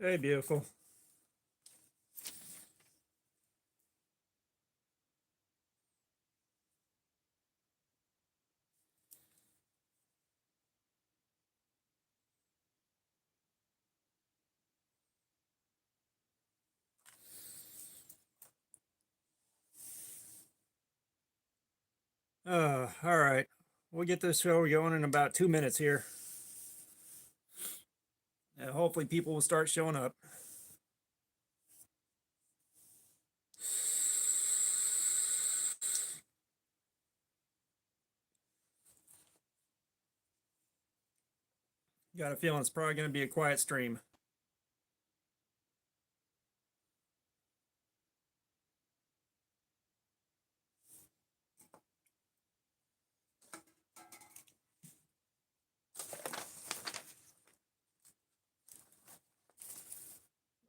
Hey, beautiful. All right. We'll get this show going in about 2 minutes here. Hopefully people will start showing up. Got a feeling it's probably going to be a quiet stream.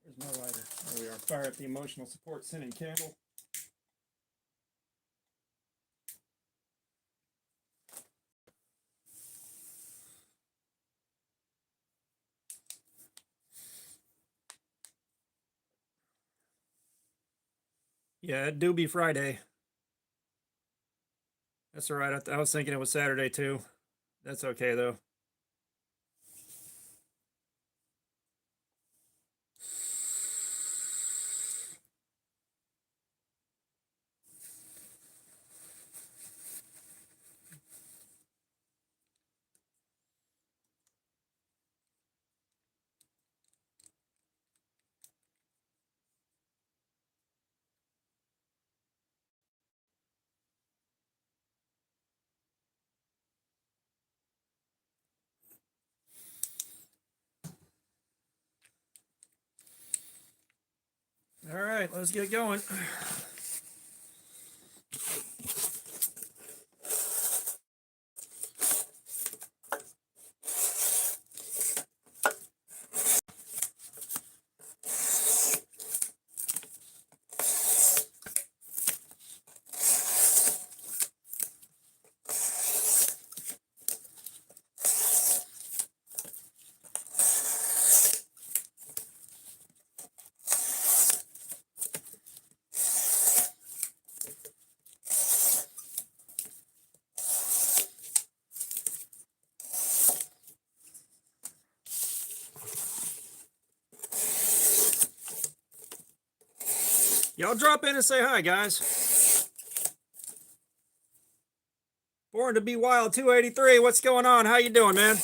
Where's my lighter? There we are. Fire up the emotional support scented candle. Yeah, it do be Friday. That's all right. I was thinking it was Saturday too. That's okay though. All right, let's get going. Y'all drop in and say hi, guys. Born to be Wild 283. What's going on? How you doing, man?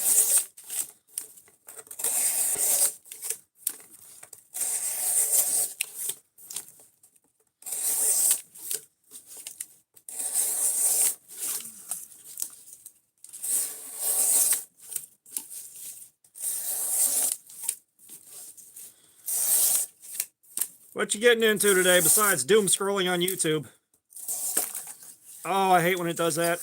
What you getting into today besides doom scrolling on YouTube? Oh, I hate when it does that.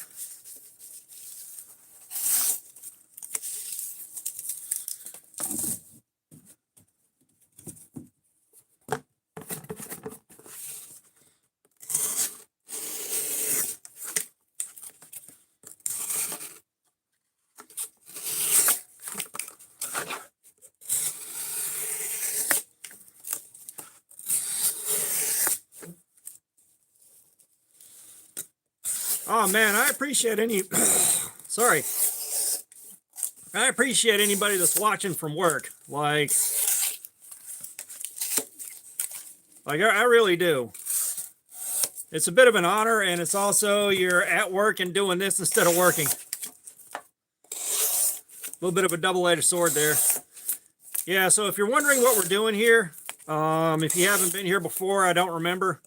Oh man, I appreciate any sorry. I appreciate anybody that's watching from work. Like I really do. It's a bit of an honor, and it's also you're at work and doing this instead of working. A little bit of a double-edged sword there. Yeah, so if you're wondering what we're doing here, if you haven't been here before, I don't remember.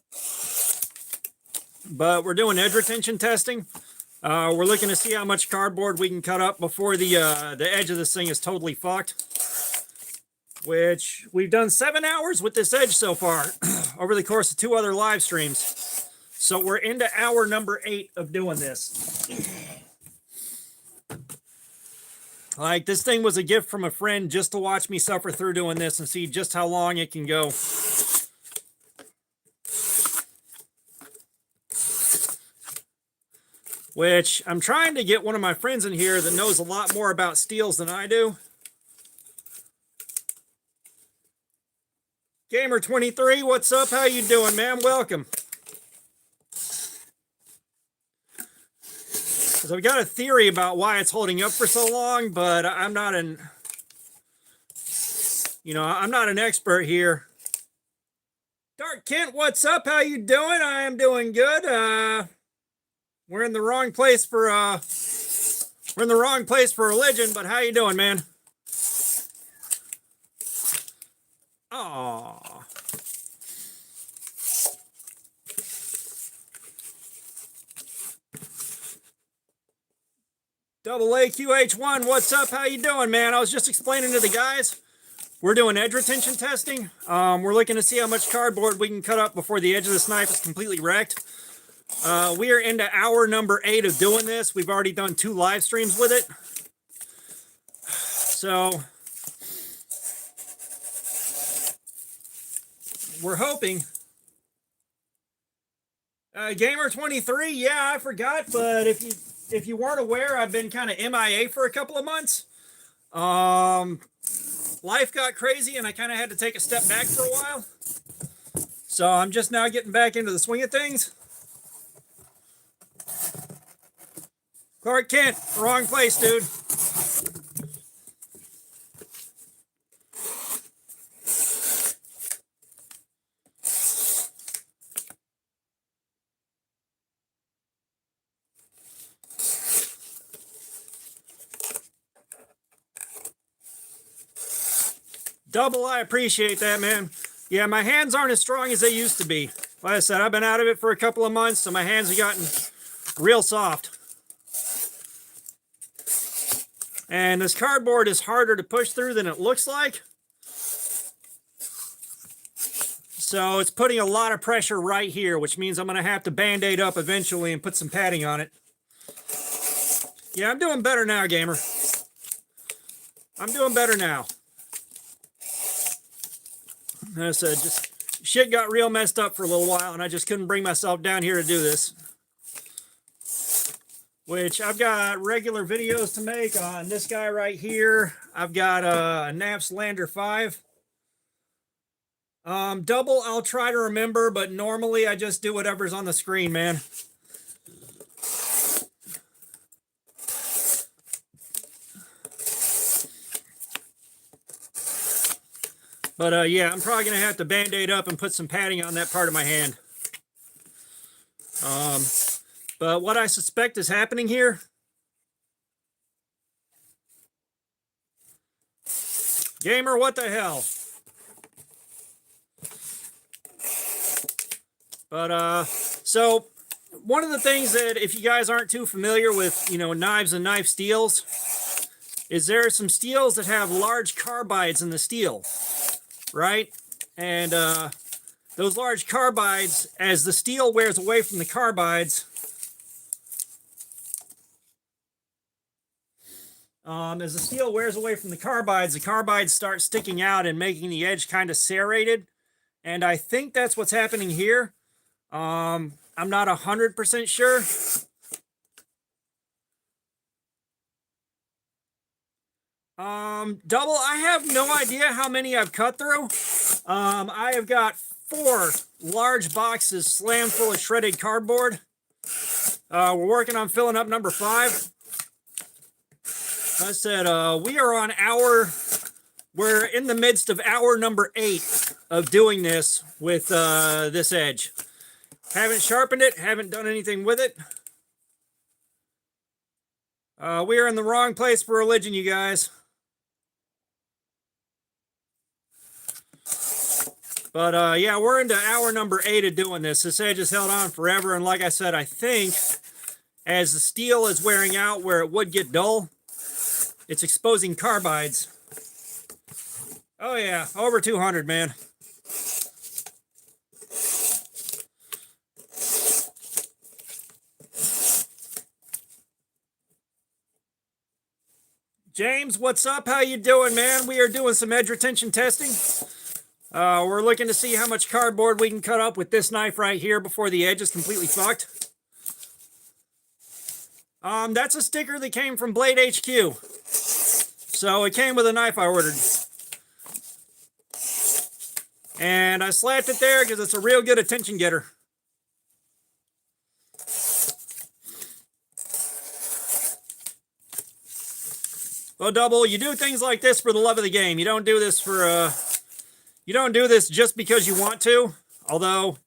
But we're doing edge retention testing. We're looking to see how much cardboard we can cut up before the edge of this thing is totally fucked. Which we've done 7 hours with this edge so far over the course of 2 other live streams. So we're into hour number 8 of doing this. Like, this thing was a gift from a friend just to watch me suffer through doing this and see just how long it can go. Which I'm trying to get one of my friends in here that knows a lot more about steels than I do. Gamer23, what's up? How you doing, man? Welcome. Because I've got a theory about why it's holding up for so long, but I'm not an, I'm not an expert here. Dark Kent, what's up? How you doing? I am doing good. We're in the wrong place for religion, but how you doing, man? Aww. Double AQH1, what's up? How you doing, man? I was just explaining to the guys, we're doing edge retention testing. We're looking to see how much cardboard we can cut up before the edge of this knife is completely wrecked. We are into hour number 8 of doing this. We've already done 2 live streams with it. So we're hoping. Gamer23, yeah, I forgot, but if you weren't aware, I've been kind of MIA for a couple of months. Life got crazy and I kind of had to take a step back for a while. So I'm just now getting back into the swing of things. Clark Kent, wrong place, dude. Double, I appreciate that, man. Yeah, my hands aren't as strong as they used to be. Like I said, I've been out of it for a couple of months, so my hands have gotten real soft. And this cardboard is harder to push through than it looks like. So it's putting a lot of pressure right here, which means I'm going to have to Band-Aid up eventually and put some padding on it. Yeah, I'm doing better now, gamer. I'm doing better now. As I said, just shit got real messed up for a little while, and I just couldn't bring myself down here to do this. Which I've got regular videos to make on this guy right here. I've got a Naps Lander 5. Double, I'll try to remember, but normally I just do whatever's on the screen, man. But yeah, I'm probably going to have to Band-Aid up and put some padding on that part of my hand. But what I suspect is happening here. Gamer, what the hell? But, so one of the things that, if you guys aren't too familiar with, knives and knife steels, is there are some steels that have large carbides in the steel, right? And those large carbides, as the steel wears away from the carbides, the carbides start sticking out and making the edge kind of serrated. And I think that's what's happening here. I'm not 100% sure. Double, I have no idea how many I've cut through. I have got 4 large boxes slammed full of shredded cardboard. We're working on filling up number 5. I said, we're in the midst of hour number 8 of doing this with this edge. Haven't sharpened it, haven't done anything with it. We are in the wrong place for religion, you guys. But yeah, we're into hour number 8 of doing this. This edge has held on forever, and like I said, I think as the steel is wearing out where it would get dull, it's exposing carbides. Oh yeah, over 200, man. James, what's up? How you doing, man? We are doing some edge retention testing. We're looking to see how much cardboard we can cut up with this knife right here before the edge is completely fucked. That's a sticker that came from Blade HQ. So it came with a knife I ordered. And I slapped it there because it's a real good attention getter. Well, Double, you do things like this for the love of the game. You don't do this for, you don't do this just because you want to. Although,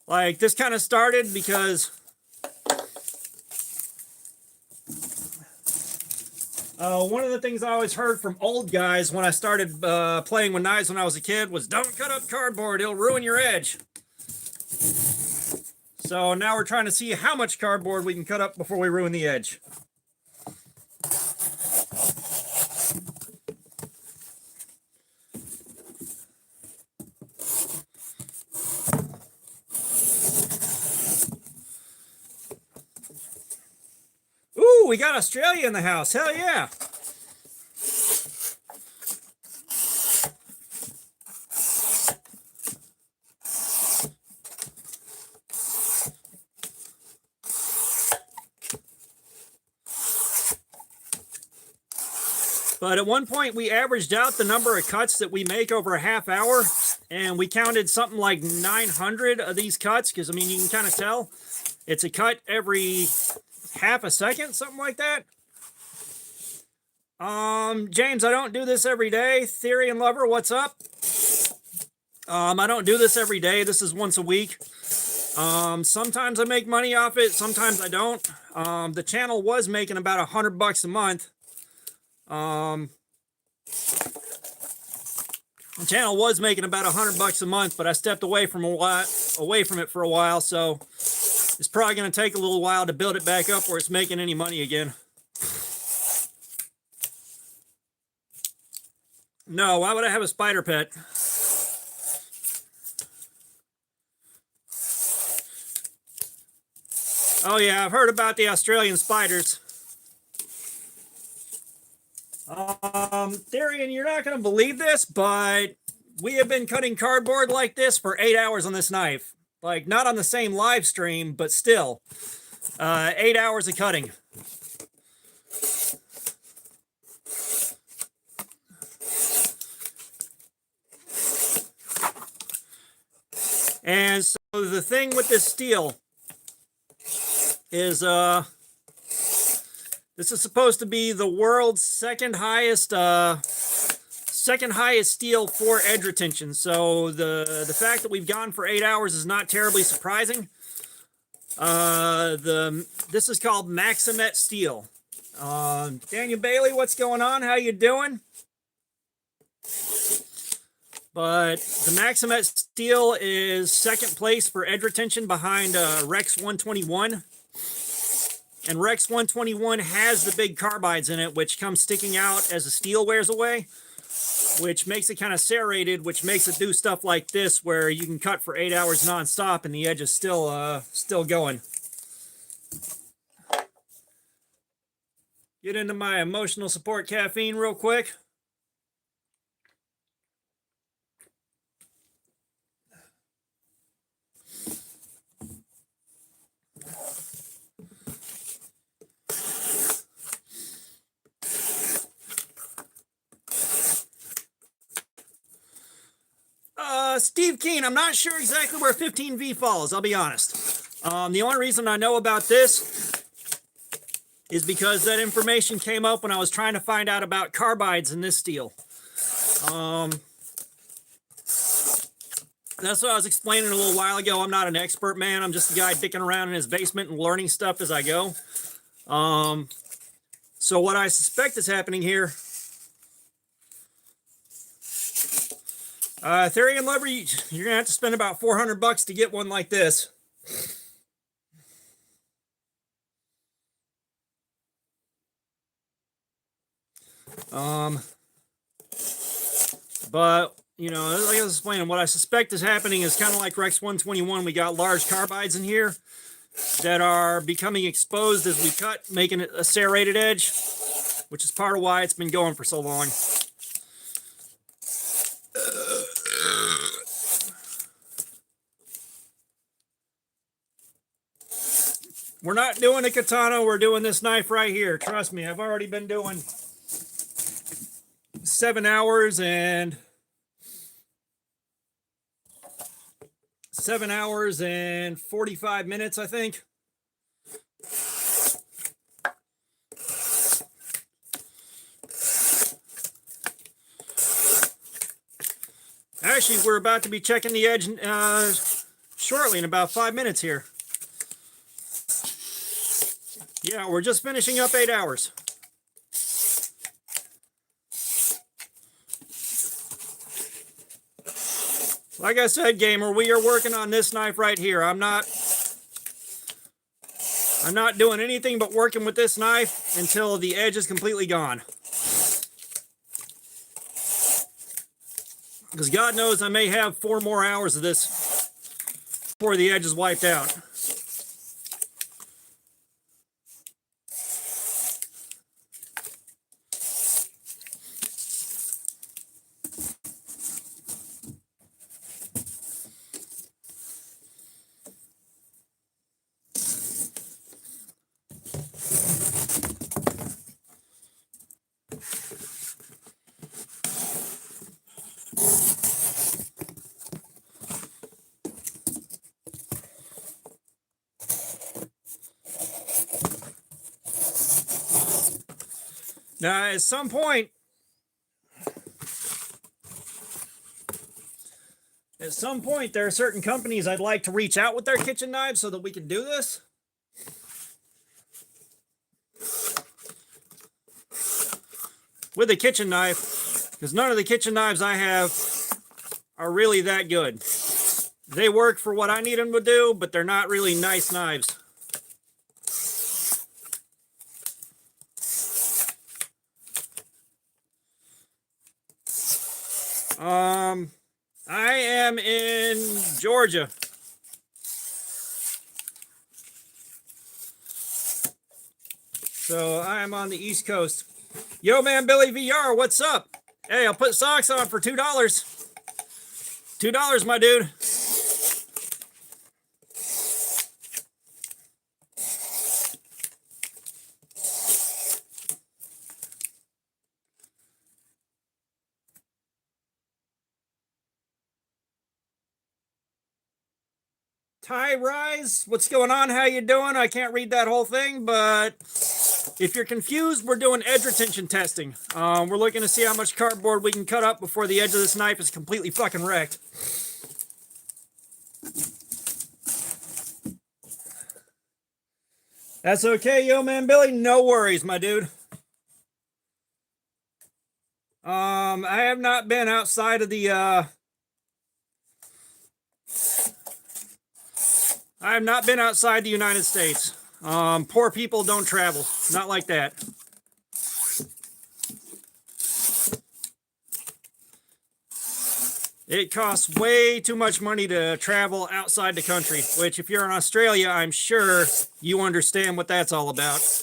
like, this kind of started because one of the things I always heard from old guys when I started playing with knives when I was a kid was, don't cut up cardboard, it'll ruin your edge. So now we're trying to see how much cardboard we can cut up before we ruin the edge. Ooh, we got Australia in the house. Hell yeah. But at one point, we averaged out the number of cuts that we make over a half hour, and we counted something like 900 of these cuts, because, I mean, you can kind of tell it's a cut every half a second, something like that. James, I don't do this every day. Theory and Lover, what's up? I don't do this every day. This is once a week. Sometimes I make money off it. Sometimes I don't. The channel was making about $100 a month. The channel was making about $100 a month, but I stepped away from it for a while, so it's probably going to take a little while to build it back up where it's making any money again. No, why would I have a spider pet? Oh yeah, I've heard about the Australian spiders. Darian, you're not going to believe this, but we have been cutting cardboard like this for 8 hours on this knife. Like, not on the same live stream, but still. 8 hours of cutting. And so the thing with this steel is, this is supposed to be the world's second highest steel for edge retention. So the fact that we've gone for 8 hours is not terribly surprising. This is called Maximet steel. Daniel Bailey, what's going on? How you doing? But the Maximet steel is second place for edge retention behind Rex 121. And Rex 121 has the big carbides in it, which come sticking out as the steel wears away, which makes it kind of serrated, which makes it do stuff like this, where you can cut for 8 hours nonstop and the edge is still going. Get into my emotional support caffeine real quick. Steve Keen, I'm not sure exactly where 15V falls, I'll be honest. The only reason I know about this is because that information came up when I was trying to find out about carbides in this steel. That's what I was explaining a little while ago. I'm not an expert, man. I'm just a guy dicking around in his basement and learning stuff as I go. So what I suspect is happening here, Theory and Lover, you're gonna have to spend about $400 to get one like this. But you know, like I was explaining, what I suspect is happening is kind of like Rex 121. We got large carbides in here that are becoming exposed as we cut, making it a serrated edge, which is part of why it's been going for so long. We're not doing a katana, we're doing this knife right here. Trust me, I've already been doing 7 hours and 7 hours and 45 minutes, I think. Actually, we're about to be checking the edge shortly, in about 5 minutes here. Yeah, we're just finishing up 8 hours. Like I said, gamer, we are working on this knife right here. I'm not doing anything but working with this knife until the edge is completely gone. Because God knows I may have 4 more hours of this before the edge is wiped out. Now, at some point, there are certain companies I'd like to reach out with their kitchen knives so that we can do this. With a kitchen knife, because none of the kitchen knives I have are really that good. They work for what I need them to do, but they're not really nice knives. I am in Georgia. So I am on the East Coast. Yo, man, Billy VR, what's up? Hey, I'll put socks on for $2. $2, my dude. Ty Rise, what's going on? How you doing? I can't read that whole thing, but if you're confused, we're doing edge retention testing. We're looking to see how much cardboard we can cut up before the edge of this knife is completely fucking wrecked. That's okay, yo, man, Billy. No worries, my dude. I have not been outside of the, I have not been outside the United States. Poor people don't travel. Not like that. It costs way too much money to travel outside the country, which if you're in Australia, I'm sure you understand what that's all about.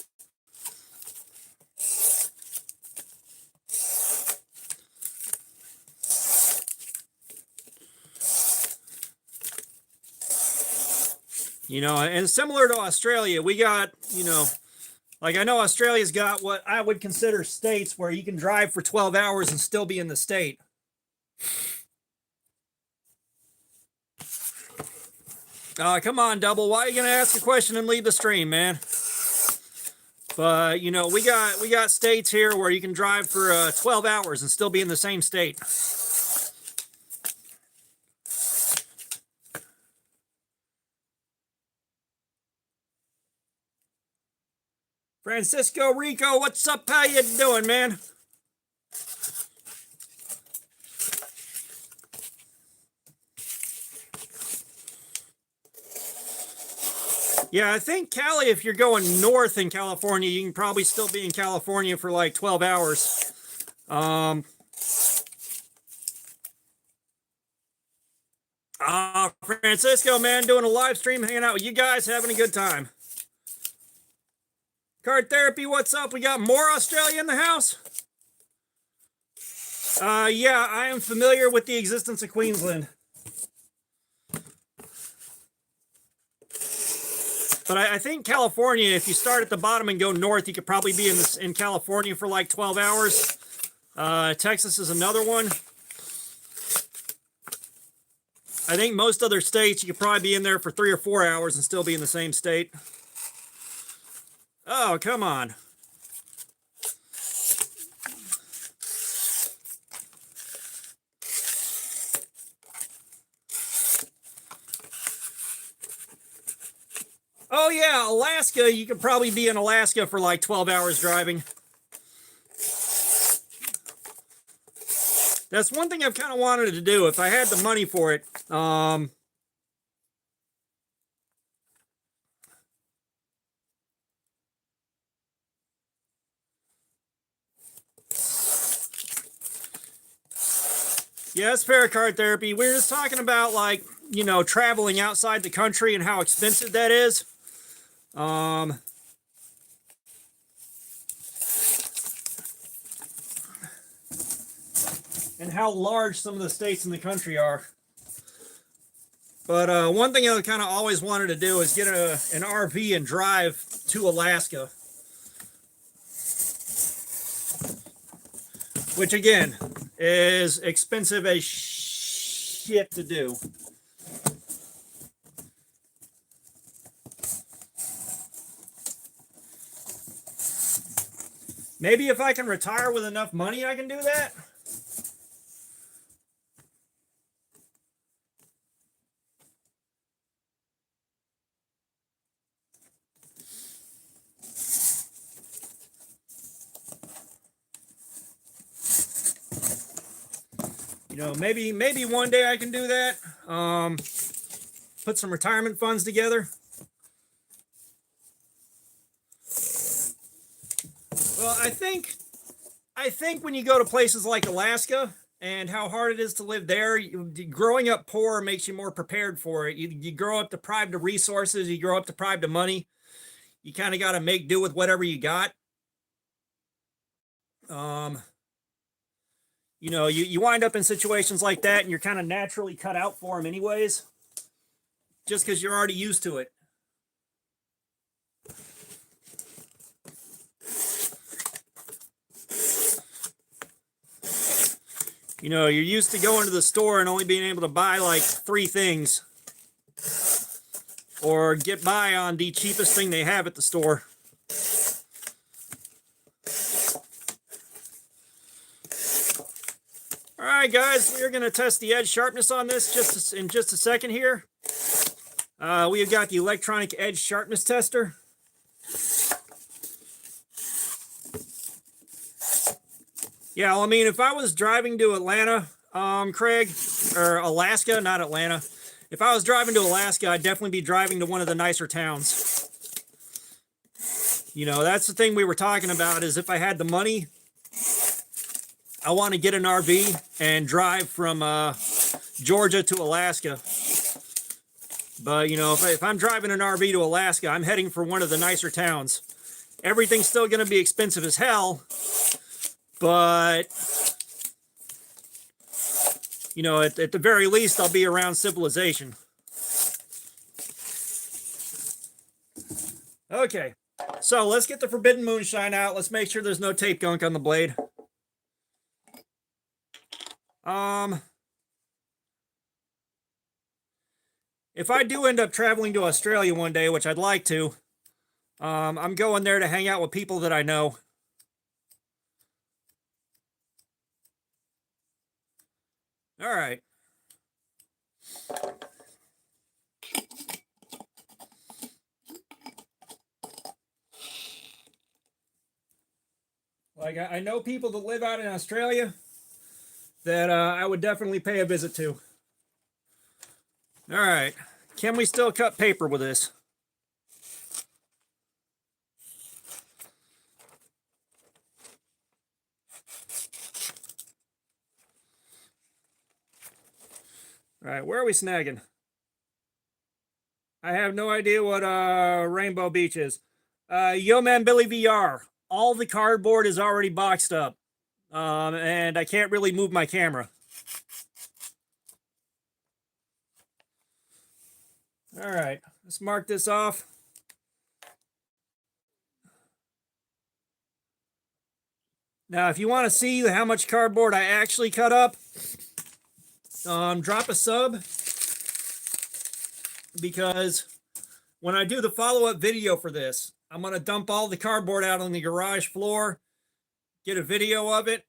You know, and similar to Australia, we got, you know, like I know Australia's got what I would consider states where you can drive for 12 hours and still be in the state. Come on, Double. Why are you going to ask a question and leave the stream, man? But, you know, we got states here where you can drive for 12 hours and still be in the same state. Francisco Rico, what's up? How you doing, man? Yeah, I think Cali, if you're going north in California, you can probably still be in California for like 12 hours. Francisco, man, doing a live stream, hanging out with you guys, having a good time. Card Therapy, what's up? We got more Australia in the house? Yeah, I am familiar with the existence of Queensland. But I think California, if you start at the bottom and go north, you could probably be in California for like 12 hours. Texas is another one. I think most other states, you could probably be in there for 3 or 4 hours and still be in the same state. Oh, come on. Oh yeah, Alaska, you could probably be in Alaska for like 12 hours driving. That's one thing I've kind of wanted to do if I had the money for it. Yeah, it's paracard therapy. We were just talking about, like, you know, traveling outside the country and how expensive that is. And how large some of the states in the country are. But one thing I kind of always wanted to do is get an RV and drive to Alaska. Which, again, is expensive as shit to do. Maybe if I can retire with enough money, I can do that. You know, maybe one day I can do that. Put some retirement funds together. Well, I think when you go to places like Alaska and how hard it is to live there, growing up poor makes you more prepared for it. You grow up deprived of resources. You grow up deprived of money. You kind of got to make do with whatever you got. You know, you wind up in situations like that and you're kind of naturally cut out for them anyways, just because you're already used to it. You know, you're used to going to the store and only being able to buy like 3 things or get by on the cheapest thing they have at the store. All right, guys, we're going to test the edge sharpness on this in just a second here. We've got the electronic edge sharpness tester. Yeah, well, I mean, if I was driving to Atlanta, Craig, or Alaska, not Atlanta. If I was driving to Alaska, I'd definitely be driving to one of the nicer towns. You know, that's the thing we were talking about, is if I had the money, I want to get an RV and drive from Georgia to Alaska. But, you know, if I'm driving an RV to Alaska, I'm heading for one of the nicer towns. Everything's still going to be expensive as hell, but, you know, at the very least, I'll be around civilization. Okay, so let's get the Forbidden Moonshine out. Let's make sure there's no tape gunk on the blade. If I do end up traveling to Australia one day, which I'd like to, I'm going there to hang out with people that I know. All right. Like, I know people that live out in Australia that I would definitely pay a visit to. All right. Can we still cut paper with this? All right, where are we snagging? I have no idea what Rainbow Beach is. Yo Man Billy VR. All the cardboard is already boxed up. And I can't really move my camera. All right, let's mark this off. Now, if you want to see how much cardboard I actually cut up, drop a sub because when I do the follow-up video for this, I'm going to dump all the cardboard out on the garage floor, get a video of it.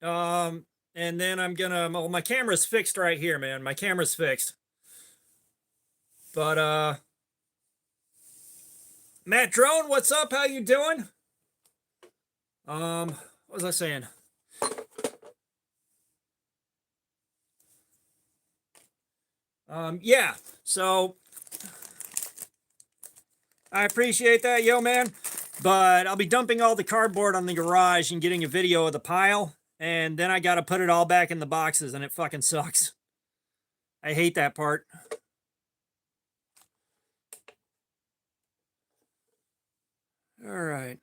And then I'm going to, well, my camera's fixed right here, man. My camera's fixed. But, Matt Drone, what's up? How you doing? What was I saying? Yeah, so I appreciate that, yo, man. But I'll be dumping all the cardboard on the garage and getting a video of the pile. And then I got to put it all back in the boxes, and it fucking sucks. I hate that part. All right.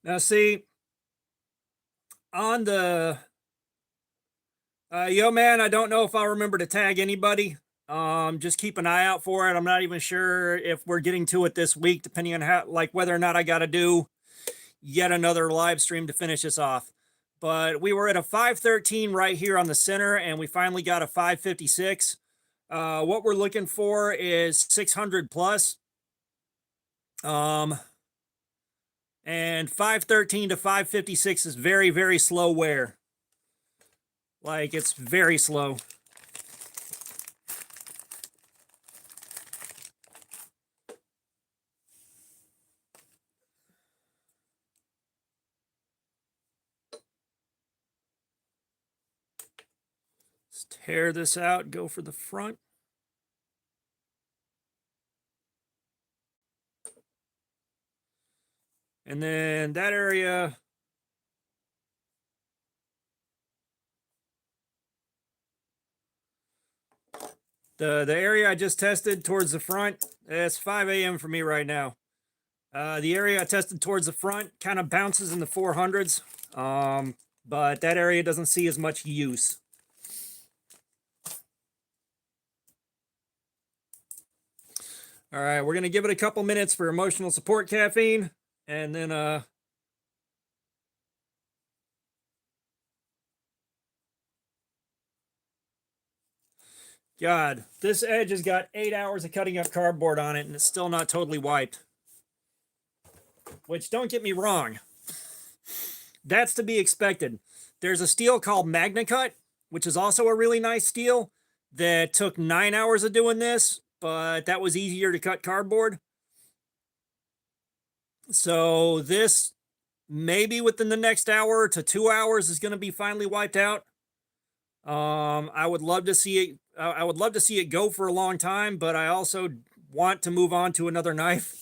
Now, see, on the, yo, man, I don't know if I'll remember to tag anybody. Just keep an eye out for it. I'm not even sure if we're getting to it this week, depending on how, like, whether or not I got to do yet another live stream to finish this off. But we were at a 513 right here on the center, and we finally got a 556. What we're looking for is 600 plus. And 513 to 556 is very, very slow wear. Like, it's very slow. Let's tear this out, go for the front. And then that area, the area I just tested towards the front, it's 5 a.m. for me right now. The area I tested towards the front kind of bounces in the 400s, but that area doesn't see as much use. All right, we're going to give it a couple minutes for emotional support caffeine, and then God, this edge has got 8 hours of cutting up cardboard on it, and it's still not totally wiped. Which, don't get me wrong, that's to be expected. There's a steel called MagnaCut, which is also a really nice steel that took 9 hours of doing this, but that was easier to cut cardboard. So this, maybe within the next hour to 2 hours, is going to be finally wiped out. I would love to see it. I would love to see it go for a long time, but I also want to move on to another knife.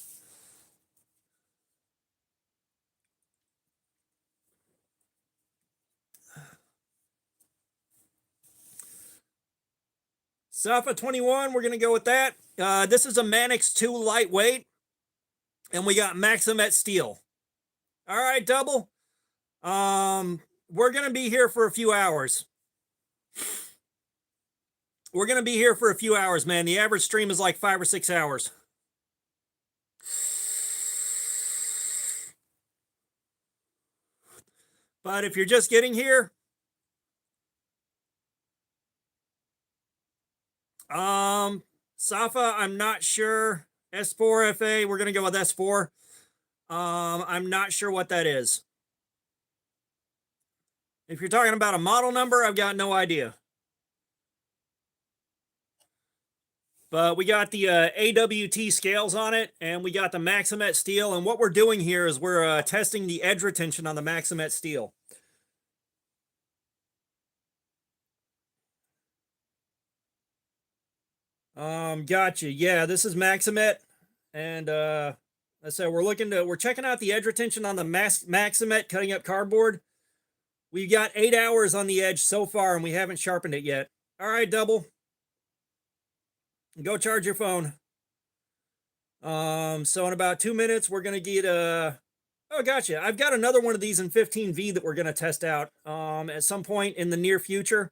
Safa 21, we're going to go with that. This is a Manix 2 lightweight, and we got Maximet steel. All right, double. We're going to be here for a few hours. We're going to be here for a few hours, man. The average stream is like 5 or 6 hours. But if you're just getting here, Safa, I'm not sure. S4FA, we're going to go with S4. I'm not sure what that is. If you're talking about a model number, I've got no idea. But we got the AWT scales on it, and we got the Maximet steel. And what we're doing here is we're testing the edge retention on the Maximet steel. Gotcha. Yeah, this is Maximet, and I said we're checking out the edge retention on the Maximet cutting up cardboard. We've got 8 hours on the edge so far, and we haven't sharpened it yet. All right, double. Go charge your phone. So in about 2 minutes, we're gonna get Oh, gotcha. I've got another one of these in 15V that we're going to test out at some point in the near future.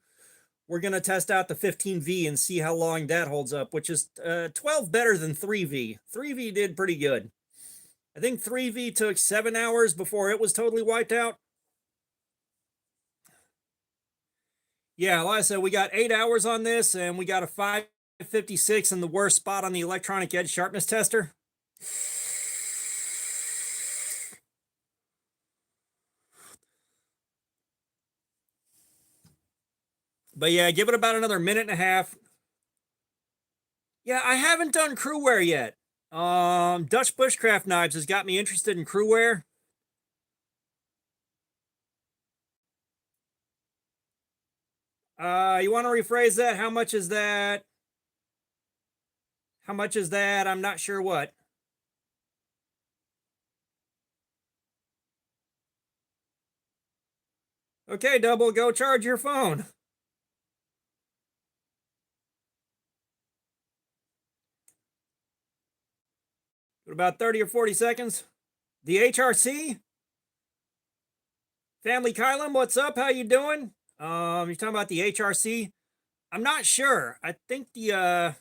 We're going to test out the 15V and see how long that holds up, which is 12 better than 3V. 3V did pretty good. I think 3V took 7 hours before it was totally wiped out. Yeah, like I said, we got 8 hours on this, and we got a 556 in the worst spot on the electronic edge sharpness tester. But yeah, give it about another minute and a half. Yeah, I haven't done crewware yet. Dutch bushcraft knives has got me interested in crewware. You want to rephrase that? How much is that? How much is that? I'm not sure what. Okay, Double, go charge your phone. About 30 or 40 seconds. The HRC? Family Kylam, what's up? How you doing? You're talking about the HRC? I'm not sure. I think the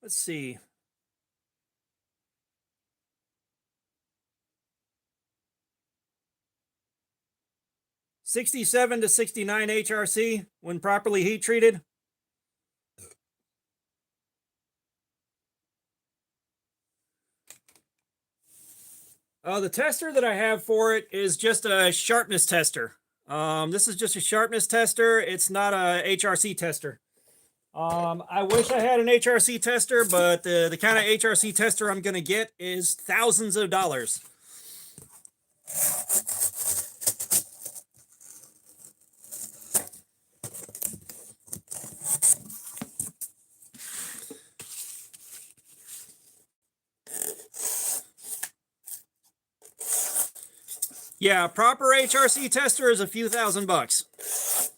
let's see. '67 to '69 HRC when properly heat treated. The tester that I have for it is just a sharpness tester. This is just a sharpness tester. It's not a HRC tester. I wish I had an HRC tester, but the kind of HRC tester I'm going to get is thousands of dollars. Yeah, proper HRC tester is a few $1,000s.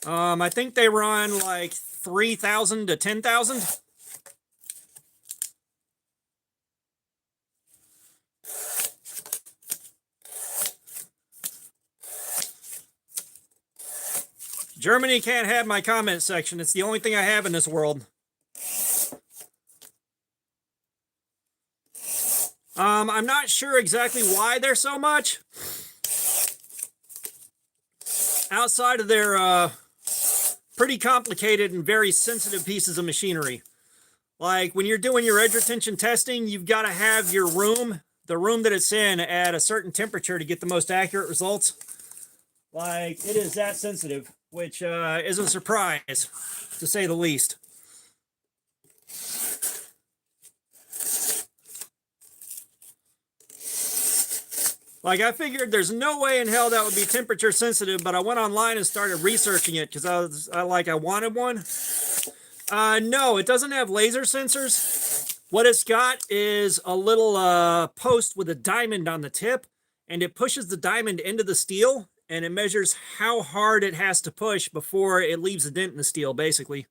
I think they run like 3,000 to 10,000. Germany can't have my comment section. It's the only thing I have in this world. I'm not sure exactly why they're so much. Outside of their pretty complicated and very sensitive pieces of machinery. Like when you're doing your edge retention testing, you've got to have your room, the room that it's in, at a certain temperature to get the most accurate results. Like it is that sensitive, which is a surprise, to say the least. Like I figured there's no way in hell that would be temperature sensitive, but I went online and started researching it because I wanted one. No, it doesn't have laser sensors. What it's got is a little post with a diamond on the tip, and it pushes the diamond into the steel, and it measures how hard it has to push before it leaves a dent in the steel, basically.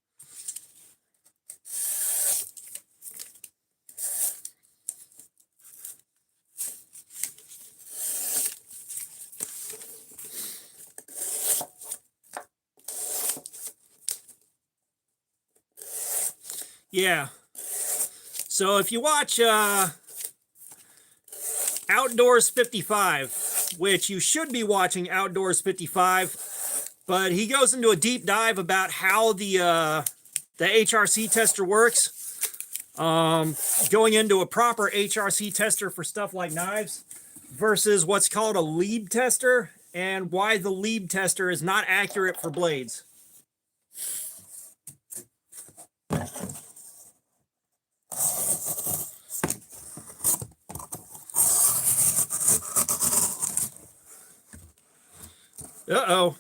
Yeah. So if you watch Outdoors 55, which you should be watching Outdoors 55, but he goes into a deep dive about how the HRC tester works, going into a proper HRC tester for stuff like knives versus what's called a lead tester, and why the lead tester is not accurate for blades. Uh-oh.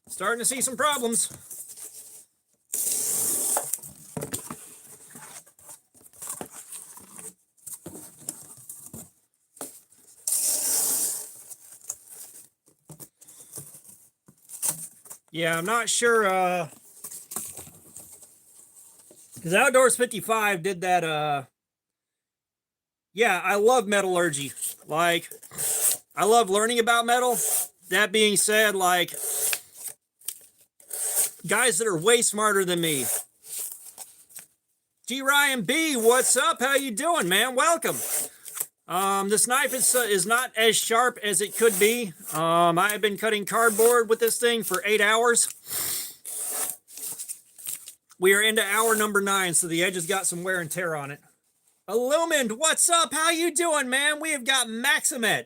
Starting to see some problems. Yeah, I'm not sure Because Outdoors 55 did that, yeah, I love metallurgy. Like, I love learning about metal. That being said, like, guys that are way smarter than me. G Ryan B, what's up? How you doing, man? Welcome. This knife is not as sharp as it could be. I have been cutting cardboard with this thing for 8 hours. We are into hour number 9, so the edge has got some wear and tear on it. Illumined, what's up? How you doing, man? We have got Maximet.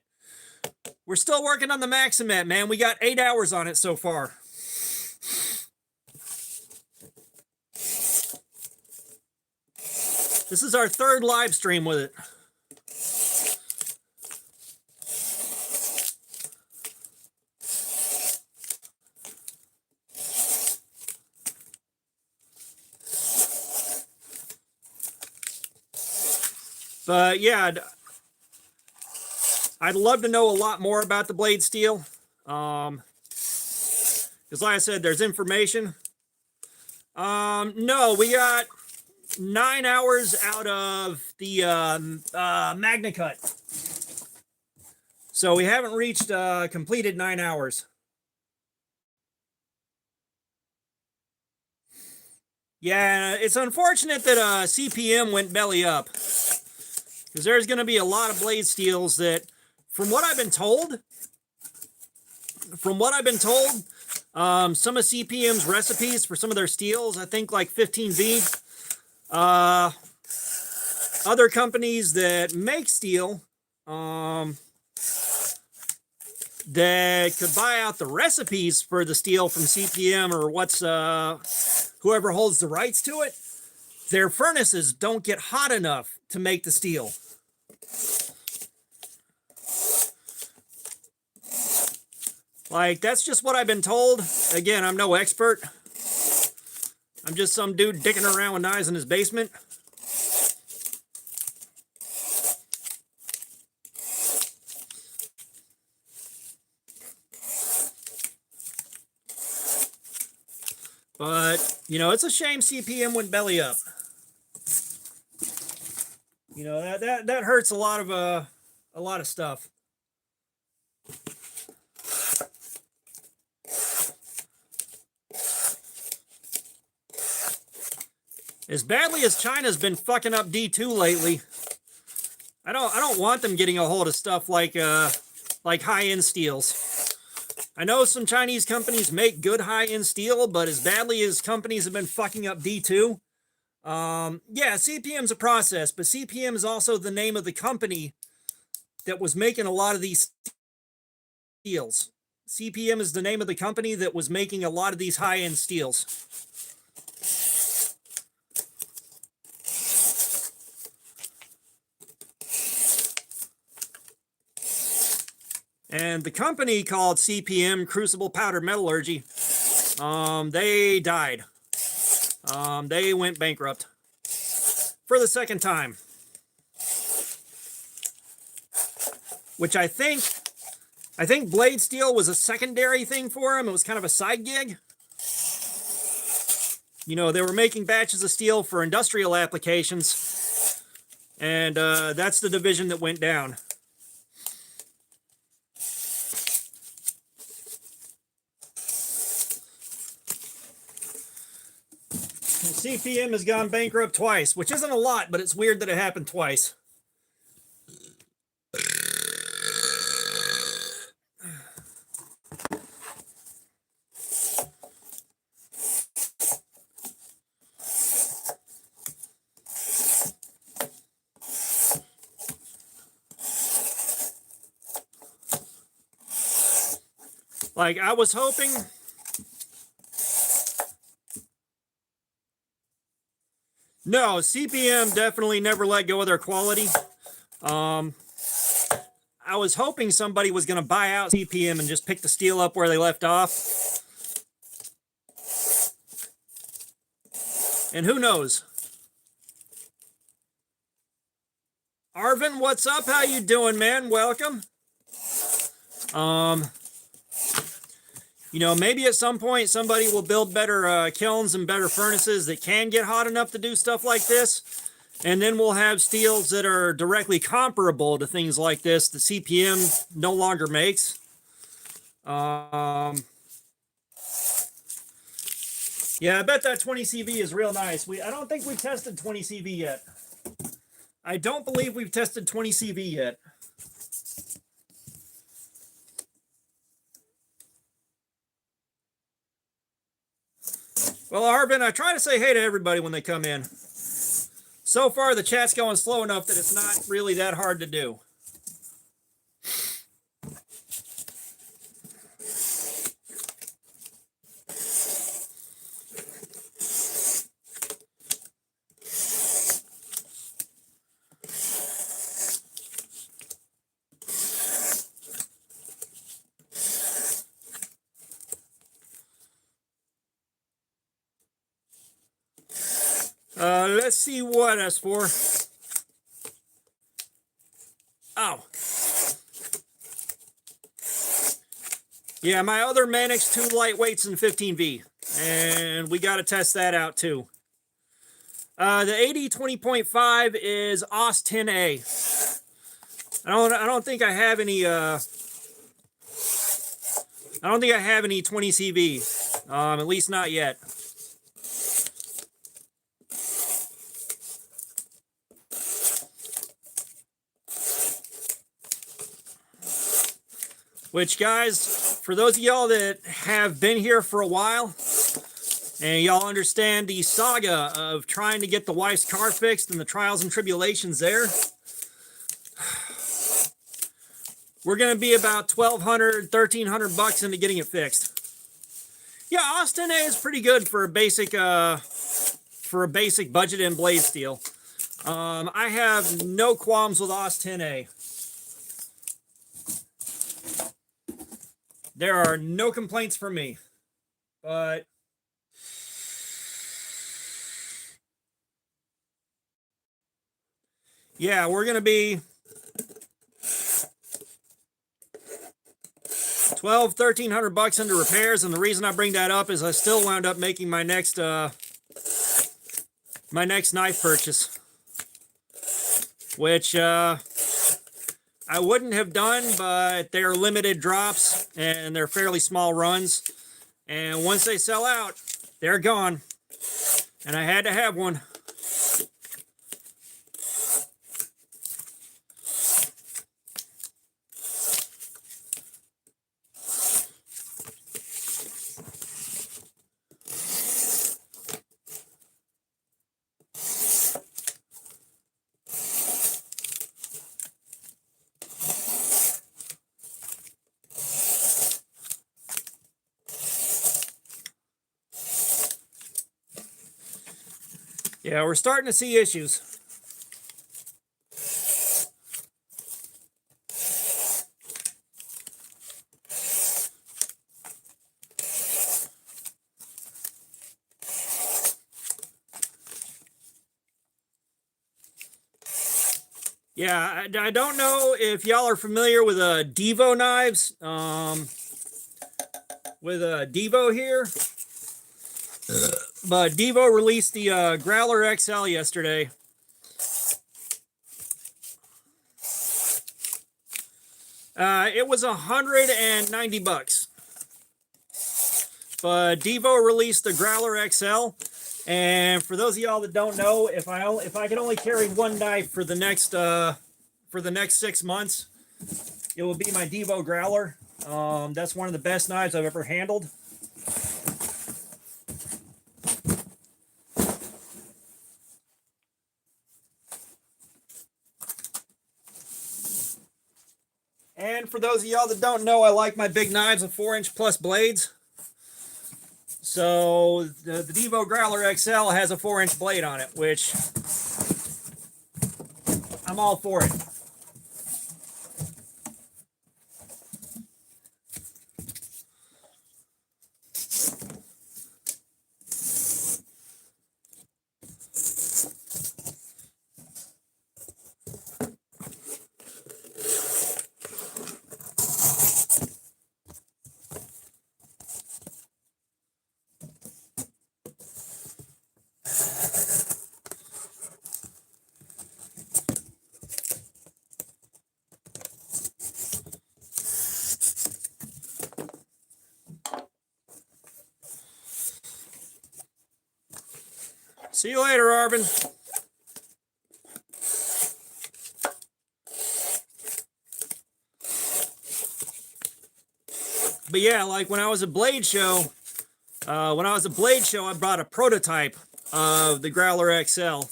We're still working on the Maximet, man. We got 8 hours on it so far. This is our 3rd live stream with it. But yeah, I'd love to know a lot more about the blade steel. Because like I said, there's information. No, we got 9 hours out of the MagnaCut. So we haven't reached completed 9 hours. Yeah, it's unfortunate that CPM went belly up. Because there's going to be a lot of blade steels that, from what I've been told, some of CPM's recipes for some of their steels, I think like 15V, other companies that make steel, that could buy out the recipes for the steel from CPM or whoever holds the rights to it, their furnaces don't get hot enough to make the steel. Like, that's just what I've been told. Again, I'm no expert. I'm just some dude dicking around with knives in his basement. But, you know, it's a shame CPM went belly up. You know, that hurts a lot of stuff. As badly as China's been fucking up D2 lately, I don't want them getting a hold of stuff like high-end steels. I know some Chinese companies make good high-end steel, but as badly as companies have been fucking up D2, yeah, CPM's a process, but CPM is also the name of the company that was making a lot of these steels. CPM is the name of the company that was making a lot of these high-end steels. And the company called CPM, Crucible Powder Metallurgy, they died. They went bankrupt for the 2nd time. Which I think blade steel was a secondary thing for them. It was kind of a side gig. You know, they were making batches of steel for industrial applications. And that's the division that went down. CPM has gone bankrupt twice, which isn't a lot, but it's weird that it happened twice. Like, I was hoping... No, CPM definitely never let go of their quality. I was hoping somebody was going to buy out CPM and just pick the steel up where they left off. And who knows? Arvin, what's up? How you doing, man? Welcome. You know, maybe at some point somebody will build better kilns and better furnaces that can get hot enough to do stuff like this. And then we'll have steels that are directly comparable to things like this that CPM no longer makes. Yeah, I bet that 20 CV is real nice. I don't think we've tested 20 CV yet. I don't believe we've tested 20 CV yet. Well, Arvin, I try to say hey to everybody when they come in. So far, the chat's going slow enough that it's not really that hard to do. Let's see what that's for. Oh. Yeah, my other Manix 2 lightweights in 15V. And we got to test that out too. The 80-20.5 is OS 10A. I don't think I have any I don't think I have any 20 CV. At least not yet. Which, guys, for those of y'all that have been here for a while, and y'all understand the saga of trying to get the wife's car fixed and the trials and tribulations there, we're going to be about $1,200, $1,300 into getting it fixed. Yeah, Austin A is pretty good for a basic budget and blade steel. I have no qualms with Austin A. There are no complaints for me, but yeah, we're going to be $1,200, $1,300 into repairs, and the reason I bring that up is I still wound up making my next knife purchase, which I wouldn't have done, but they're limited drops and they're fairly small runs. And once they sell out, they're gone. And I had to have one. Yeah, we're starting to see issues. Yeah, I don't know if y'all are familiar with DIVO knives. With DIVO here. But DIVO released the Growler XL yesterday. It was $190. But DIVO released the Growler XL. And for those of y'all that don't know, if I could only carry one knife for the next 6 months, it will be my DIVO Growler. That's one of the best knives I've ever handled. And for those of y'all that don't know, I like my big knives with 4-inch plus blades. So the DIVO Growler XL has a 4-inch blade on it, which I'm all for it. See you later, Arvin. But yeah, like when I was at Blade Show, I brought a prototype of the Growler XL.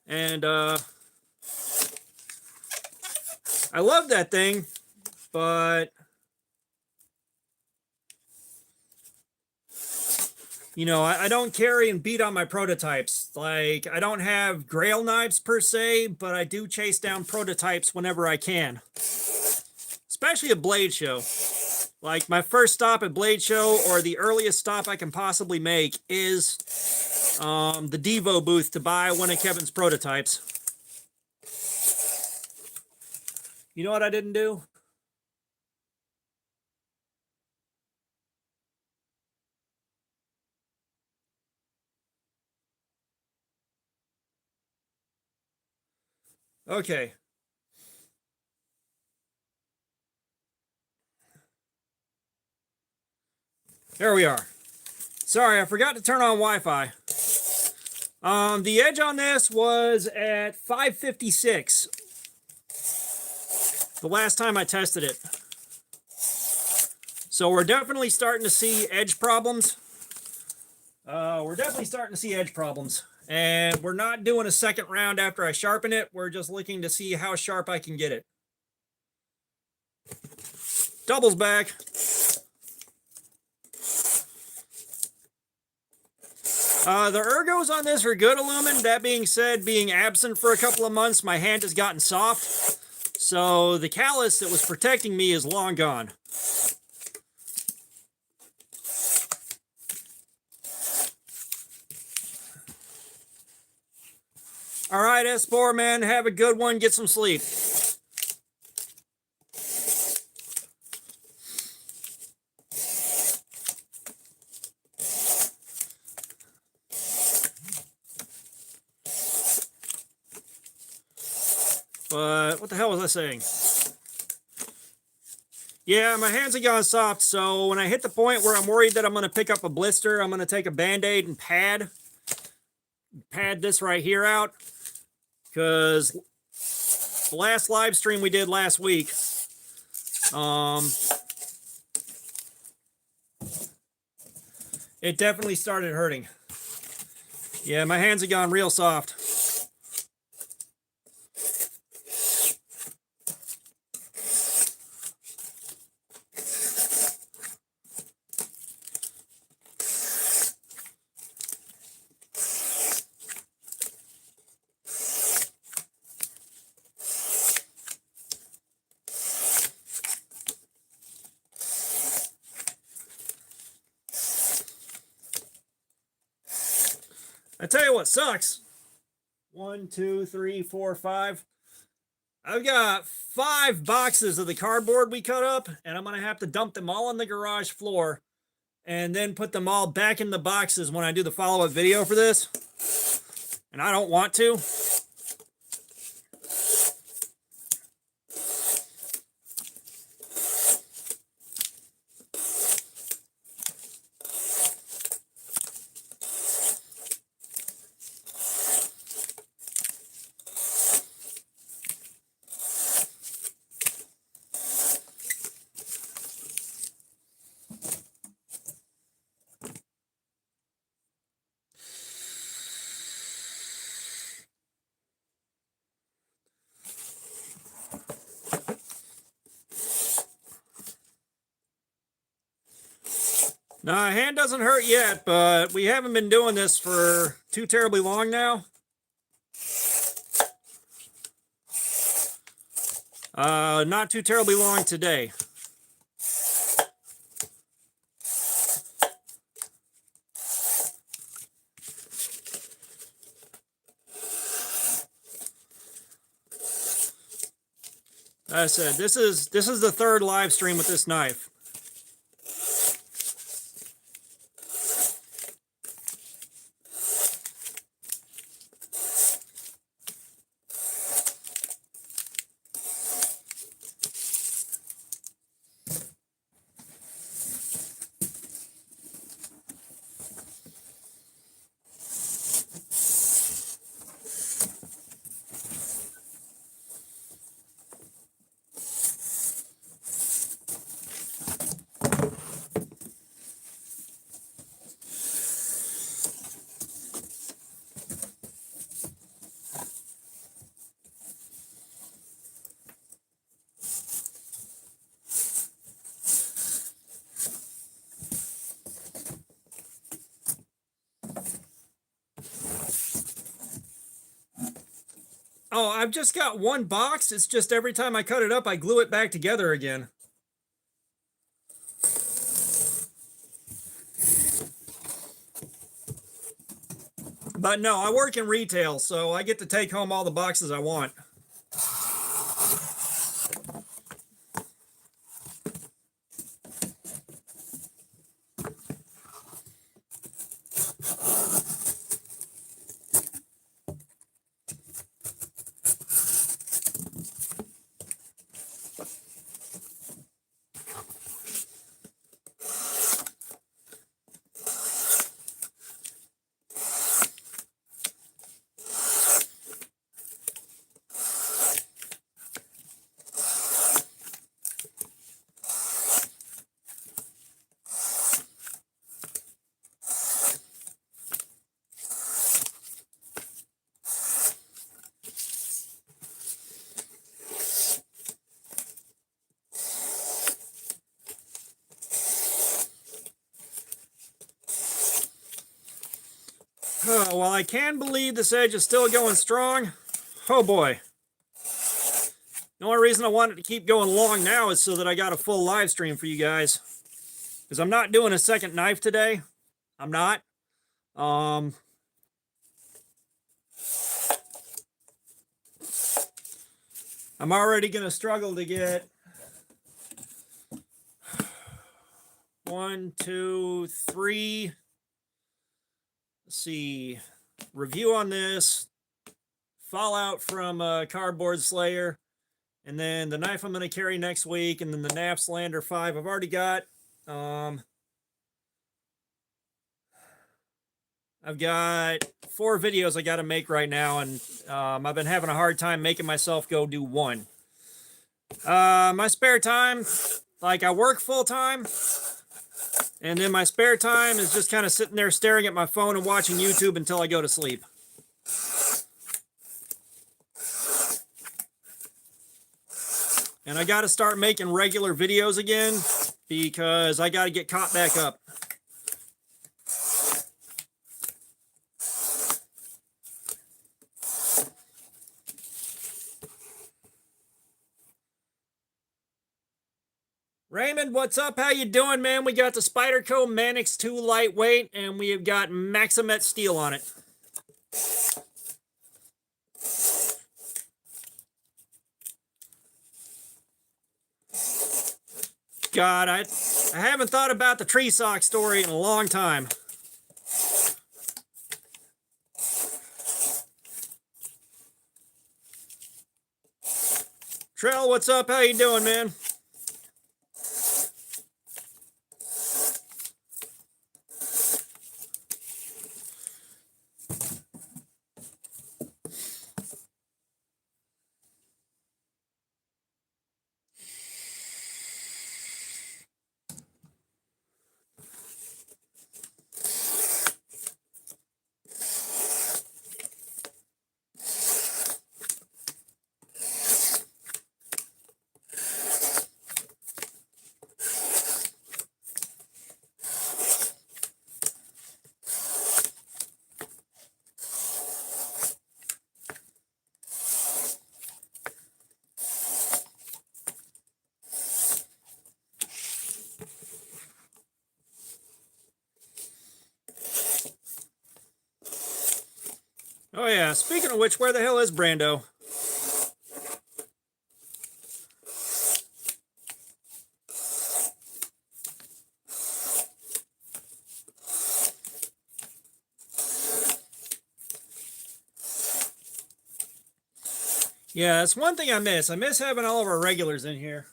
And I love that thing, but you know, I don't carry and beat on my prototypes. Like, I don't have grail knives per se, but I do chase down prototypes whenever I can. Especially at Blade Show. Like, my first stop at Blade Show, or the earliest stop I can possibly make, is the DIVO booth to buy one of Kevin's prototypes. You know what I didn't do? Okay. There we are. Sorry, I forgot to turn on Wi-Fi. The edge on this was at 556 the last time I tested it. So we're definitely starting to see edge problems. And we're not doing a second round after I sharpen it. We're just looking to see how sharp I can get it. Double's back. The ergos on this are good aluminum. That being said, being absent for a couple of months, my hand has gotten soft. So the callus that was protecting me is long gone. All right, S4, man, have a good one. Get some sleep. But what the hell was I saying? Yeah, my hands have gone soft, so when I hit the point where I'm worried that I'm going to pick up a blister, I'm going to take a Band-Aid and pad this right here out. Because the last live stream we did last week, it definitely started hurting. Yeah, my hands have gone real soft. I tell you what sucks. 1, 2, 3, 4, 5. I've got 5 boxes of the cardboard we cut up, and I'm going to have to dump them all on the garage floor and then put them all back in the boxes when I do the follow-up video for this. And I don't want to. Now, hand doesn't hurt yet, but we haven't been doing this for too terribly long now. Not too terribly long today. Like I said, this is the 3rd live stream with this knife. Oh, I've just got one box. It's just every time I cut it up, I glue it back together again. But no, I work in retail, so I get to take home all the boxes I want. Oh, well, I can believe this edge is still going strong. Oh boy. The only reason I wanted to keep going long now is so that I got a full live stream for you guys. Because I'm not doing a second knife today. I'm not. I'm already going to struggle to get 1, 2, 3. Let's see. Review on this. Fallout from Cardboard Slayer. And then the knife I'm going to carry next week. And then the Napslander 5 I've already got. I've got 4 videos I got to make right now, and I've been having a hard time making myself go do one. My spare time, like I work full time, and then my spare time is just kind of sitting there staring at my phone and watching YouTube until I go to sleep. And I got to start making regular videos again because I got to get caught back up. Raymond, what's up? How you doing, man? We got the Spyderco Manix 2 lightweight, and we have got Maximet steel on it. God, I haven't thought about the tree sock story in a long time. Trell, what's up? How you doing, man? Oh yeah, speaking of which, where the hell is Brando? Yeah, that's one thing I miss. I miss having all of our regulars in here.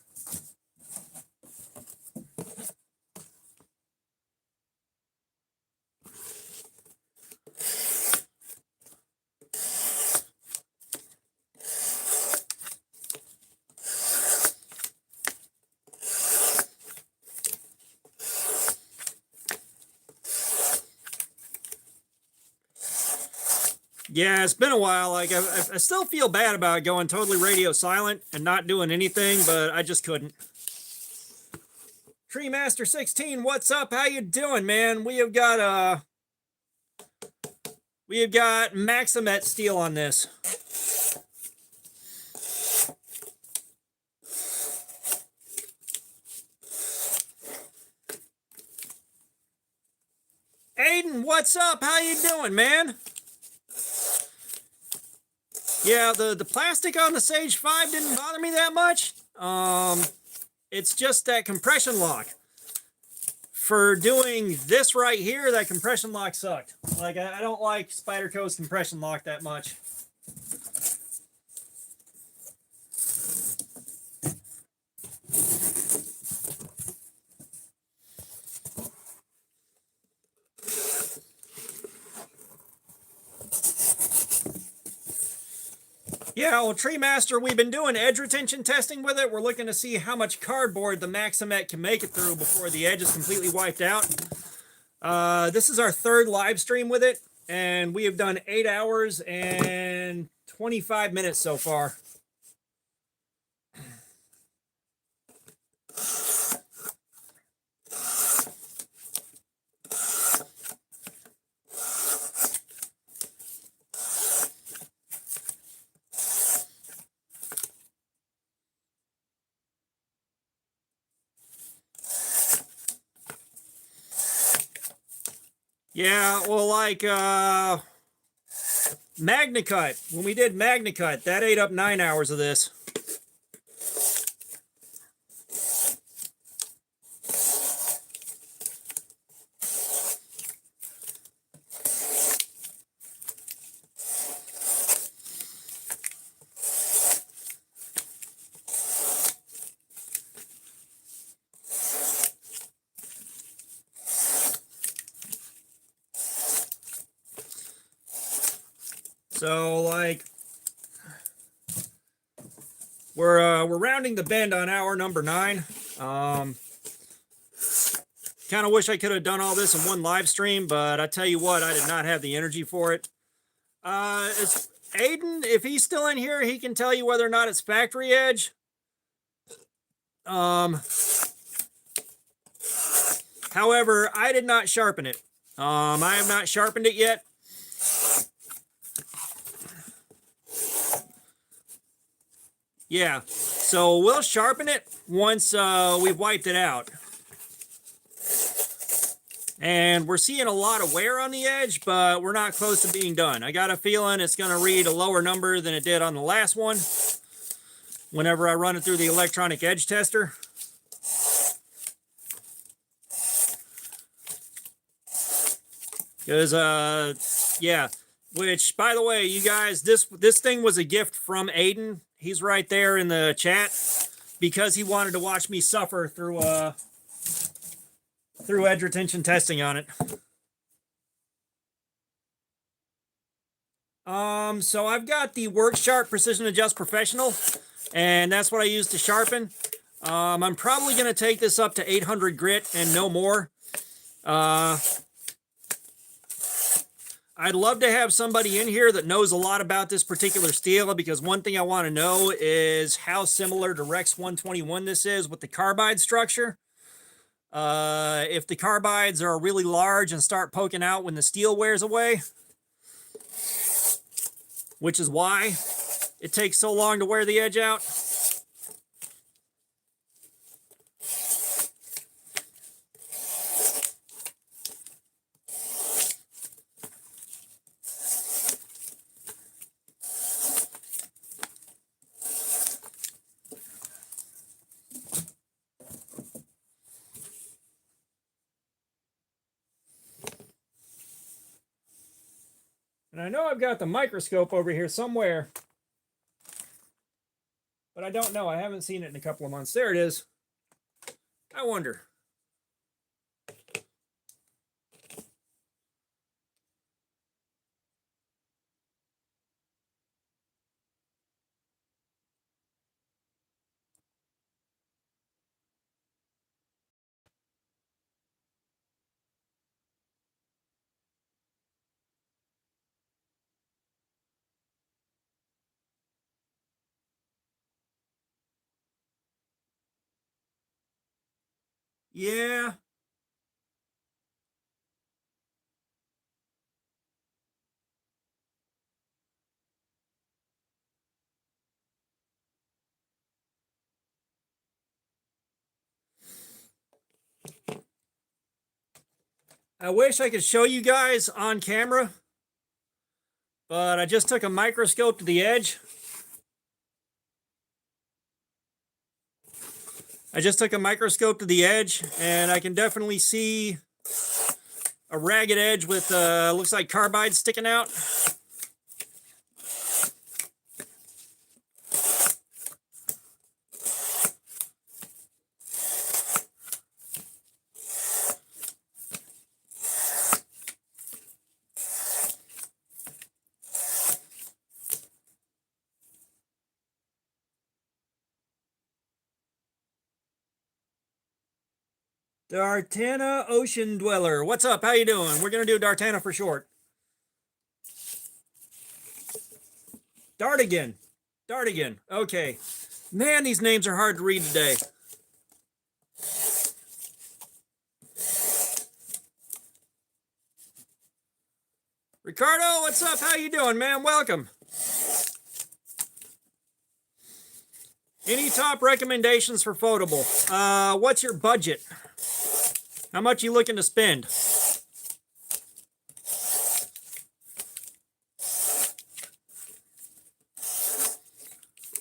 Yeah, it's been a while. Like I still feel bad about going totally radio silent and not doing anything, but I just couldn't. Tree Master 16, what's up? How you doing, man? We have got Maximet steel on this. what's up? How you doing, man? Yeah, the plastic on the Sage 5 didn't bother me that much. It's just that compression lock. For doing this right here, that compression lock sucked. Like, I don't like Spyderco's compression lock that much. Yeah, well, Tree Master, we've been doing edge retention testing with it. We're looking to see how much cardboard the Maximet can make it through before the edge is completely wiped out. This is our third live stream with it, and we have done 8 hours and 25 minutes so far. Yeah, well, like MagnaCut. When we did MagnaCut, that ate up 9 hours of this. So, like, we're rounding the bend on hour number 9. Kind of wish I could have done all this in one live stream, but I tell you what, I did not have the energy for it. It's Aiden, if he's still in here, he can tell you whether or not it's factory edge. However, I did not sharpen it. I have not sharpened it yet. Yeah, so we'll sharpen it once we've wiped it out. And we're seeing a lot of wear on the edge, but we're not close to being done. I got a feeling it's going to read a lower number than it did on the last one whenever I run it through the electronic edge tester. Because, yeah, which, by the way, you guys, this thing was a gift from Aiden. He's right there in the chat because he wanted to watch me suffer through edge retention testing on it. So I've got the WorkSharp Precision Adjust Professional, and that's what I use to sharpen. I'm probably going to take this up to 800 grit and no more. I'd love to have somebody in here that knows a lot about this particular steel, because one thing I want to know is how similar to Rex 121 this is with the carbide structure. If the carbides are really large and start poking out when the steel wears away, which is why it takes so long to wear the edge out. And I know I've got the microscope over here somewhere, but I don't know. I haven't seen it in a couple of months. There it is. I wonder. Yeah. I wish I could show you guys on camera, but I just took a microscope to the edge. And I can definitely see a ragged edge with looks like carbides sticking out. Dartana Ocean Dweller. What's up? How you doing? We're going to do Dartana for short. Dartigan. Dartigan. Okay. Man, these names are hard to read today. Ricardo, what's up? How you doing, man? Welcome. Any top recommendations for Foldable? What's your budget? How much you looking to spend?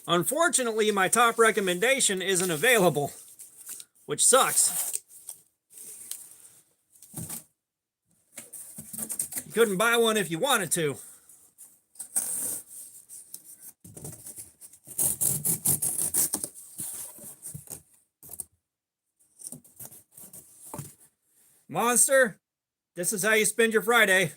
Unfortunately, my top recommendation isn't available, which sucks. You couldn't buy one if you wanted to. Monster, this is how you spend your Friday.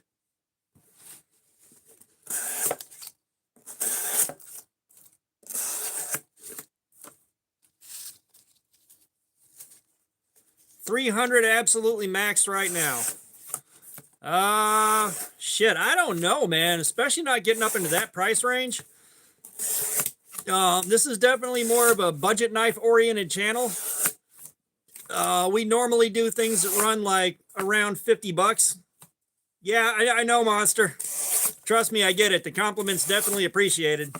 $300 absolutely maxed right now. Shit, I don't know, man. Especially not getting up into that price range. This is definitely more of a budget knife oriented channel. We normally do things that run like around 50 bucks. Yeah, I know, Monster. Trust me, I get it. The compliment's definitely appreciated.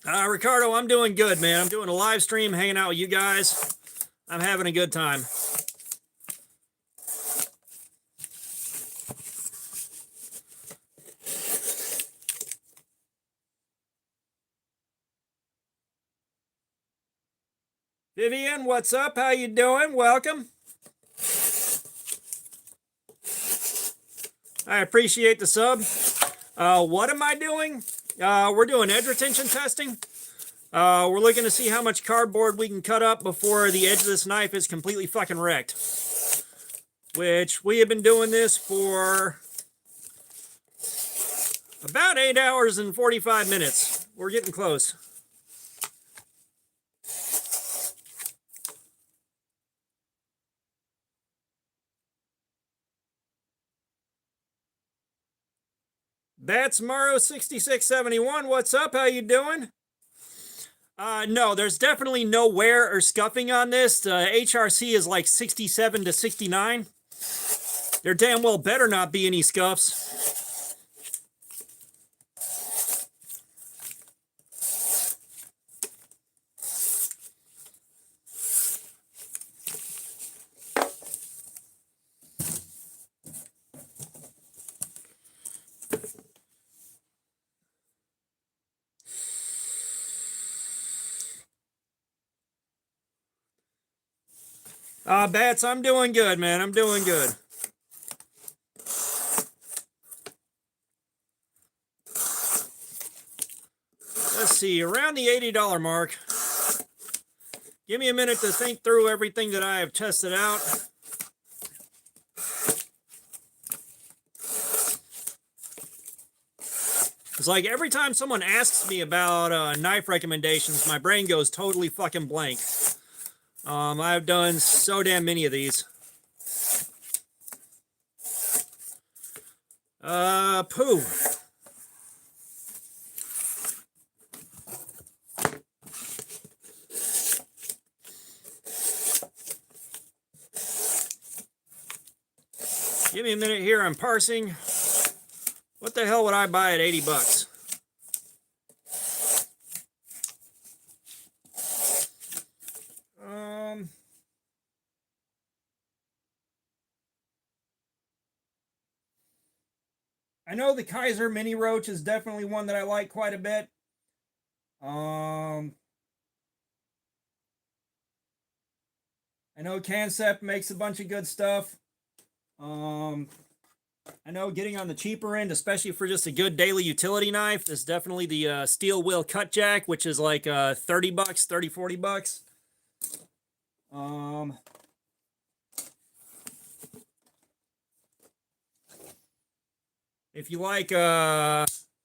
Ricardo, I'm doing good, man. I'm doing a live stream, hanging out with you guys. I'm having a good time. Vivian, what's up? How you doing? Welcome. I appreciate the sub. What am I doing? We're doing edge retention testing. We're looking to see how much cardboard we can cut up before the edge of this knife is completely fucking wrecked. Which we have been doing this for about 8 hours and 45 minutes. We're getting close. That's Maro6671. What's up? How you doing? No, there's definitely no wear or scuffing on this. HRC is like 67 to 69. There damn well better not be any scuffs. Bats, I'm doing good, man. I'm doing good. Let's see, around the $80 mark. Give me a minute to think through everything that I have tested out. It's like every time someone asks me about knife recommendations, my brain goes totally fucking blank. I've done so damn many of these. Pooh. Give me a minute here, I'm parsing. What the hell would I buy at 80 bucks? I know the Kaiser Mini Roach is definitely one that I like quite a bit. I know Concept makes a bunch of good stuff. I know getting on the cheaper end, especially for just a good daily utility knife, is definitely the steel wheel cut jack, which is like 30 bucks, 30, 40 bucks. If you like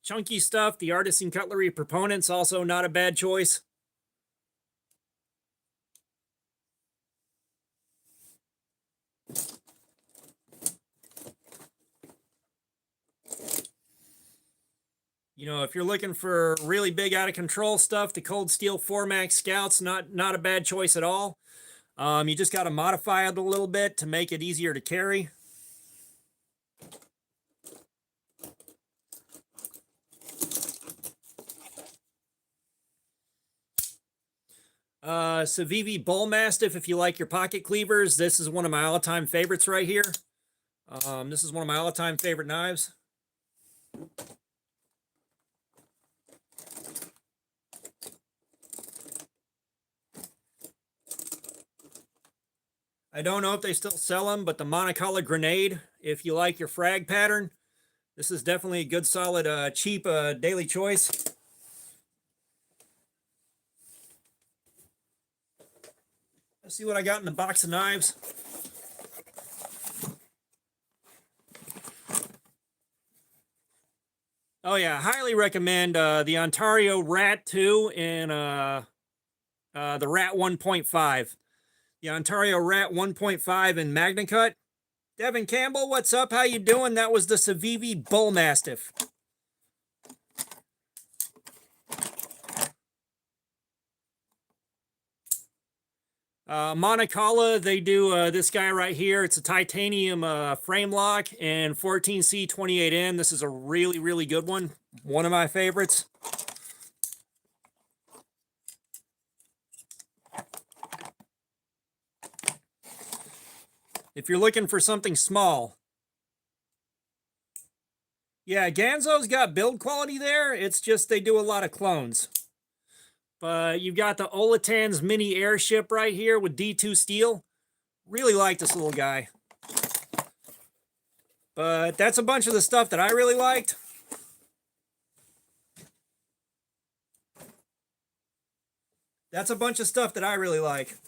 chunky stuff, the Artisan Cutlery Proponent's also not a bad choice. You know, if you're looking for really big out of control stuff, the Cold Steel 4MAX Scout's not a bad choice at all. You just got to modify it a little bit to make it easier to carry. Civivi Bull Mastiff, if you like your pocket cleavers, this is one of my all-time favorites right here. This is one of my all-time favorite knives. I don't know if they still sell them, but the Monocolor Grenade, if you like your frag pattern, this is definitely a good, solid, cheap daily choice. Let's see what I got in the box of knives. Oh yeah, highly recommend the Ontario Rat 2 and the Rat 1.5. The Ontario Rat 1.5 in MagnaCut. Devin Campbell, what's up? How you doing? That was the Civivi Bull Mastiff. Monocola, they do this guy right here. It's a titanium frame lock and 14C28N. This is a really, really good one. One of my favorites. If you're looking for something small. Yeah, Ganzo's got build quality there. It's just they do a lot of clones. But you've got the Olatan's mini airship right here with D2 steel. Really like this little guy. But that's a bunch of the stuff that I really liked. That's a bunch of stuff that I really like.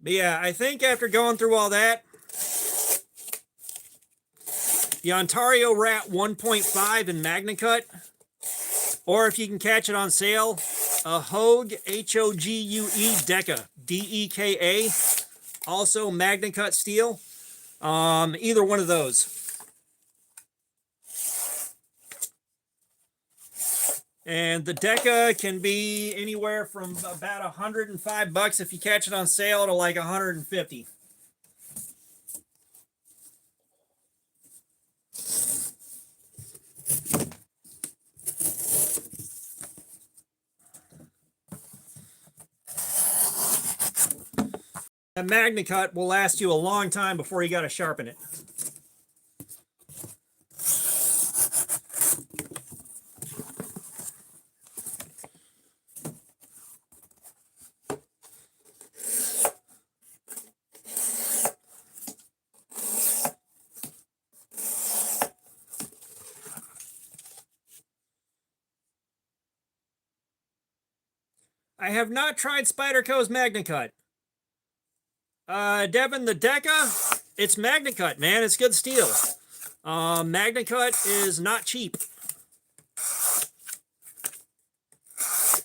But yeah, I think after going through all that, the Ontario Rat 1.5 in MagnaCut, or if you can catch it on sale, a Hogue, H-O-G-U-E Deka, D-E-K-A, also MagnaCut steel. Either one of those. And the Deka can be anywhere from about 105 bucks if you catch it on sale to like 150. That MagnaCut will last you a long time before you got to sharpen it. I have not tried Spyderco's MagnaCut. Devin, the Deka, it's MagnaCut, man. It's good steel. MagnaCut is not cheap.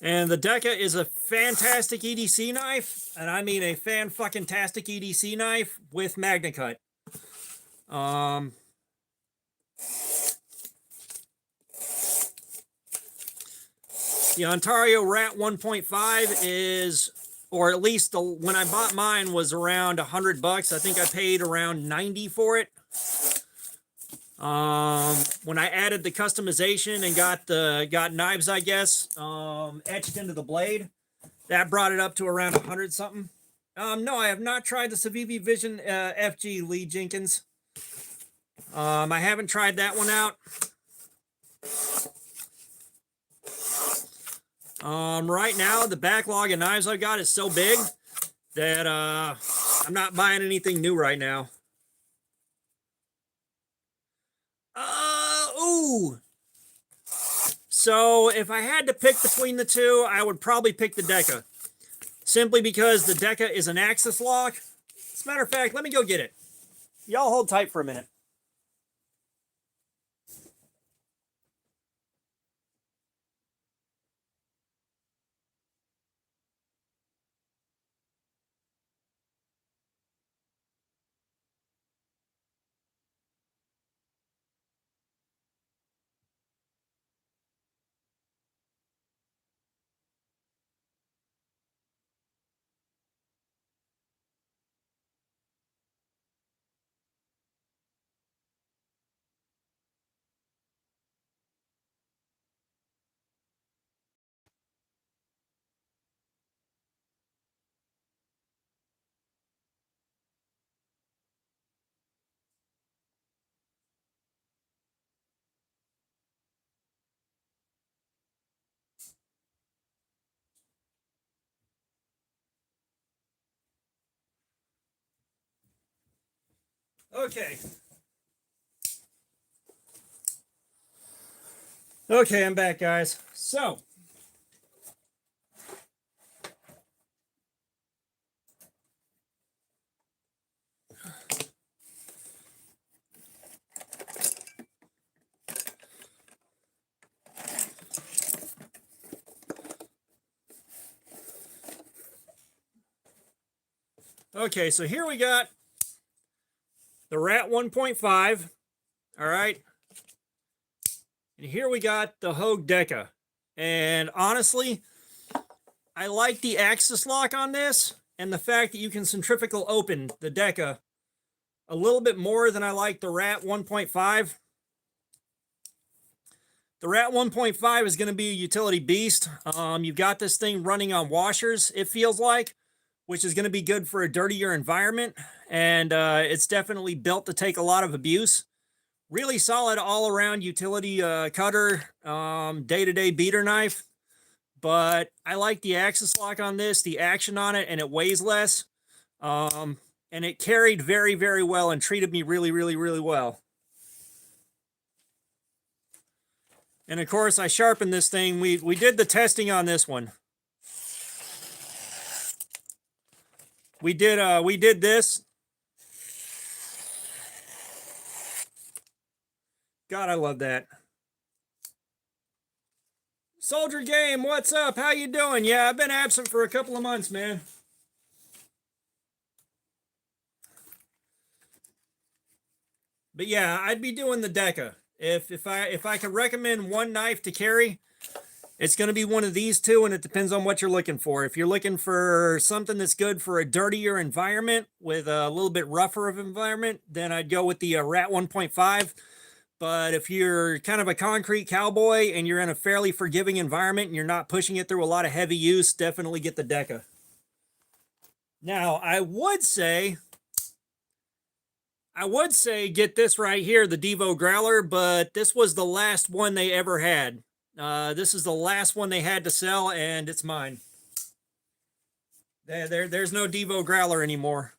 And the Deka is a fantastic EDC knife, and I mean a fan-fucking-tastic EDC knife with MagnaCut. The Ontario Rat 1.5 is, or at least when I bought mine, was around 100 bucks. I think I paid around 90 for it. When I added the customization and got knives, I guess, etched into the blade, That brought it up to around 100 something. No, I have not tried the Civivi Vision FG, Lee Jenkins. I haven't tried that one out. Right now, the backlog of knives I've got is so big that I'm not buying anything new right now. Ooh. So if I had to pick between the two, I would probably pick the Deca. Simply because the Deca is an axis lock. As a matter of fact, let me go get it. Y'all hold tight for a minute. Okay. Okay, I'm back, guys. So, okay, so here we got the Rat 1.5. All right. And here we got the Hogue Deca. And honestly, I like the axis lock on this and the fact that you can centrifugal open the Deca a little bit more than I like the Rat 1.5. The Rat 1.5 is going to be a utility beast. You've got this thing running on washers, it feels like, which is going to be good for a dirtier environment. And it's definitely built to take a lot of abuse. Really solid all-around utility cutter, day-to-day beater knife. But I like the axis lock on this, the action on it, and it weighs less. And it carried very, very well and treated me really, really, really well. And of course, I sharpened this thing. We did the testing on this one. We did this. God, I love that. Soldier Game, what's up? How you doing? Yeah, I've been absent for a couple of months, man. But yeah, I'd be doing the Deca. If I could recommend one knife to carry, it's going to be one of these two, and it depends on what you're looking for. If you're looking for something that's good for a dirtier environment with a little bit rougher of environment, then I'd go with the Rat 1.5. But if you're kind of a concrete cowboy and you're in a fairly forgiving environment and you're not pushing it through a lot of heavy use, definitely get the Deca. Now, I would say get this right here, the DIVO Growler, but this was the last one they ever had. This is the last one they had to sell, and it's mine. There's no DIVO Growler anymore.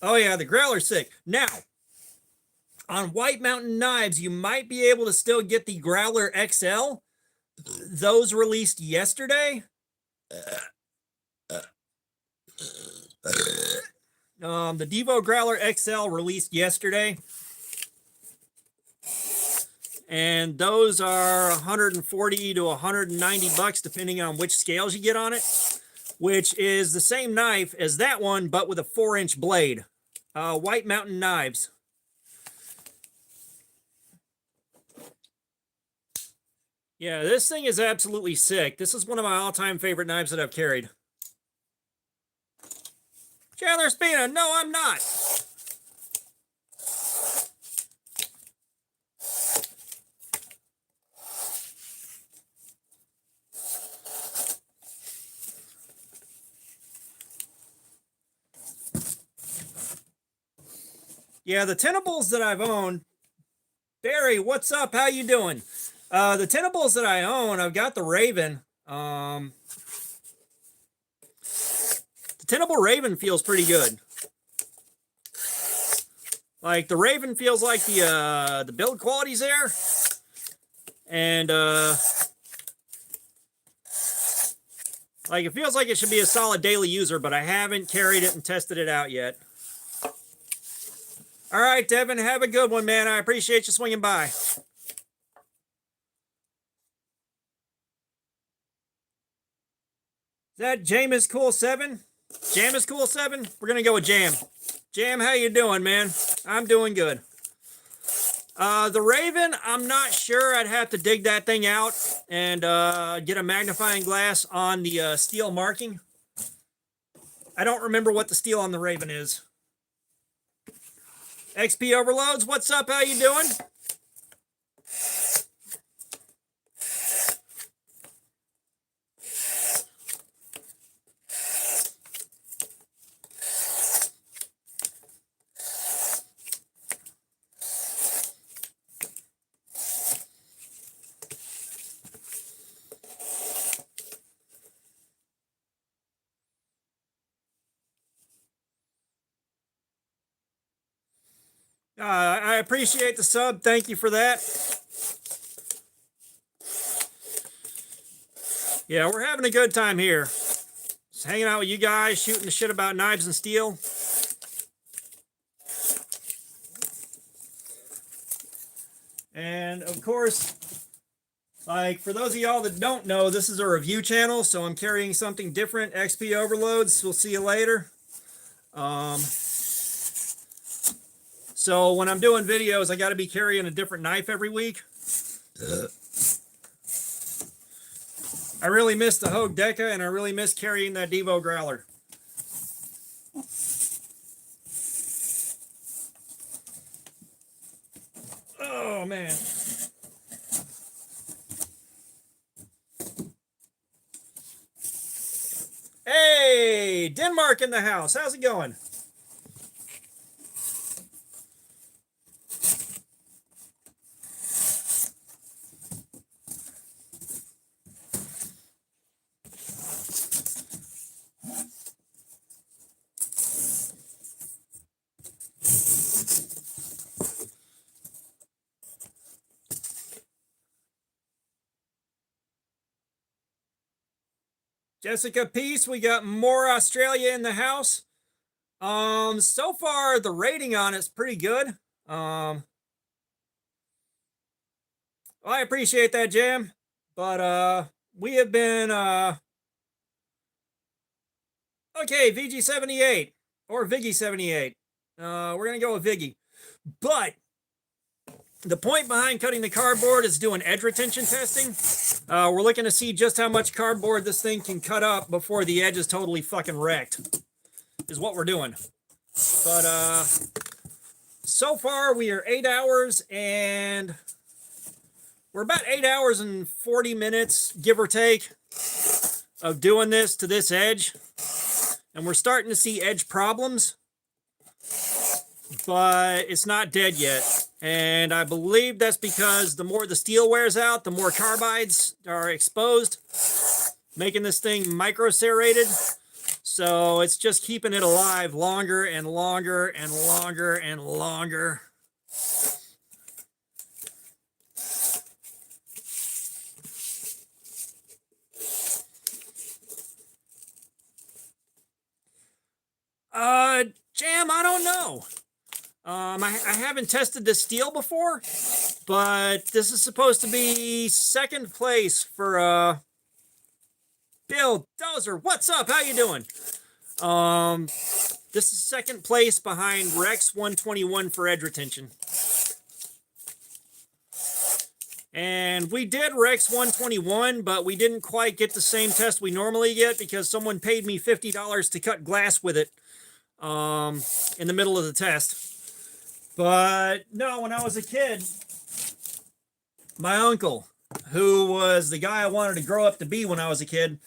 Oh yeah, the Growler's sick. Now, on White Mountain Knives, you might be able to still get the Growler XL. Those released yesterday. The DIVO Growler XL released yesterday. And those are 140 to 190 bucks, depending on which scales you get on it, which is the same knife as that one, but with a 4-inch blade. White Mountain knives. Yeah, this thing is absolutely sick. This is one of my all-time favorite knives that I've carried. Chandler Spina, no, I'm not. Yeah, the Tenables that I've owned. Barry, what's up? How you doing? The Tenables that I own, I've got the Raven. The Tenable Raven feels pretty good. Like the Raven feels like the build quality's there, and like it feels like it should be a solid daily user, but I haven't carried it and tested it out yet. All right, Devin, have a good one, man. I appreciate you swinging by. Is that James Cool 7? Jam is Cool 7? We're going to go with Jam. Jam, how you doing, man? I'm doing good. The Raven, I'm not sure. I'd have to dig that thing out and get a magnifying glass on the steel marking. I don't remember what the steel on the Raven is. XP Overloads, what's up? How you doing? I appreciate the sub. Thank you for that. Yeah, we're having a good time here. Just hanging out with you guys, shooting the shit about knives and steel. And of course, like for those of y'all that don't know, this is a review channel, so I'm carrying something different. XP Overloads. We'll see you later. So when I'm doing videos, I got to be carrying a different knife every week. I really miss the Hogue Deca, and I really miss carrying that DIVO growler. Oh, man. Hey, Denmark in the house. How's it going? Jessica Peace, we got more Australia in the house. So far the rating on it's pretty good. Well, I appreciate that, Jam. But we have been okay, VG78 or Viggy78. We're gonna go with Viggy. But the point behind cutting the cardboard is doing edge retention testing. We're looking to see just how much cardboard this thing can cut up before the edge is totally fucking wrecked, is what we're doing. But so far we are 8 hours and we're about 8 hours and 40 minutes, give or take, of doing this to this edge. And we're starting to see edge problems, but it's not dead yet. And I believe that's because the more the steel wears out, the more carbides are exposed, making this thing micro-serrated. So it's just keeping it alive longer and longer and longer and longer. Jam, I don't know. I haven't tested this steel before, but this is supposed to be second place for Bill Dozer. What's up? How you doing? This is second place behind Rex 121 for edge retention. And we did Rex 121, but we didn't quite get the same test we normally get because someone paid me $50 to cut glass with it in the middle of the test. But no, when I was a kid, my uncle, who was the guy I wanted to grow up to be when I was a kid,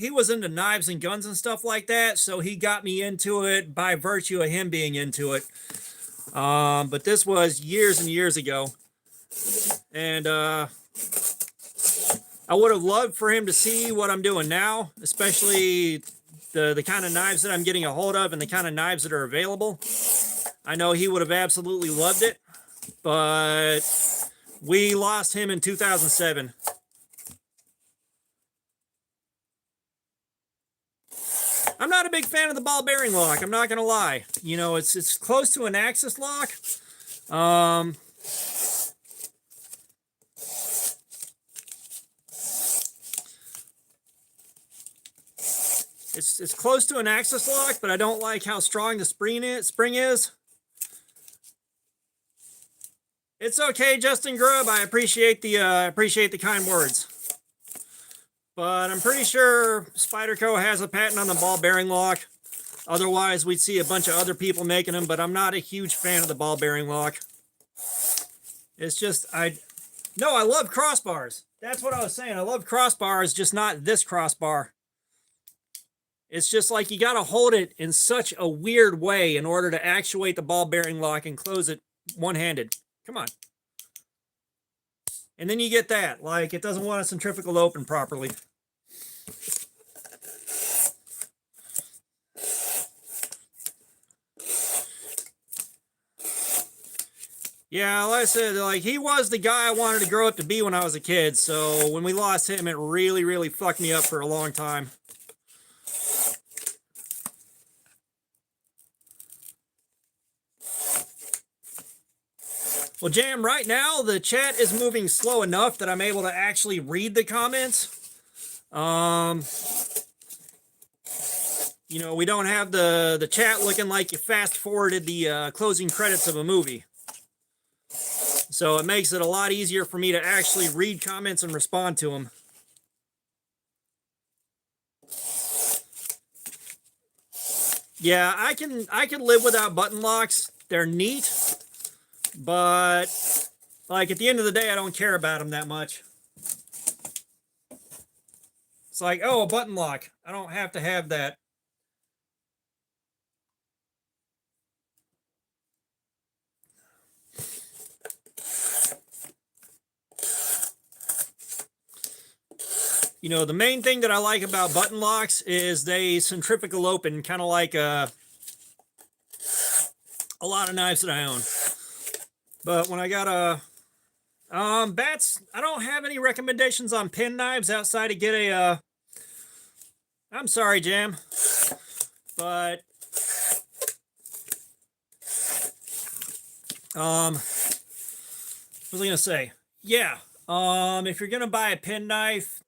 he was into knives and guns and stuff like that, so he got me into it by virtue of him being into it. But this was years and years ago, and I would have loved for him to see what I'm doing now, especially the kind of knives that I'm getting a hold of and the kind of knives that are available. I know he would have absolutely loved it, but we lost him in 2007. I'm not a big fan of the ball bearing lock. I'm not going to lie. You know, it's close to an axis lock. It's close to an axis lock, but I don't like how strong the spring is. It's okay, Justin Grubb. I appreciate the kind words. But I'm pretty sure Spyderco has a patent on the ball bearing lock. Otherwise, we'd see a bunch of other people making them, but I'm not a huge fan of the ball bearing lock. It's just, I love crossbars. That's what I was saying. I love crossbars, just not this crossbar. It's just like you got to hold it in such a weird way in order to actuate the ball bearing lock and close it one-handed. Come on. And then you get that, like it doesn't want a centrifugal open properly. Yeah, like I said, like he was the guy I wanted to grow up to be when I was a kid. So when we lost him, it really, really fucked me up for a long time. Well, Jam, right now the chat is moving slow enough that I'm able to actually read the comments. You know, we don't have the chat looking like you fast forwarded the closing credits of a movie. So it makes it a lot easier for me to actually read comments and respond to them. Yeah, I can live without button locks. They're neat, but like at the end of the day, I don't care about them that much. It's like, oh, a button lock. I don't have to have that. You know, the main thing that I like about button locks is they centrifugal open, kind of like a lot of knives that I own. But when I got bats, I don't have any recommendations on pin knives outside of get a, I'm sorry, Jam, but, what was I going to say? Yeah. If you're going to buy a pen knife,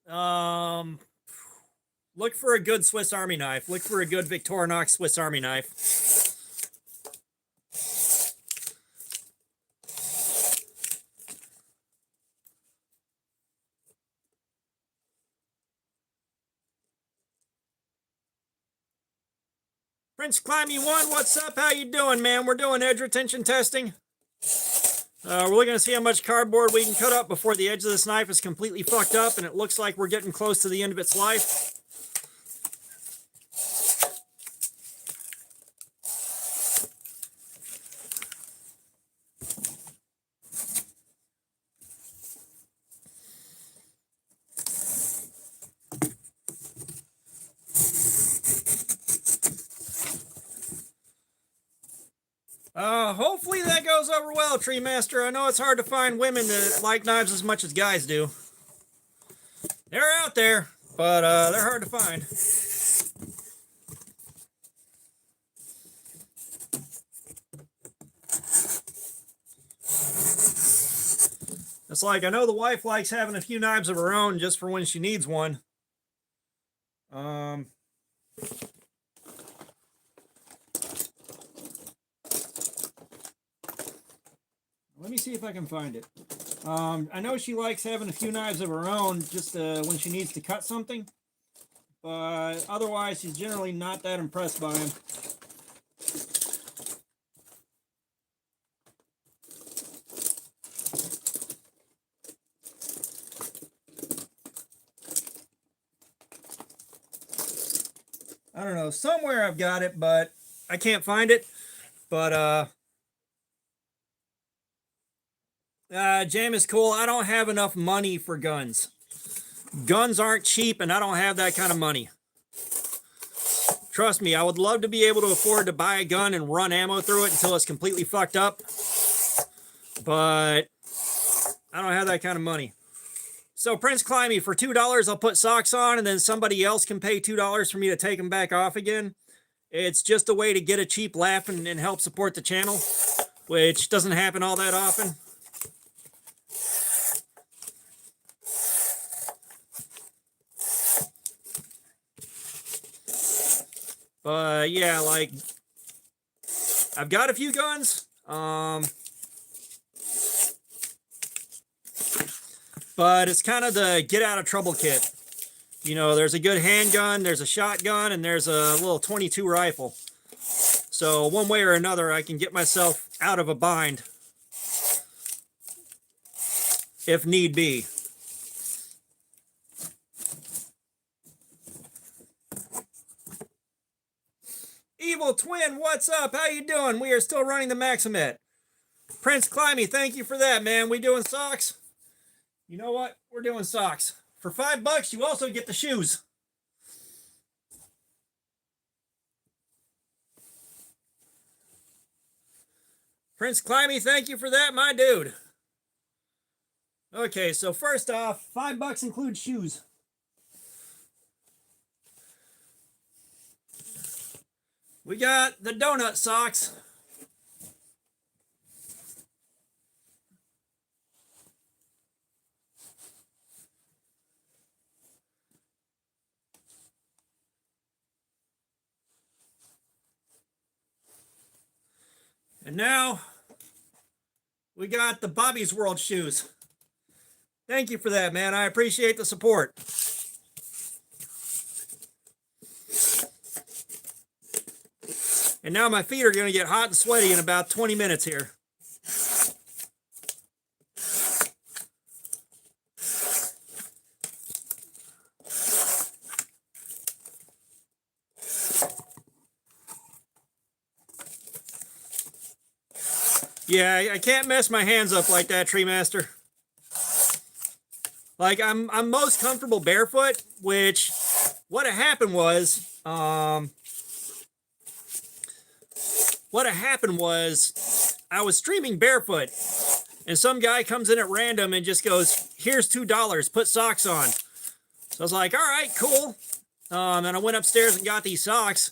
look for a good Swiss Army knife. Look for a good Victorinox Swiss Army knife. Prince Climby 1, what's up? How you doing, man? We're doing edge retention testing. We're looking to see how much cardboard we can cut up before the edge of this knife is completely fucked up, and it looks like we're getting close to the end of its life. Hopefully that goes over well, Tree Master. I know it's hard to find women that like knives as much as guys do. They're out there, but they're hard to find. It's like, I know the wife likes having a few knives of her own just for when she needs one. Let me see if I can find it. I know she likes having a few knives of her own just when she needs to cut something. But otherwise, she's generally not that impressed by them. I don't know. Somewhere I've got it, but I can't find it. But jam is cool. I don't have enough money for guns. Guns aren't cheap, and I don't have that kind of money. Trust me, I would love to be able to afford to buy a gun and run ammo through it until it's completely fucked up. But I don't have that kind of money. So Prince Climby, for $2, I'll put socks on, and then somebody else can pay $2 for me to take them back off again. It's just a way to get a cheap laugh and help support the channel, which doesn't happen all that often. But yeah, like, I've got a few guns, but it's kind of the get out of trouble kit. You know, there's a good handgun, there's a shotgun, and there's a little 22 rifle. So one way or another, I can get myself out of a bind if need be. Evil Twin, what's up? How you doing? We are still running the Maximet. Prince Climby, thank you for that, man. We doing socks? You know what? We're doing socks. For $5, you also get the shoes. Prince Climby, thank you for that, my dude. Okay, so first off, $5 includes shoes. We got the donut socks. And now we got the Bobby's World shoes. Thank you for that, man. I appreciate the support. And now my feet are going to get hot and sweaty in about 20 minutes here. Yeah, I can't mess my hands up like that, Tree Master. Like, I'm most comfortable barefoot, which what had happened was, I was streaming barefoot, and some guy comes in at random and just goes, here's $2, put socks on. So I was like, all right, cool. And I went upstairs and got these socks.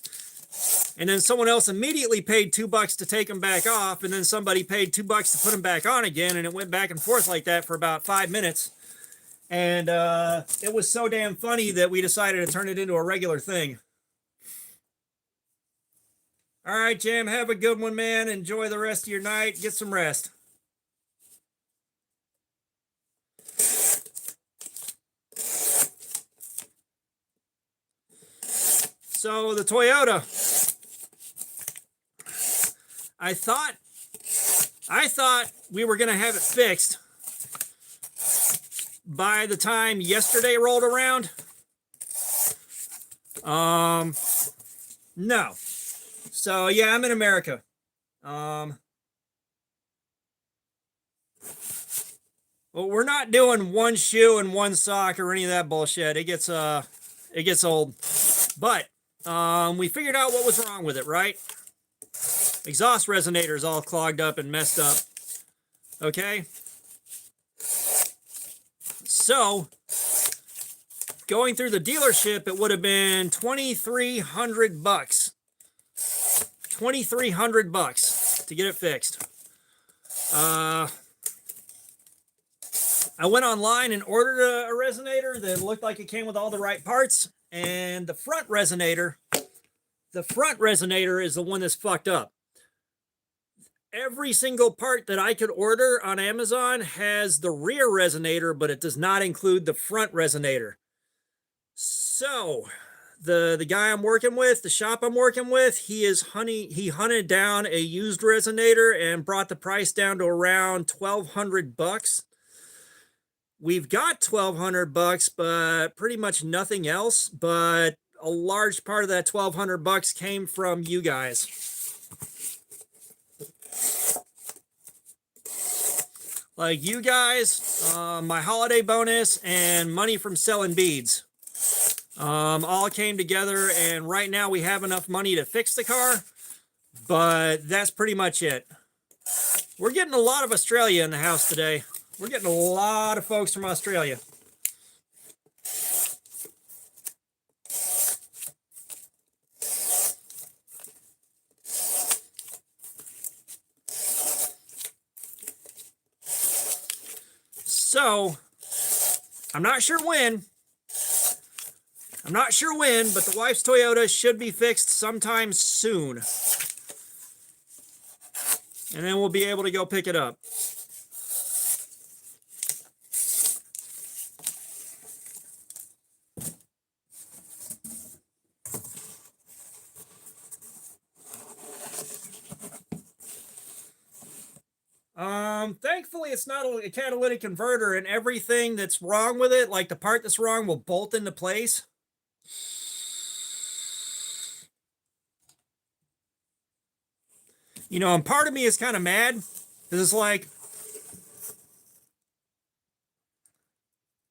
And then someone else immediately paid $2 to take them back off. And then somebody paid $2 to put them back on again. And it went back and forth like that for about 5 minutes. And it was so damn funny that we decided to turn it into a regular thing. All right, Jam, have a good one, man. Enjoy the rest of your night. Get some rest. So the Toyota, I thought we were going to have it fixed by the time yesterday rolled around. No. So yeah, I'm in America. Well, we're not doing one shoe and one sock or any of that bullshit. It gets old. But we figured out what was wrong with it, right? Exhaust resonator's all clogged up and messed up. Okay? So, going through the dealership, it would have been $2,300. $2,300 to get it fixed. I went online and ordered a resonator that looked like it came with all the right parts, and the front resonator is the one that's fucked up. every single part that I could order on Amazon has the rear resonator, but it does not include the front resonator. So the guy I'm working with, the shop I'm working with, he hunted down a used resonator and brought the price down to around $1,200. We've got $1,200, but pretty much nothing else. But a large part of that $1,200 came from you guys. Like you guys, my holiday bonus and money from selling beads. All came together, and right now we have enough money to fix the car, but that's pretty much it. We're getting a lot of Australia in the house today. We're getting a lot of folks from Australia. So, I'm not sure when, but the wife's Toyota should be fixed sometime soon. And then we'll be able to go pick it up. Thankfully it's not a catalytic converter, and everything that's wrong with it, like the part that's wrong, will bolt into place. You know, and part of me is kind of mad because it's like,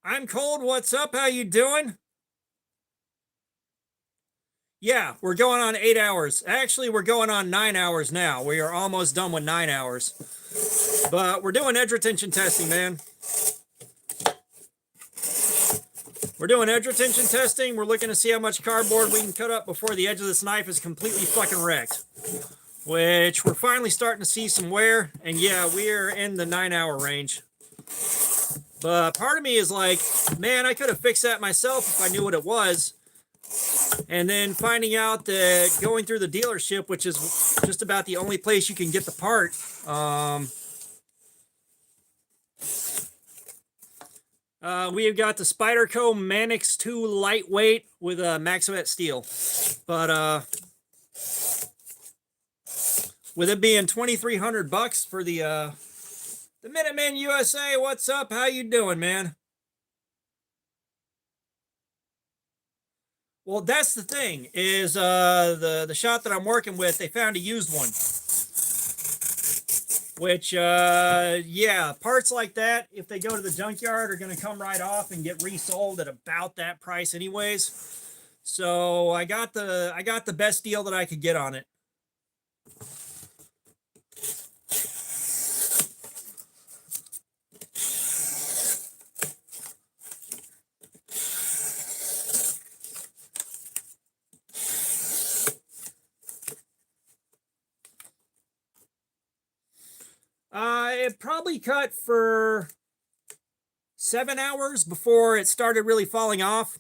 I'm cold, what's up, how you doing? Yeah, we're going on 8 hours. Actually, we're going on 9 hours now. We are almost done with 9 hours. But we're doing edge retention testing, man. We're doing edge retention testing. We're looking to see how much cardboard we can cut up before the edge of this knife is completely fucking wrecked. Which we're finally starting to see some wear. And yeah, we're in the 9-hour range. But part of me is like, man, I could have fixed that myself if I knew what it was. And then finding out that going through the dealership, which is just about the only place you can get the part, we have got the Spyderco Manix 2 lightweight with a Maxomet steel. But with it being $2,300 for the Minutemen USA, what's up? How you doing, man? Well, that's the thing, is the shop that I'm working with, they found a used one. Which, yeah, parts like that, if they go to the junkyard, are going to come right off and get resold at about that price anyways. So I got the best deal that I could get on it. It probably cut for 7 hours before it started really falling off.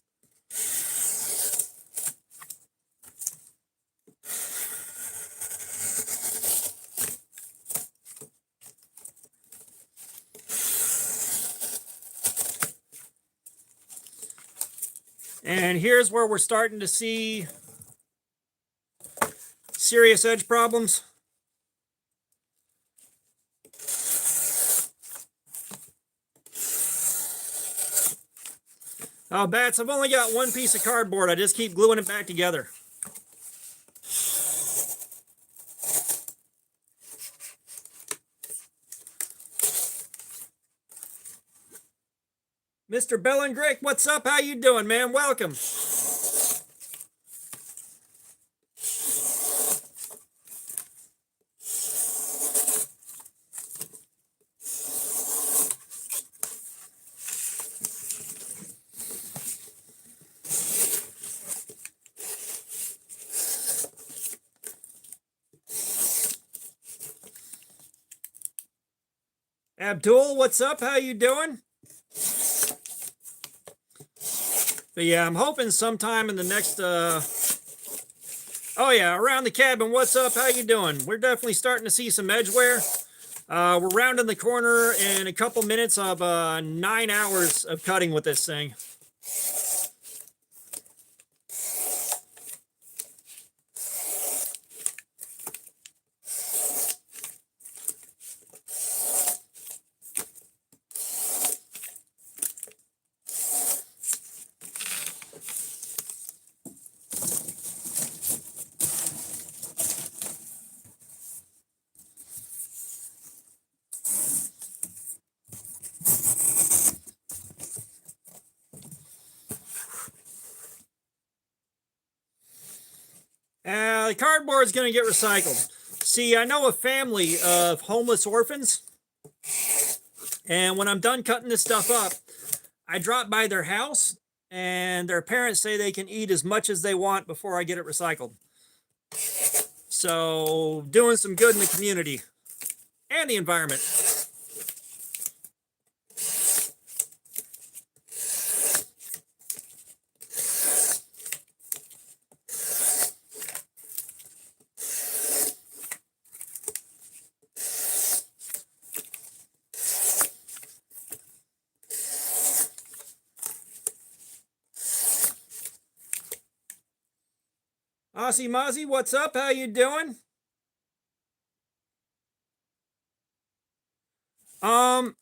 And here's where we're starting to see serious edge problems. Oh, Bats, I've only got one piece of cardboard. I just keep gluing it back together. Mr. Bellengrick, what's up? How you doing, man? Welcome. Abdul, what's up? How you doing? But yeah, I'm hoping sometime in the next Oh yeah, around the cabin, what's up? How you doing? We're definitely starting to see some edge wear. We're rounding the corner in a couple minutes of 9 hours of cutting with this thing. The cardboard is going to get recycled. See, I know a family of homeless orphans, and when I'm done cutting this stuff up, I drop by their house, and their parents say they can eat as much as they want before I get it recycled. So, doing some good in the community and the environment. Aussie Mozzie, what's up? How you doing? I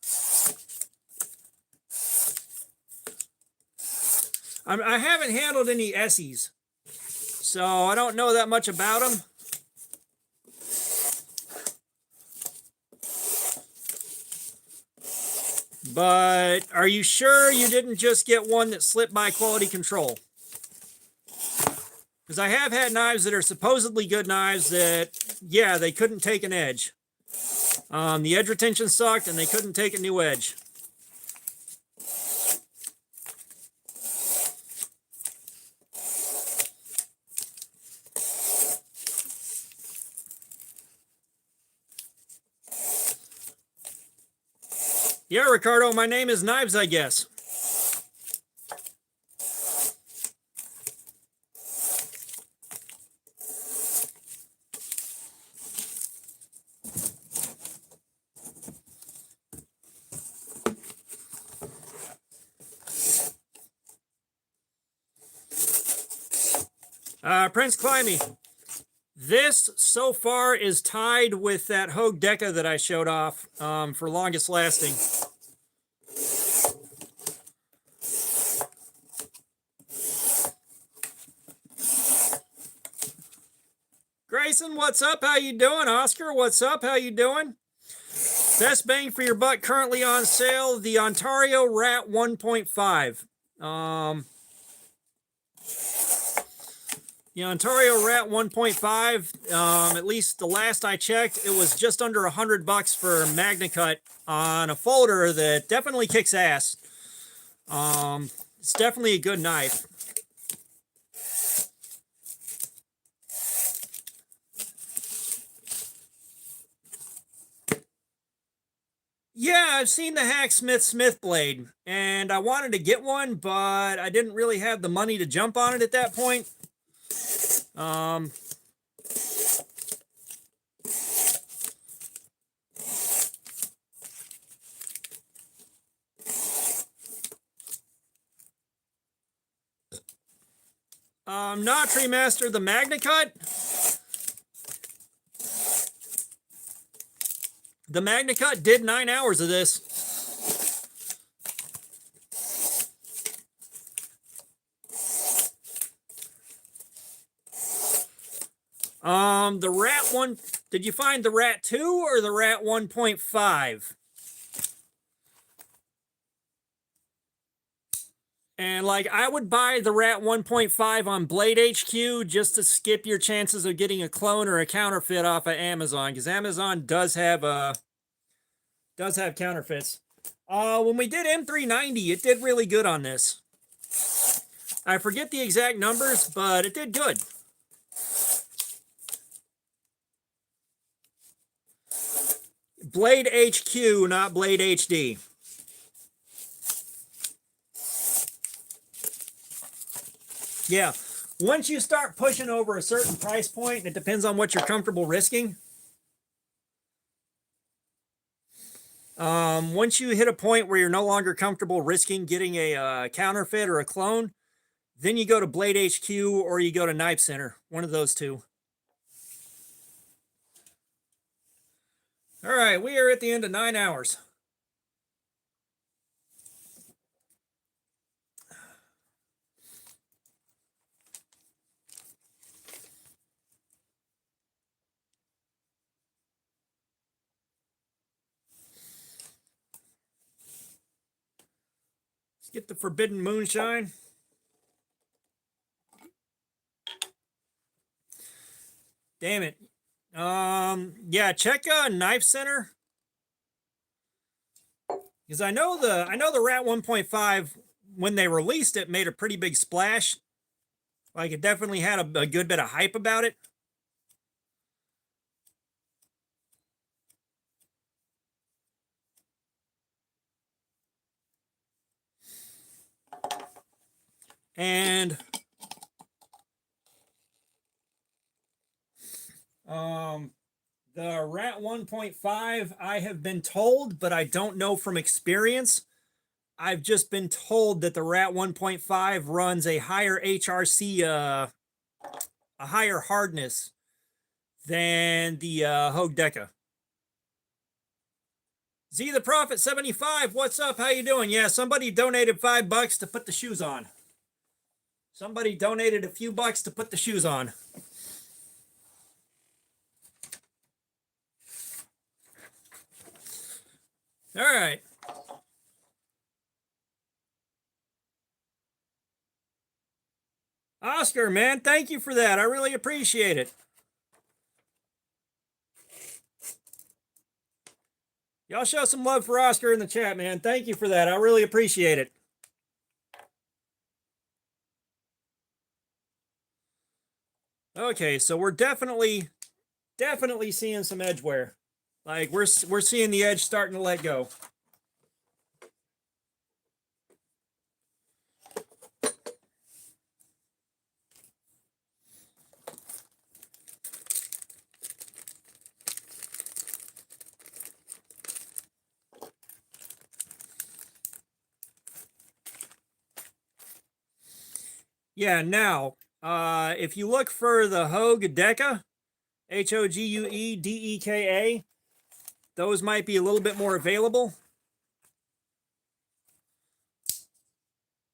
haven't handled any Essies, so I don't know that much about them. But are you sure you didn't just get one that slipped by quality control? Because I have had knives that are supposedly good knives that, yeah, they couldn't take an edge. The edge retention sucked and they couldn't take a new edge. Yeah, Ricardo, my name is Knives, I guess. Prince Climby, this so far is tied with that Hogue Deca that I showed off for longest lasting. Grayson, what's up? How you doing? Oscar, what's up? How you doing? Best bang for your buck currently on sale, the Ontario Rat 1.5. The Ontario Rat 1.5, at least the last I checked, it was just under $100 for MagnaCut on a folder that definitely kicks ass. It's definitely a good knife. Yeah, I've seen the Hacksmith Smith blade, and I wanted to get one, but I didn't really have the money to jump on it at that point. Not remastered the MagnaCut. The MagnaCut did 9 hours of this. The Rat 1, did you find the Rat 2 or the Rat 1.5? And like, I would buy the Rat 1.5 on Blade HQ just to skip your chances of getting a clone or a counterfeit off of Amazon, because Amazon does have counterfeits. When we did M390, it did really good on this. I forget the exact numbers, but it did good. Blade HQ, not Blade HD. Yeah, Once you start pushing over a certain price point, and it depends on what you're comfortable risking. Once you hit a point where you're no longer comfortable risking getting a counterfeit or a clone, then you go to Blade HQ or you go to Knife Center, one of those two. All right, we are at the end of 9 hours. Let's get the Forbidden Moonshine. Damn it. Yeah, check Knife Center. Because I know the Rat 1.5, when they released it, made a pretty big splash. Like, it definitely had a good bit of hype about it. And the Rat 1.5, I have been told, but I don't know from experience. I've just been told that the Rat 1.5 runs a higher HRC, a higher hardness than the Hogue Deca. Z the Prophet 75, what's up? How you doing? Yeah, somebody donated $5 to put the shoes on. Somebody donated a few bucks to put the shoes on. All right. Oscar, man, thank you for that. I really appreciate it. Y'all show some love for Oscar in the chat, man. Thank you for that. I really appreciate it. Okay, so we're definitely seeing some edge wear. Like, we're seeing the edge starting to let go. Yeah, now, if you look for the Hogue Deca, Hoguedeka, those might be a little bit more available.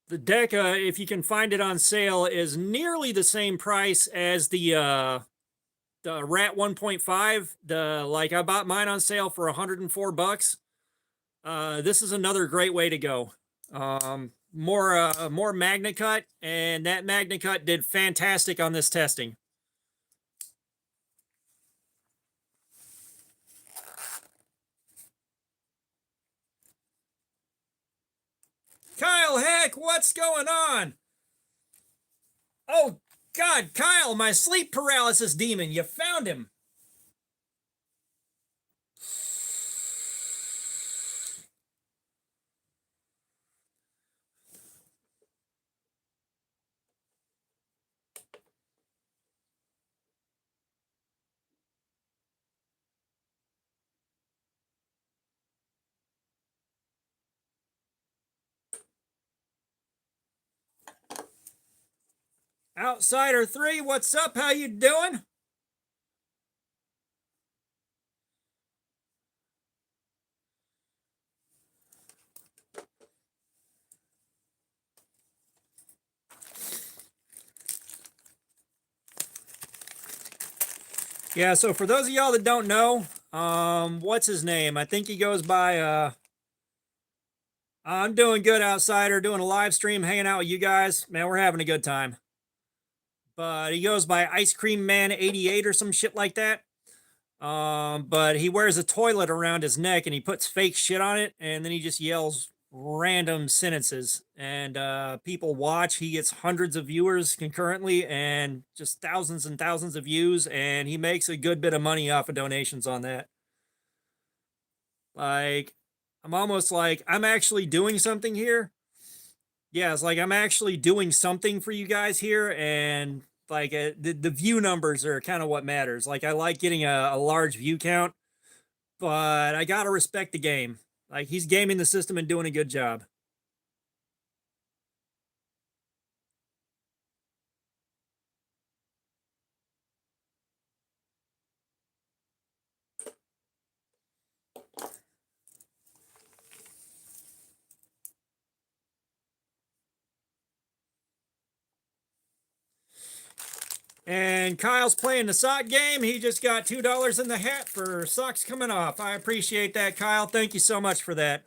The Deca, if you can find it on sale, is nearly the same price as the Rat 1.5. Like, I bought mine on sale for $104. This is another great way to go. More Magna Cut, and that Magna Cut did fantastic on this testing. Kyle Heck, what's going on? Oh, God, Kyle, my sleep paralysis demon, you found him. Outsider 3, what's up? How you doing? Yeah, so for those of y'all that don't know, what's his name? I think he goes by, I'm doing good, Outsider, doing a live stream, hanging out with you guys. Man, we're having a good time. But he goes by Ice Cream Man 88 or some shit like that. But he wears a toilet around his neck and he puts fake shit on it, and then he just yells random sentences, and people watch. He gets hundreds of viewers concurrently and just thousands and thousands of views, and he makes a good bit of money off of donations on that. Like, I'm almost like, I'm actually doing something here. Yeah, it's like I'm actually doing something for you guys here, and like the view numbers are kind of what matters. Like I like getting a large view count, but I gotta respect the game. Like he's gaming the system and doing a good job. And Kyle's playing the sock game. He just got $2 in the hat for socks coming off. I appreciate that, Kyle. Thank you so much for that.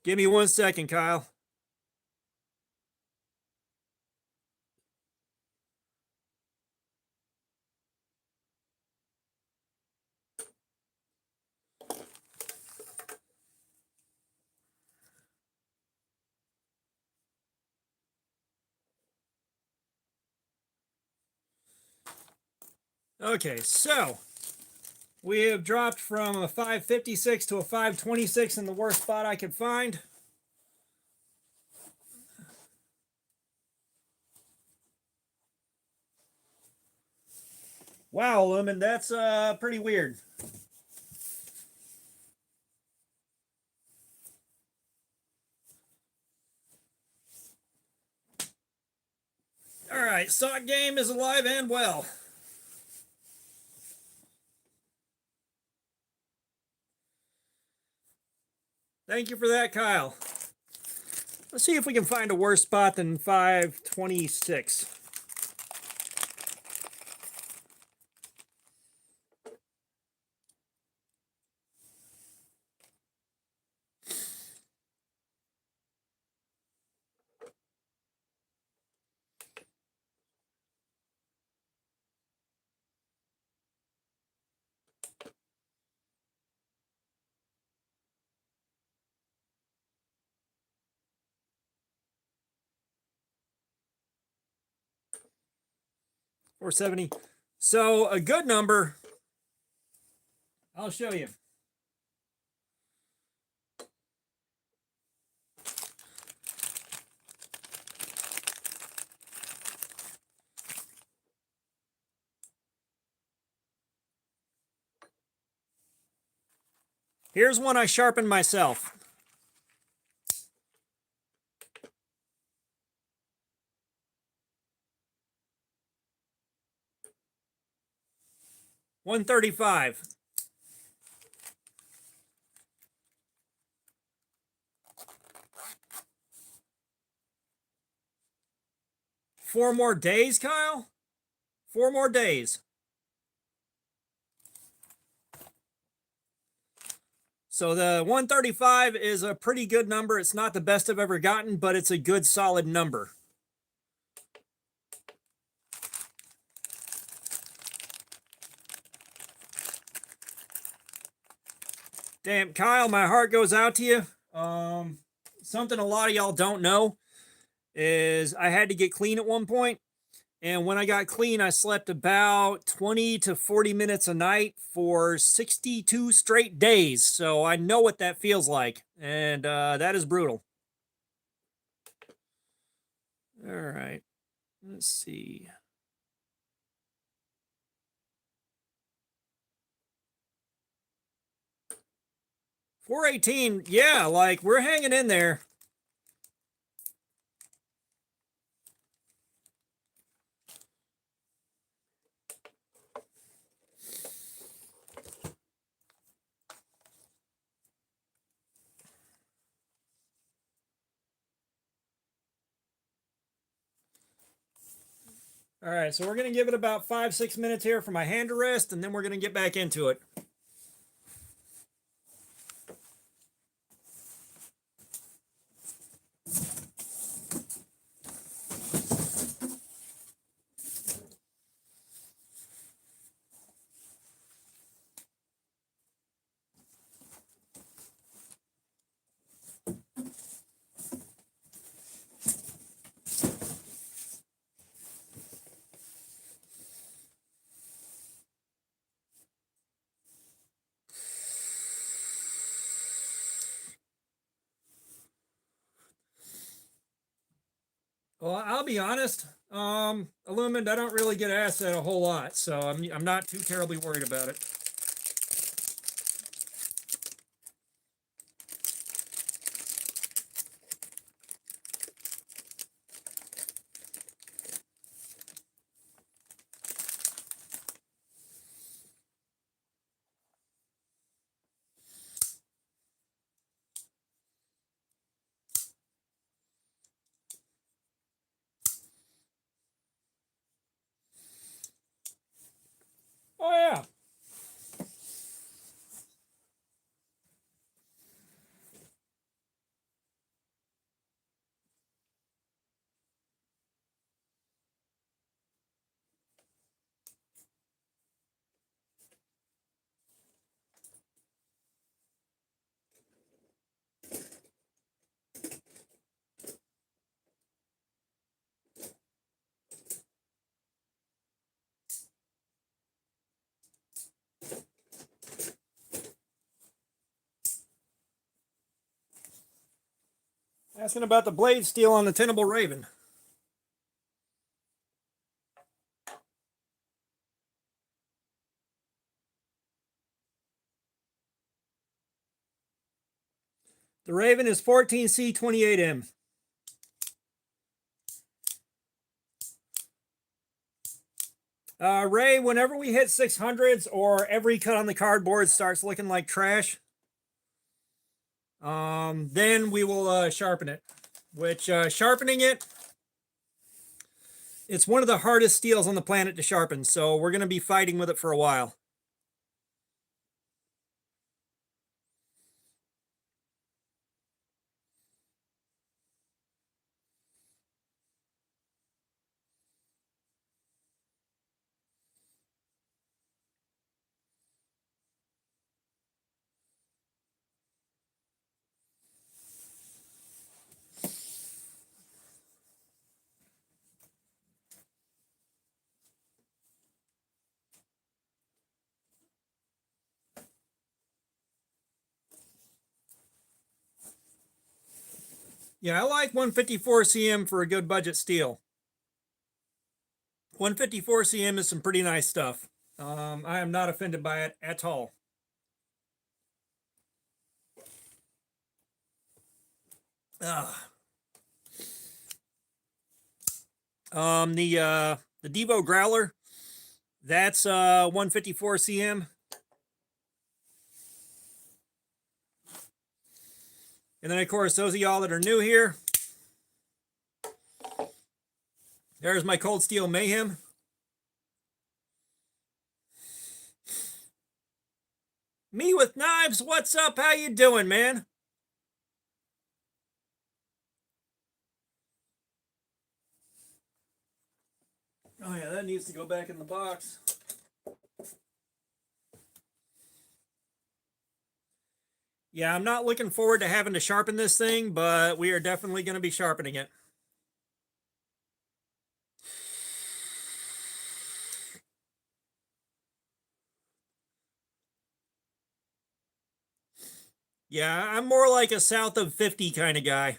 Give me 1 second, Kyle. Okay, so we have dropped from a 556 to a 526 in the worst spot I could find. Wow, Lumen, that's pretty weird. All right, sock game is alive and well. Thank you for that, Kyle. Let's see if we can find a worse spot than 526. $470. So a good number, I'll show you. Here's one I sharpened myself. $135. Four more days, Kyle? 4 more days. So the 135 is a pretty good number. It's not the best I've ever gotten, but it's a good solid number. Damn, Kyle, my heart goes out to you. Something a lot of y'all don't know is I had to get clean at one point. And when I got clean, I slept about 20 to 40 minutes a night for 62 straight days. So I know what that feels like. And that is brutal. All right. Let's see. $418. Yeah, like we're hanging in there. All right, so we're going to give it about 5-6 minutes here for my hand to rest, and then we're going to get back into it. Well, I'll be honest. Aluminum, I don't really get asked that a whole lot, so I'm not too terribly worried about it. Oh yeah. Asking about the blade steel on the Tenable Raven. The Raven is 14C28M. Ray, whenever we hit 600s or every cut on the cardboard starts looking like trash, then we will sharpen it. Which sharpening it, it's one of the hardest steels on the planet to sharpen, so we're going to be fighting with it for a while. Yeah, I like 154 cm for a good budget steel. 154 cm is some pretty nice stuff. I am not offended by it at all. The DIVO growler, that's 154 cm. And then of course, those of y'all that are new here, there's my cold steel mayhem. Me with knives, what's up? How you doing, man? Oh yeah, that needs to go back in the box. Yeah, I'm not looking forward to having to sharpen this thing, but we are definitely going to be sharpening it. Yeah, I'm more like a south of 50 kind of guy.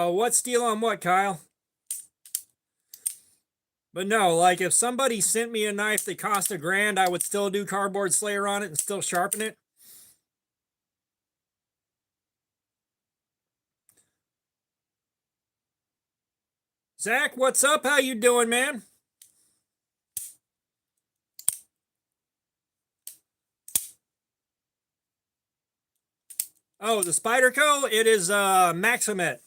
What steel on what, Kyle? But no, like if somebody sent me a knife that cost $1,000, I would still do cardboard slayer on it and still sharpen it. Zach, what's up? How you doing, man? Oh, the Spyderco, it is Maximet.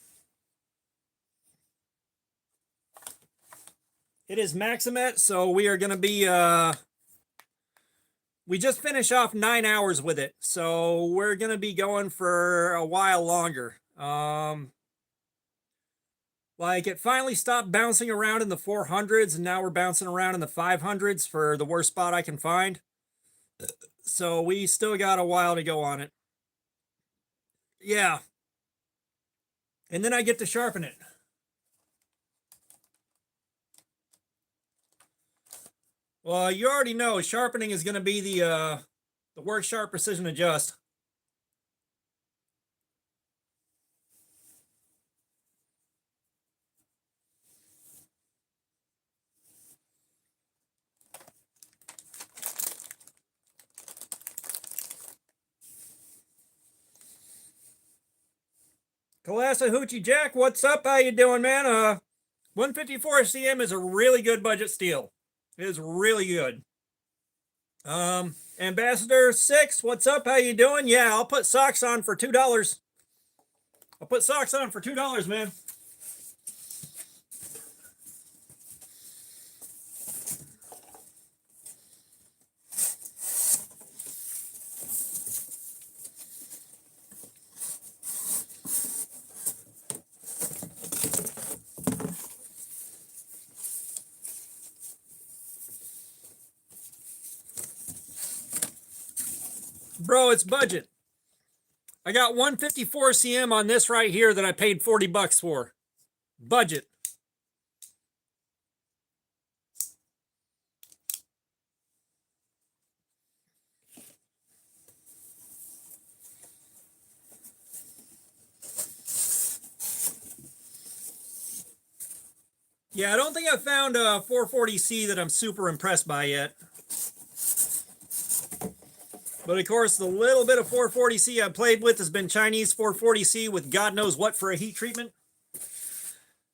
It is Maximet, so we are going to be we just finished off 9 hours with it, so we're going to be going for a while longer. Like it finally stopped bouncing around in the 400s, and now we're bouncing around in the 500s for the worst spot I can find. So we still got a while to go on it. Yeah. and then I get to sharpen it. Well, you already know sharpening is going to be the Work Sharp Precision Adjust. Kalasa Hoochie Jack, what's up? How you doing, man? 154 CM is a really good budget steel. It is really good. Ambassador 6, what's up? How you doing? Yeah, I'll put socks on for $2. I'll put socks on for $2, man. Bro, it's budget. I got 154 CM on this right here that I paid $40 for. Budget. Yeah, I don't think I've found a 440C that I'm super impressed by yet. But of course, the little bit of 440C I've played with has been Chinese 440C with God knows what for a heat treatment.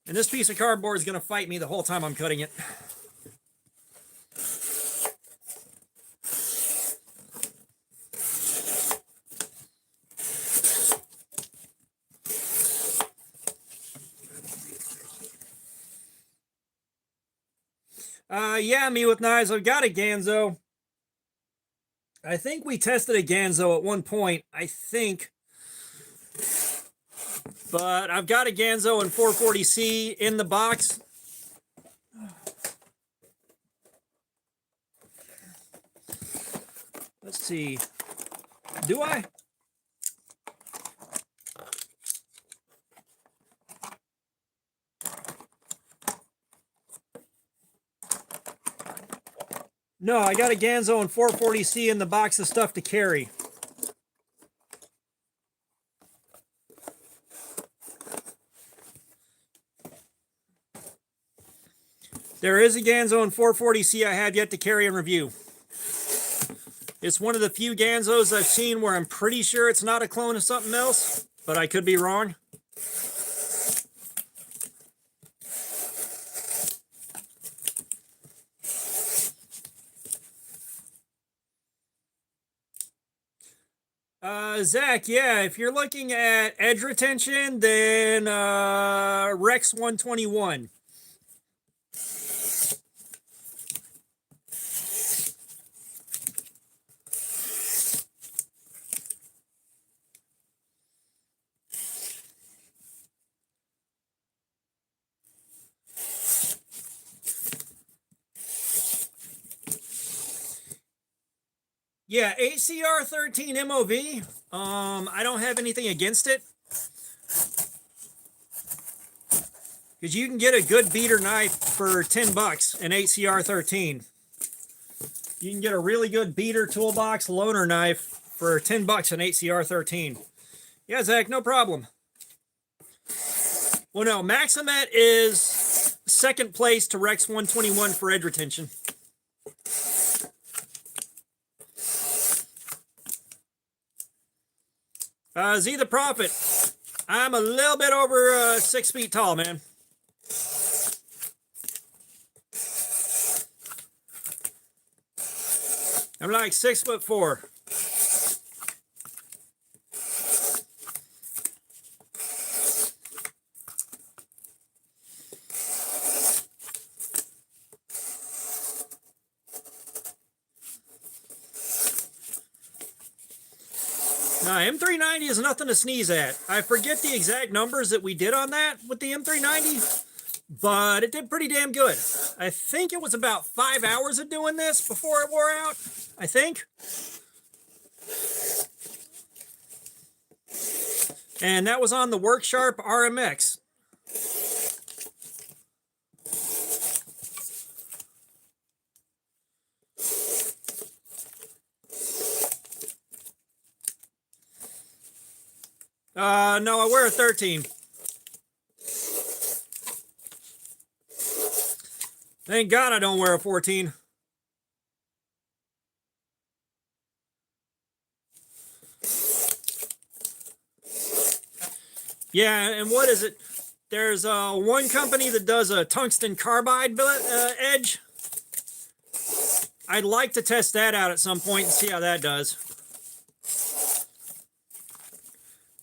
And this piece of cardboard is going to fight me the whole time I'm cutting it. Yeah, me with knives. I've got a Ganzo. I think we tested a Ganzo at one point, I think. But I've got a Ganzo and 440C in the box. Let's see. Do I? No, I got a Ganzo and 440C in the box of stuff to carry. There is a Ganzo and 440C I have yet to carry and review. It's one of the few Ganzos I've seen where I'm pretty sure it's not a clone of something else, but I could be wrong. Zach, yeah, if you're looking at edge retention, then Rex 121. Yeah, ACR 13 MOV. I don't have anything against it. Because you can get a good beater knife for $10 in ACR 13. You can get a really good beater toolbox loaner knife for $10 in ACR 13. Yeah, Zach, no problem. Well, no, Maximet is second place to Rex 121 for edge retention. Z the Prophet. I'm a little bit over 6 feet tall, man. I'm like 6'4". Now, M390 is nothing to sneeze at. I forget the exact numbers that we did on that with the M390, but it did pretty damn good. I think it was about 5 hours of doing this before it wore out, I think. And that was on the WorkSharp RMX. No, I wear a 13. Thank God I don't wear a 14. Yeah, and what is it? There's one company that does a tungsten carbide edge. I'd like to test that out at some point and see how that does.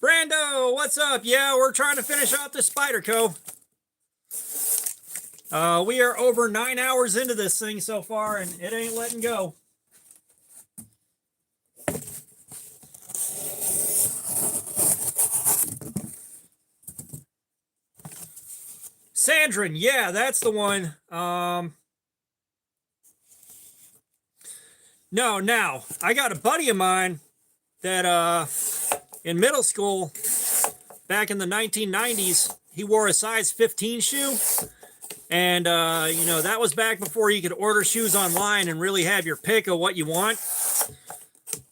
Brando, what's up? Yeah, we're trying to finish off the Spyderco. We are over 9 hours into this thing so far, and it ain't letting go. Sandrin, yeah, that's the one. No, now, I got a buddy of mine that in middle school, back in the 1990s, he wore a size 15 shoe. And, you know, that was back before you could order shoes online and really have your pick of what you want.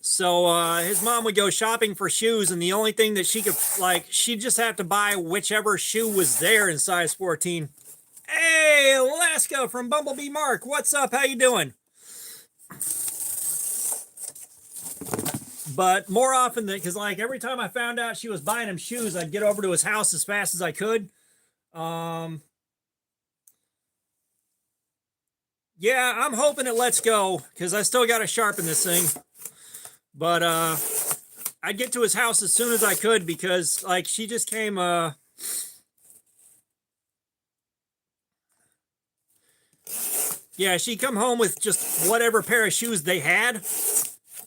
So his mom would go shopping for shoes, and the only thing that she could, like, she'd just have to buy whichever shoe was there in size 14. Hey, Alaska from Bumblebee Mark, what's up? How you doing? But more often than, because like every time I found out she was buying him shoes, I'd get over to his house as fast as I could. Yeah, I'm hoping it lets go because I still got to sharpen this thing. But I'd get to his house as soon as I could because like she just came yeah, she come home with just whatever pair of shoes they had.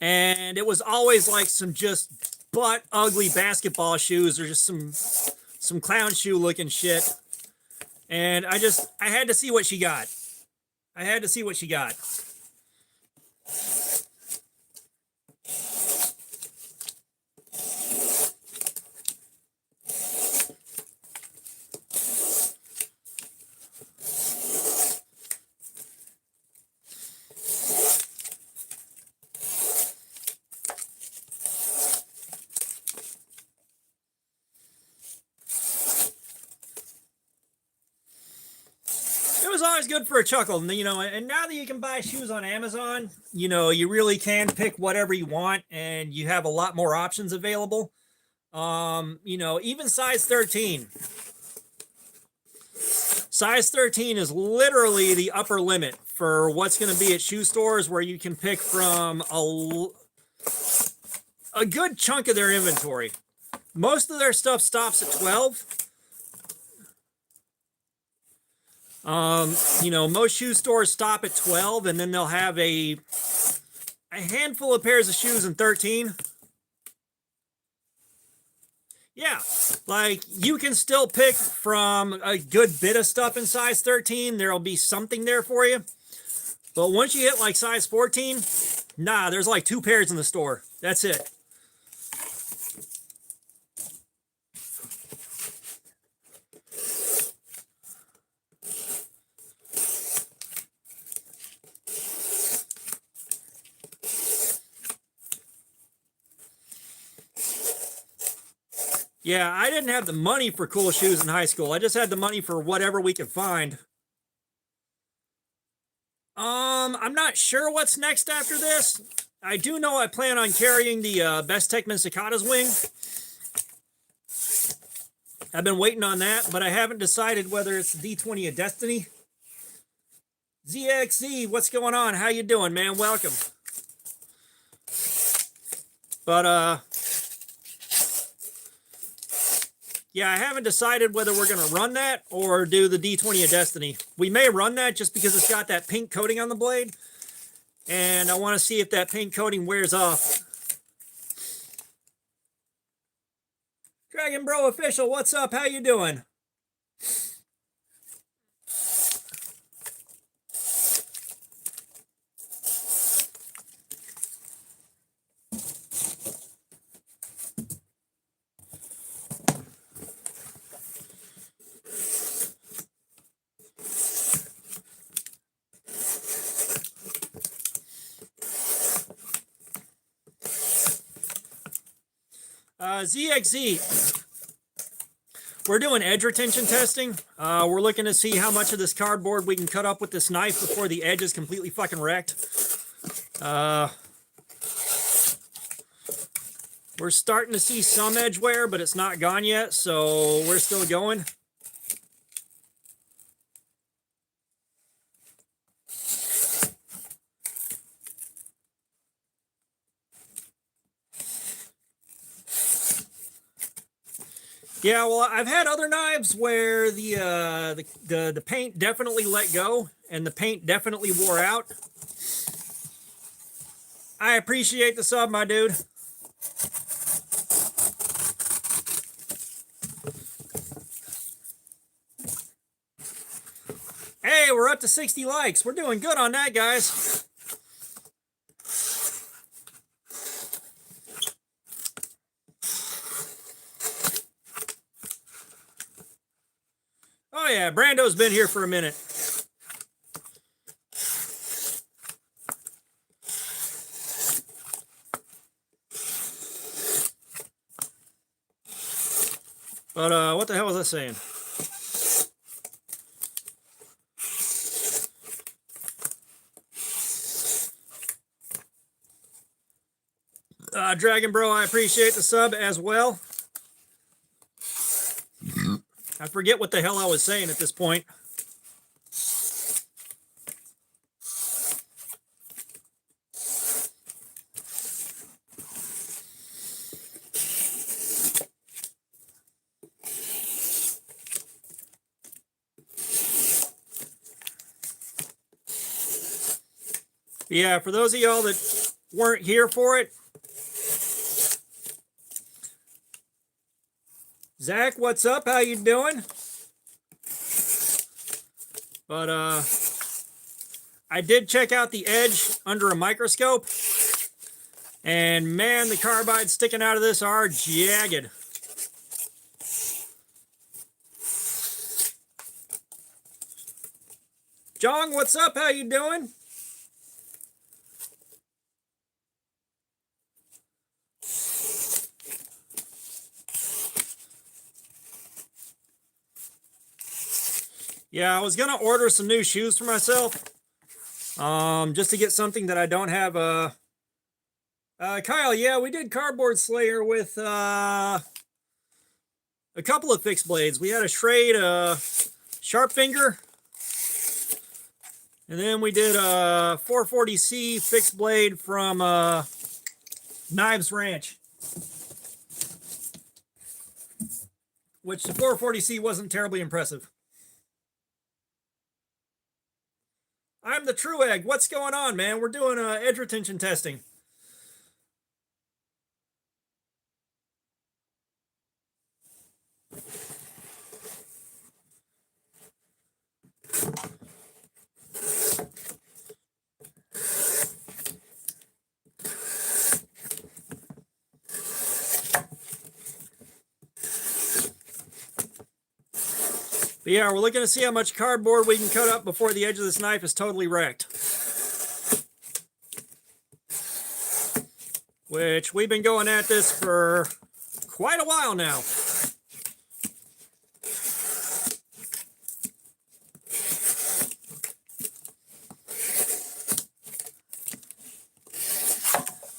And it was always like some just butt ugly basketball shoes or just some clown shoe looking shit. And I had to see what she got. I had to see what she got. Always good for a chuckle, you know, and now that you can buy shoes on Amazon, you know, you really can pick whatever you want and you have a lot more options available. You know, even size 13. Size 13 is literally the upper limit for what's going to be at shoe stores where you can pick from a good chunk of their inventory. Most of their stuff stops at 12. You know, most shoe stores stop at 12 and then they'll have a handful of pairs of shoes in 13. Yeah, like you can still pick from a good bit of stuff in size 13. There'll be something there for you. But once you hit like size 14, nah, there's like 2 pairs in the store. That's it. Yeah, I didn't have the money for cool shoes in high school. I just had the money for whatever we could find. I'm not sure what's next after this. I do know I plan on carrying the Best Tekman Cicadas wing. I've been waiting on that, but I haven't decided whether it's the D20 of Destiny. ZXZ, what's going on? How you doing, man? Welcome. But, yeah, I haven't decided whether we're going to run that or do the D20 of Destiny. We may run that just because it's got that pink coating on the blade. And I want to see if that pink coating wears off. Dragon Bro Official, what's up? How you doing? ZXZ. We're doing edge retention testing. We're looking to see how much of this cardboard we can cut up with this knife before the edge is completely fucking wrecked. We're starting to see some edge wear, but it's not gone yet, so we're still going. Yeah, well, I've had other knives where the paint definitely let go and the paint definitely wore out. I appreciate the sub, my dude. Hey, we're up to 60 likes. We're doing good on that, guys. Oh yeah, Brando's been here for a minute. But what the hell was I saying? Dragon Bro, I appreciate the sub as well. I forget what the hell I was saying at this point. Yeah, for those of y'all that weren't here for it, Zach, what's up? How you doing? But I did check out the edge under a microscope, and man, the carbides sticking out of this are jagged. Jong, what's up? How you doing? Yeah, I was gonna order some new shoes for myself, just to get something that I don't have. Kyle, yeah, we did Cardboard Slayer with a couple of fixed blades. We had a Schrade Sharp Finger, and then we did a 440C fixed blade from Knives Ranch, which the 440C wasn't terribly impressive. I'm the True Egg. What's going on, man? We're doing edge retention testing. But yeah, we're looking to see how much cardboard we can cut up before the edge of this knife is totally wrecked. Which we've been going at this for quite a while now.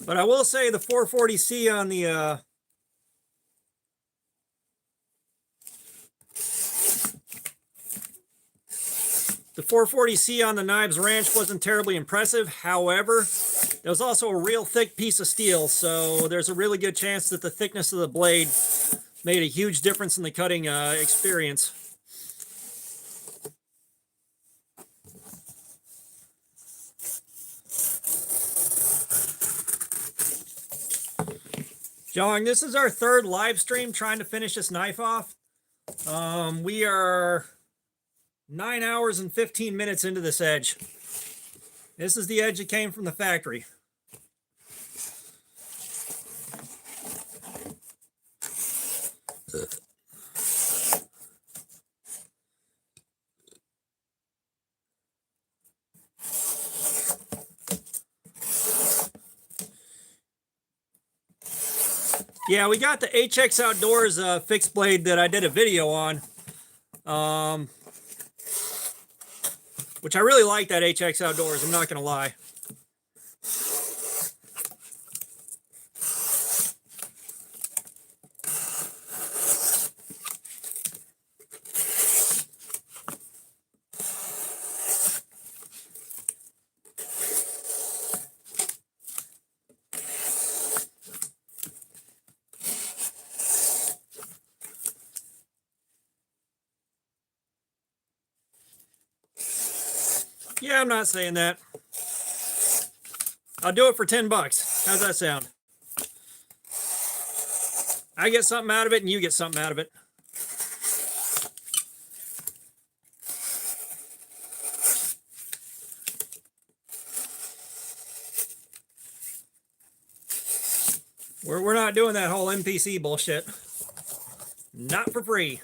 But I will say the 440C on the the 440C on the Knives Ranch wasn't terribly impressive. However, it was also a real thick piece of steel, so there's a really good chance that the thickness of the blade made a huge difference in the cutting experience. Jong, this is our third live stream trying to finish this knife off. We are 9 hours and 15 minutes into this edge. This is the edge that came from the factory. Yeah, we got the HX Outdoors fixed blade that I did a video on. Which I really like that HX Outdoors, I'm not going to lie. Yeah, I'm not saying that. I'll do it for 10 bucks. How's that sound? I get something out of it and you get something out of it. We're not doing that whole NPC bullshit. Not for free.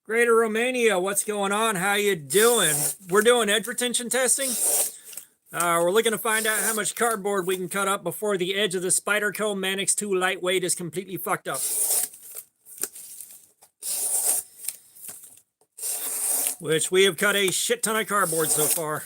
Greater Romania, what's going on? How you doing? We're doing edge retention testing. We're looking to find out how much cardboard we can cut up before the edge of the Spyderco Manix 2 lightweight is completely fucked up. Which we have cut a shit ton of cardboard so far.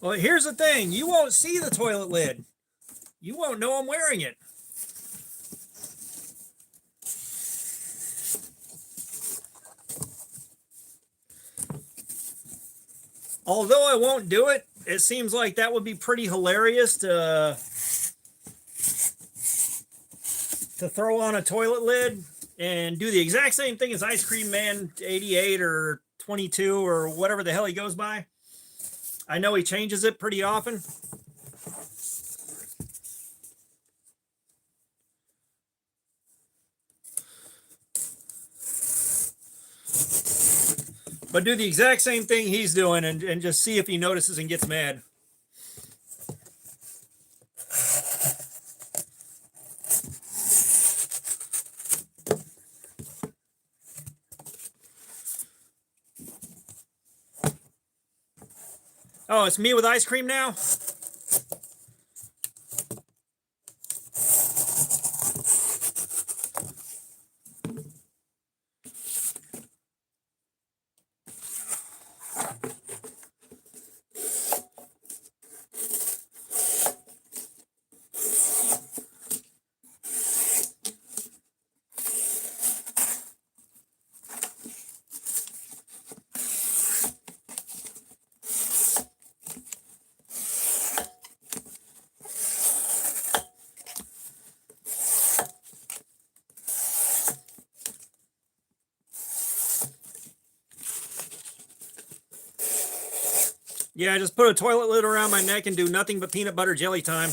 Well, here's the thing. You won't see the toilet lid. You won't know I'm wearing it. Although I won't do it, it seems like that would be pretty hilarious to throw on a toilet lid and do the exact same thing as Ice Cream Man 88 or 22 or whatever the hell he goes by. I know he changes it pretty often. But do the exact same thing he's doing and just see if he notices and gets mad. Oh, it's me with ice cream now? Yeah, just put a toilet lid around my neck and do nothing but peanut butter jelly time.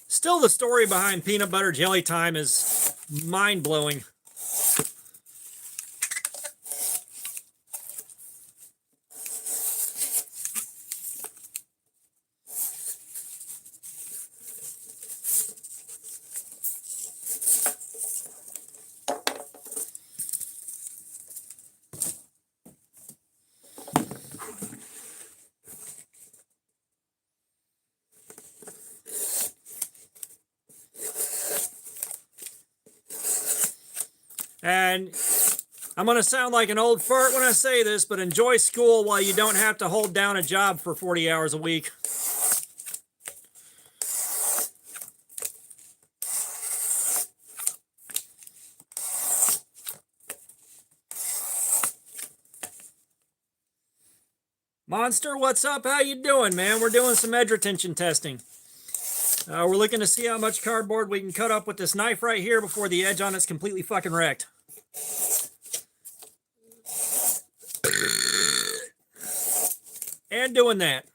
Still, the story behind peanut butter jelly time is mind-blowing. And I'm going to sound like an old fart when I say this, but enjoy school while you don't have to hold down a job for 40 hours a week. Monster, what's up? How you doing, man? We're doing some edge retention testing. We're looking to see how much cardboard we can cut up with this knife right here before the edge on it's completely fucking wrecked. And doing that.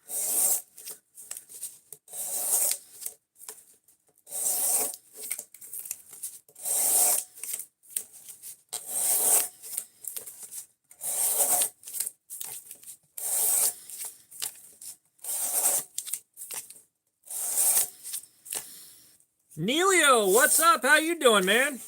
Neilio, what's up? How you doing, man?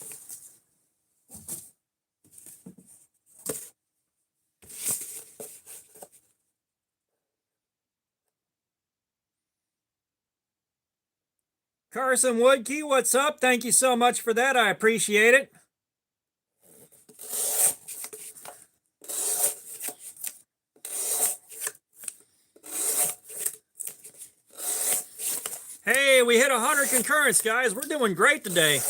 Carson Woodkey, what's up? Thank you so much for that. I appreciate it. Hey, we hit 100 concurrents, guys. We're doing great today.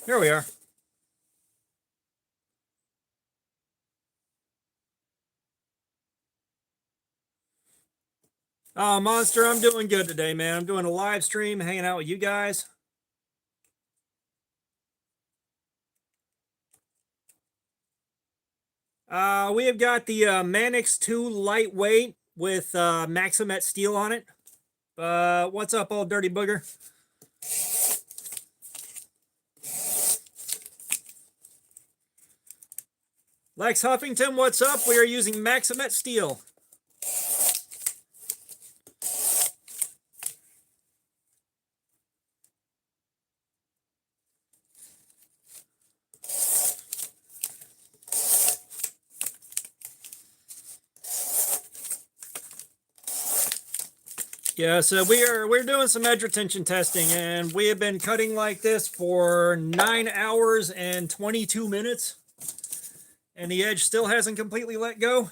Here we are. Oh, Monster, I'm doing good today, man. I'm doing a live stream, hanging out with you guys. We have got the Manix 2 lightweight with Maximet steel on it. What's up, old dirty booger? Lex Huffington, what's up? We are using Maximet steel. Yeah, so we're doing some edge retention testing, and we have been cutting like this for 9 hours and 22 minutes, and the edge still hasn't completely let go.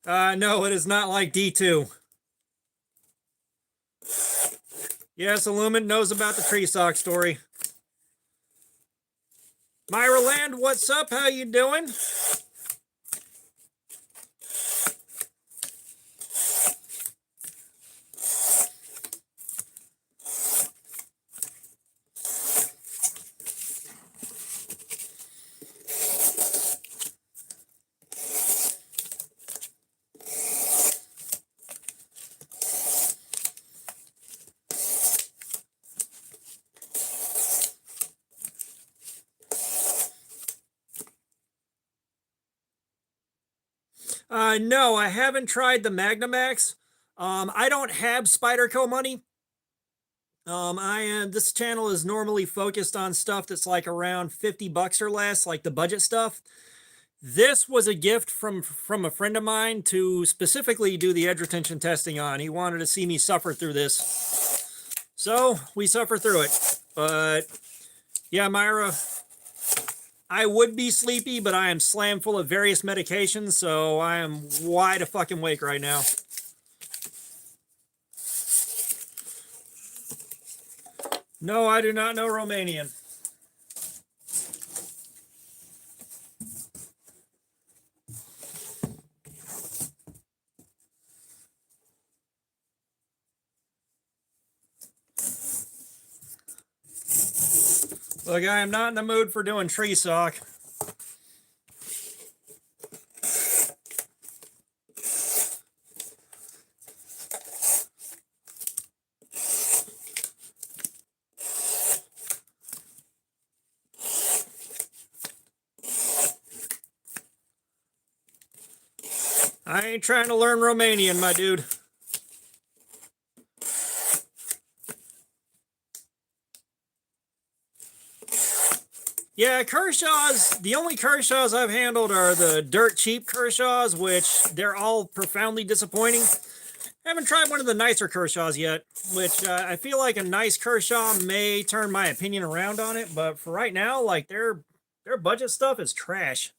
No, it is not like D2. Yes, Illumin knows about the tree sock story. Myra Land, what's up? How you doing? No, I haven't tried the Magnamax. I don't have Spyderco money. This channel is normally focused on stuff that's like around 50 bucks or less, like the budget stuff. This was a gift from a friend of mine to specifically do the edge retention testing on. He wanted to see me suffer through this. So we suffer through it. But yeah, Myra, I would be sleepy, but I am slammed full of various medications, so I am wide awake right now. No, I do not know Romanian. Look, I am not in the mood for doing tree sock. I ain't trying to learn Romanian, my dude. Yeah, Kershaws, the only Kershaws I've handled are the dirt cheap Kershaws, which they're all profoundly disappointing. I haven't tried one of the nicer Kershaws yet, which I feel like a nice Kershaw may turn my opinion around on it, but for right now, like their budget stuff is trash.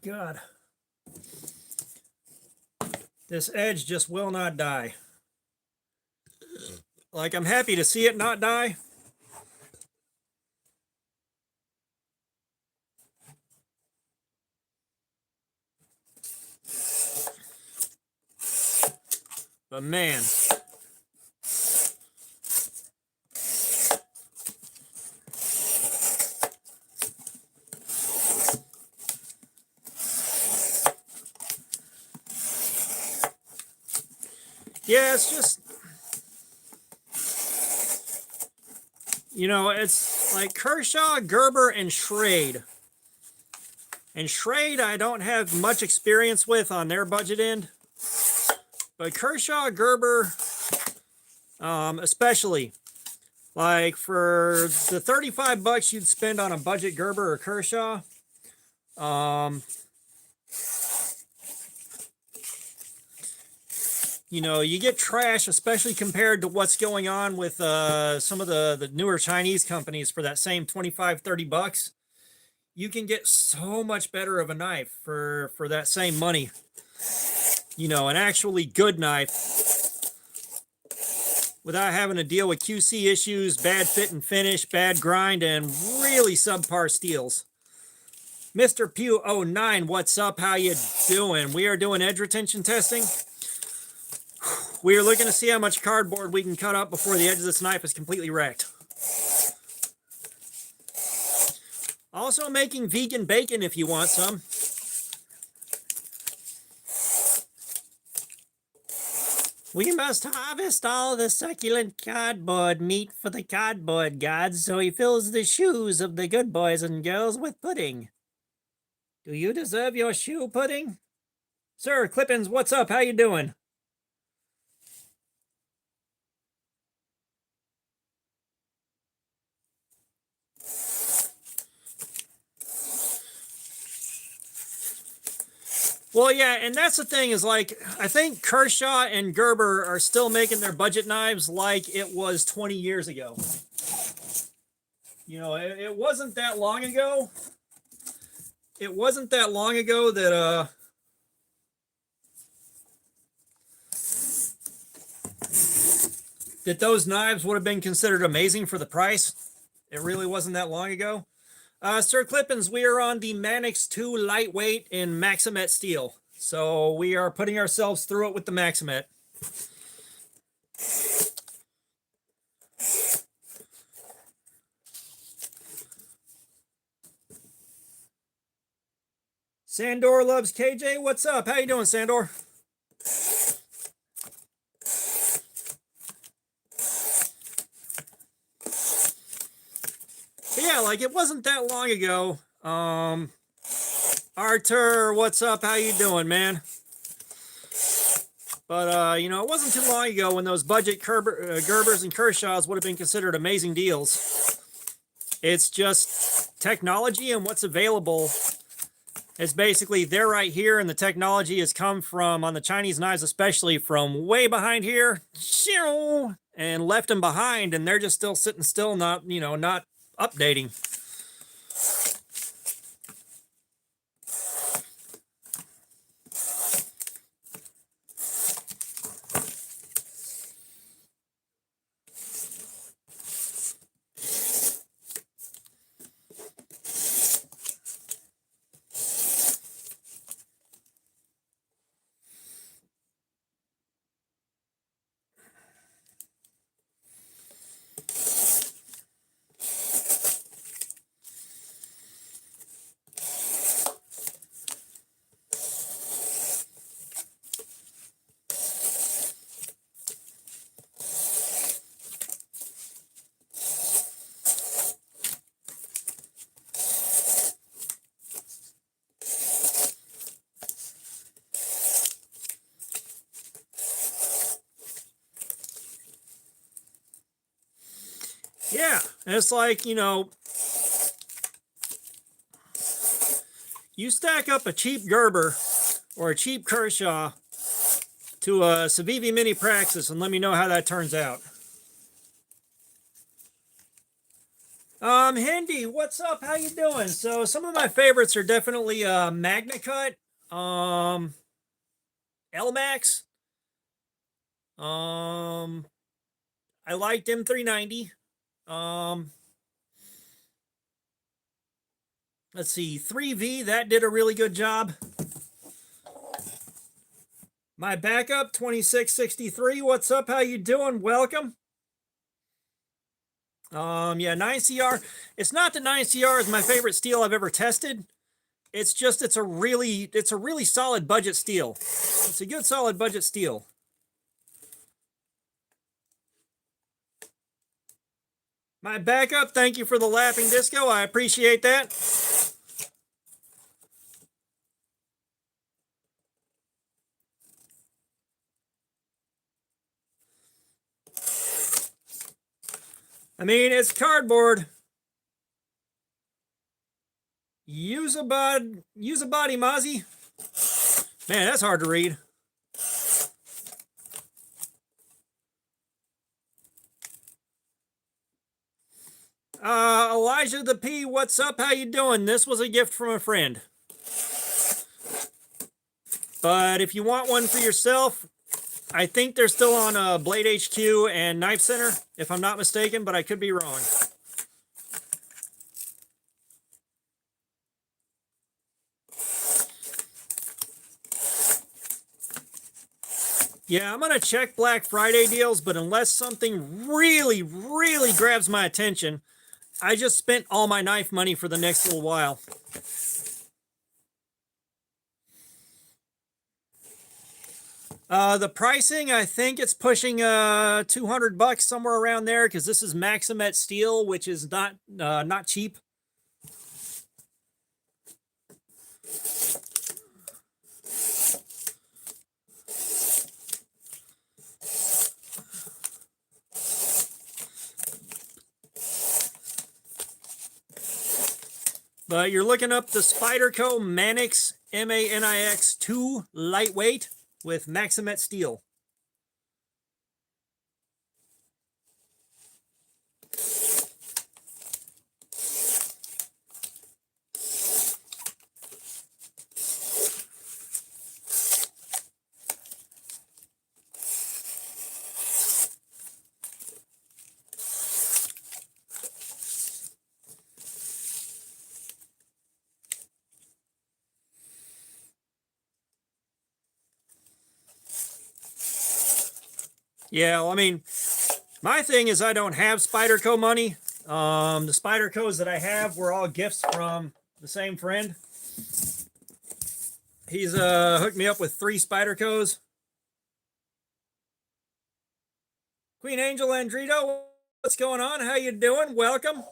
God, this edge just will not die. Like, I'm happy to see it not die. But man, yeah, it's just, you know, it's like Kershaw, Gerber, and Schrade. And Schrade, I don't have much experience with on their budget end. But Kershaw, Gerber, especially, like for the 35 bucks you'd spend on a budget Gerber or Kershaw, you know, you get trash, especially compared to what's going on with some of the newer Chinese companies for that same 25, 30 bucks. You can get so much better of a knife for that same money. You know, an actually good knife without having to deal with QC issues, bad fit and finish, bad grind, and really subpar steels. Mr. Pew 09, what's up? How you doing? We are doing edge retention testing. We are looking to see how much cardboard we can cut up before the edge of this knife is completely wrecked. Also making vegan bacon if you want some. We must harvest all the succulent cardboard meat for the cardboard gods, so he fills the shoes of the good boys and girls with pudding. Do you deserve your shoe pudding? Sir Clippins, what's up? How you doing? Well, yeah, and that's the thing is, like, I think Kershaw and Gerber are still making their budget knives like it was 20 years ago. You know, it wasn't that long ago. It wasn't that long ago that, that those knives would have been considered amazing for the price. It really wasn't that long ago. Sir Clippins, we are on the Manix 2 lightweight in Maximet steel. So we are putting ourselves through it with the Maximet. Sandor loves KJ. What's up? How you doing, Sandor? Yeah, like it wasn't that long ago. Artur, what's up? How you doing, man? But you know, it wasn't too long ago when those budget Gerbers and Kershaws would have been considered amazing deals. It's just technology and what's available It's basically they're right here, and the technology has come from, on the Chinese knives especially, from way behind here, and left them behind, and they're just still sitting still, not, you know, not updating. Yeah, and it's like, you know, you stack up a cheap Gerber or a cheap Kershaw to a Civivi Mini Praxis and let me know how that turns out. Hindi, what's up? How you doing? So some of my favorites are definitely Magna Cut, L-Max. I liked M390. Let's see, 3V, that did a really good job. My backup, 2663, what's up? How you doing? Welcome. Yeah, 9CR. It's not that 9CR is my favorite steel I've ever tested. It's just it's a really solid budget steel. It's a good solid budget steel. My backup, thank you for the laughing disco. I appreciate that. I mean, it's cardboard. Use a body, Mozzie. Man, that's hard to read. Elijah the P, what's up? How you doing? This was a gift from a friend. But if you want one for yourself, I think they're still on Blade HQ and Knife Center, if I'm not mistaken, but I could be wrong. Yeah, I'm going to check Black Friday deals, but unless something really, really grabs my attention, I just spent all my knife money for the next little while. The pricing, I think it's pushing $200 somewhere around there, because this is Maximet steel, which is not cheap. But you're looking up the Spyderco Manix MANIX 2 lightweight with Maximet steel. Yeah, well, I mean, my thing is I don't have Spyderco money. The Spydercos that I have were all gifts from the same friend. He's hooked me up with 3 Spydercos. Queen Angel Andrito, what's going on? How you doing? Welcome.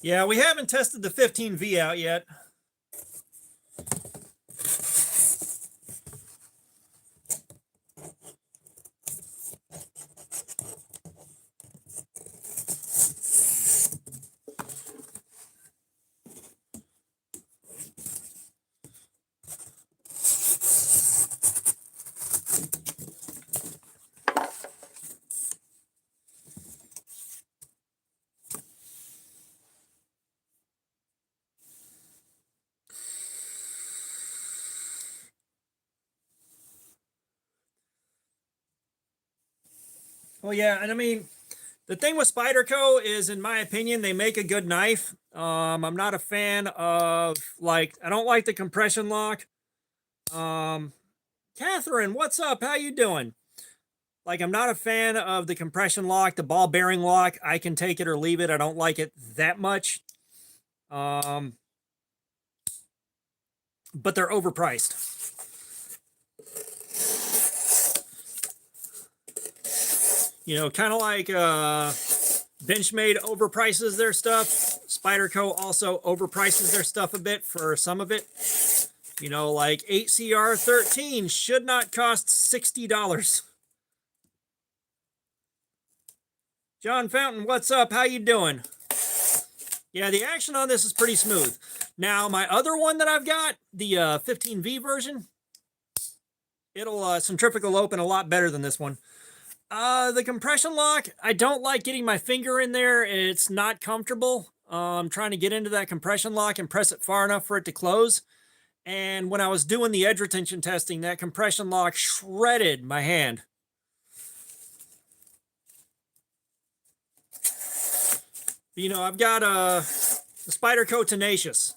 Yeah, we haven't tested the 15V out yet. Well, yeah, and I mean, the thing with Spyderco is, in my opinion, they make a good knife. I'm not a fan of, like, I don't like the compression lock. Catherine, what's up? How you doing? Like, I'm not a fan of the compression lock, the ball bearing lock. I can take it or leave it. I don't like it that much. But they're overpriced. You know, kind of like Benchmade overprices their stuff. Spyderco also overprices their stuff a bit for some of it. You know, like 8CR13 should not cost $60. John Fountain, what's up? How you doing? Yeah, the action on this is pretty smooth. Now, my other one that I've got, the 15V version, it'll centrifugal open a lot better than this one. The compression lock, I don't like getting my finger in there. It's not comfortable. I'm trying to get into that compression lock and press it far enough for it to close. And when I was doing the edge retention testing, that compression lock shredded my hand. You know, I've got the Spyderco Tenacious.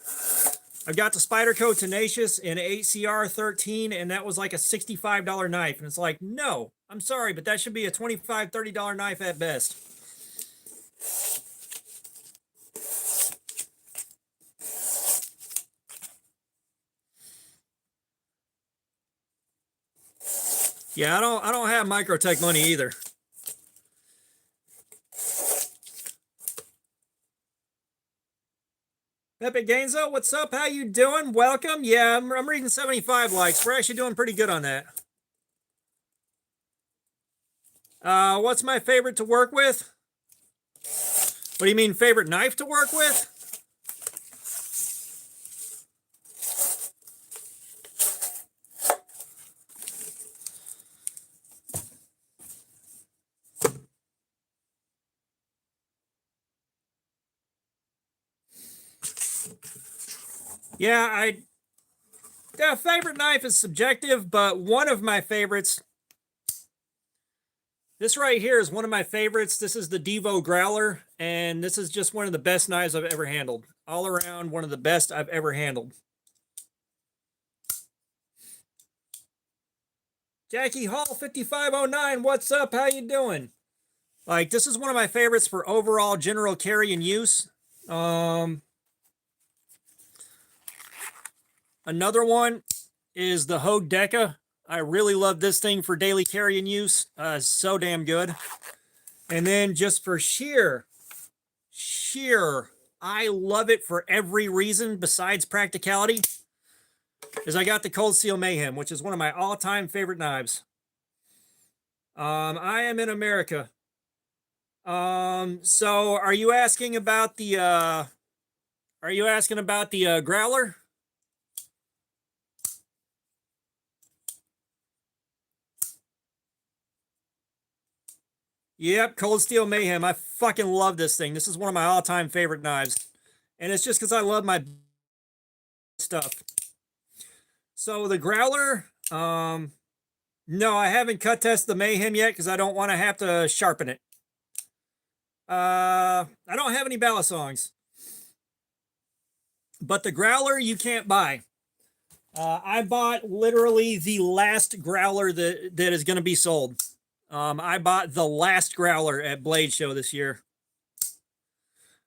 I've got the Spyderco Tenacious in 8CR13, and that was like a $65 knife. And it's like, no, I'm sorry, but that should be a $25, $30 knife at best. Yeah, I don't have Microtech money either. Pepe Gainzo, what's up? How you doing? Welcome. Yeah, I'm reading 75 likes. We're actually doing pretty good on that. What's my favorite to work with? What do you mean, favorite knife to work with? Yeah, favorite knife is subjective, but one of my favorites, this right here is one of my favorites. This is the DIVO Growler, and this is just one of the best knives I've ever handled. All around, one of the best I've ever handled. Jackie Hall 5509, what's up? How you doing? Like, this is one of my favorites for overall general carry and use. Another one is the Hogue Deca. I really love this thing for daily carry and use. So damn good. And then just for sheer, I love it for every reason besides practicality, is I got the Cold Steel Mayhem, which is one of my all-time favorite knives. I am in America. So are you asking about the Growler? Yep, Cold Steel Mayhem. I fucking love this thing. This is one of my all-time favorite knives. And it's just because I love my stuff. So the Growler, no, I haven't cut tested the Mayhem yet because I don't want to have to sharpen it. I don't have any balisongs. But the Growler you can't buy. I bought literally the last Growler that is going to be sold. I bought the last Growler at Blade Show this year.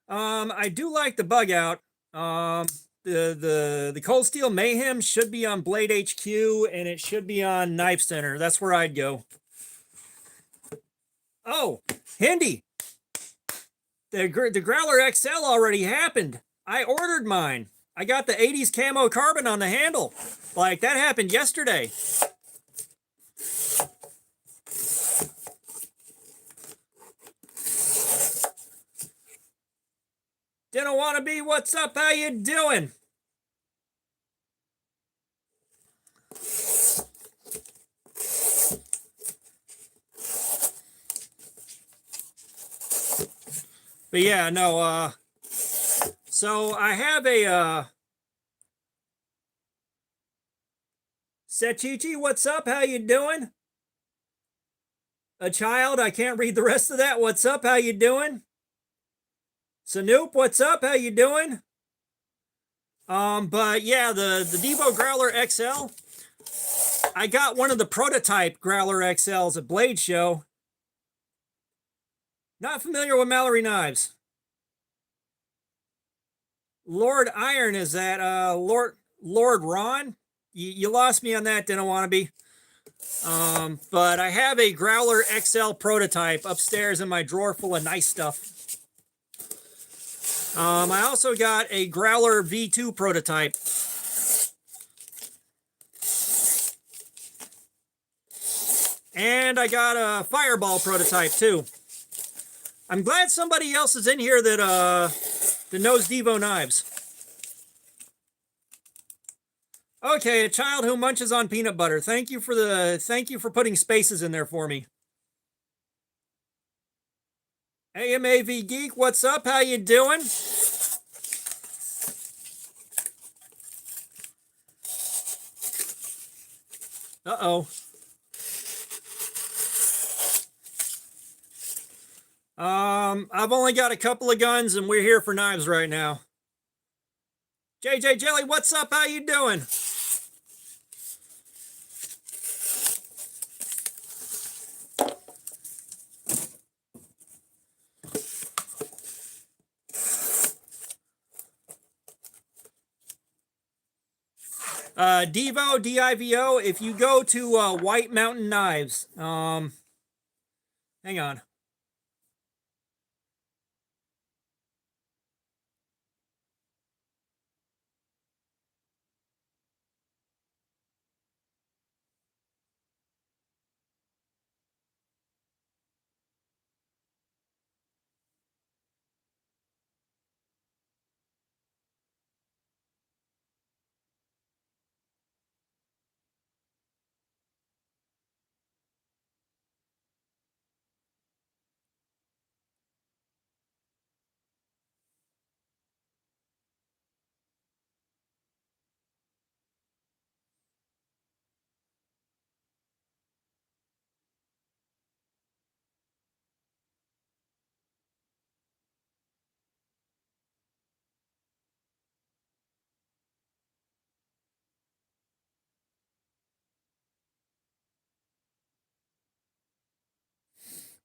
I do like the bug out. The Cold Steel Mayhem should be on Blade HQ, and it should be on Knife Center. That's where I'd go. Oh, Hindi. The Growler XL already happened. I ordered mine. I got the 80s camo carbon on the handle. Like, that happened yesterday. Didn't want to be, what's up? How you doing? But yeah, no, so I have a, Sechichi, what's up? How you doing? A child, I can't read the rest of that. What's up? How you doing? Sanoop, what's up? How you doing? But yeah, the DIVO Growler XL, I got one of the prototype Growler XLs at Blade Show. Not familiar with Mallory knives. Lord Iron, is that Lord Ron? You lost me on that, didn't want to be. But I have a Growler XL prototype upstairs in my drawer full of nice stuff. I also got a Growler V2 prototype. And I got a Fireball prototype too. I'm glad somebody else is in here that knows DIVO knives. Okay, a child who munches on peanut butter. Thank you for putting spaces in there for me. AMAV Geek, what's up? How you doing? Uh-oh. I've only got a couple of guns and we're here for knives right now. JJ Jelly, what's up? How you doing? DIVO, DIVO, if you go to White Mountain Knives, hang on.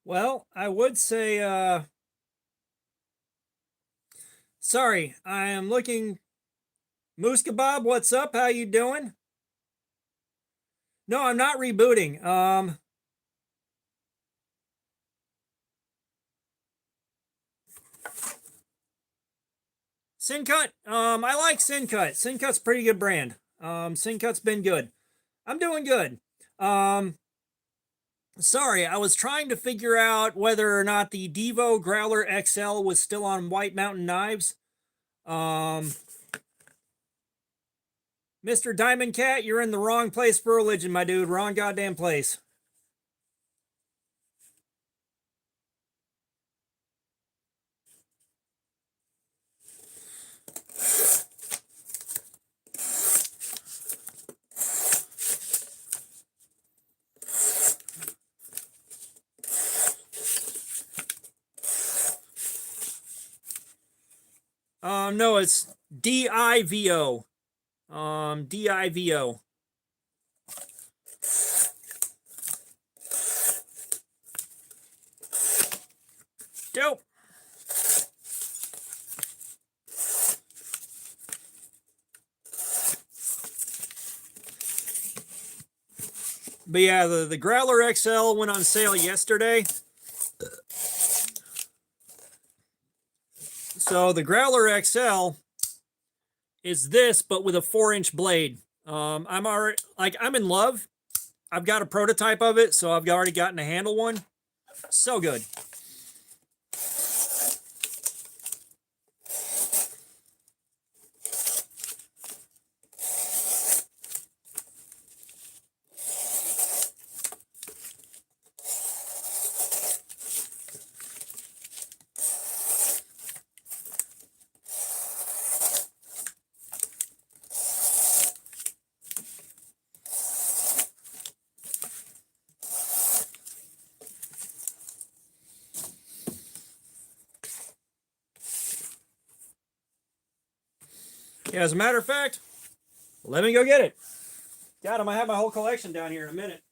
Well, I would say, sorry, I am looking. Moose Kebab, what's up? How you doing? No, I'm not rebooting. Sincut, I like Sincut. Sincut's pretty good brand. Sincut's been good. I'm doing good. Sorry, I was trying to figure out whether or not the DIVO Growler XL was still on White Mountain Knives. Mr. Diamond Cat, you're in the wrong place for religion, my dude. Wrong goddamn place. No, it's DIVO. DIVO. Dope. But yeah, the Growler XL went on sale yesterday. So the Growler XL is this, but with a 4-inch blade. I'm in love. I've got a prototype of it, so I've already gotten to handle one. So good. Yeah, as a matter of fact, let me go get it. God, I'm gonna have my whole collection down here in a minute.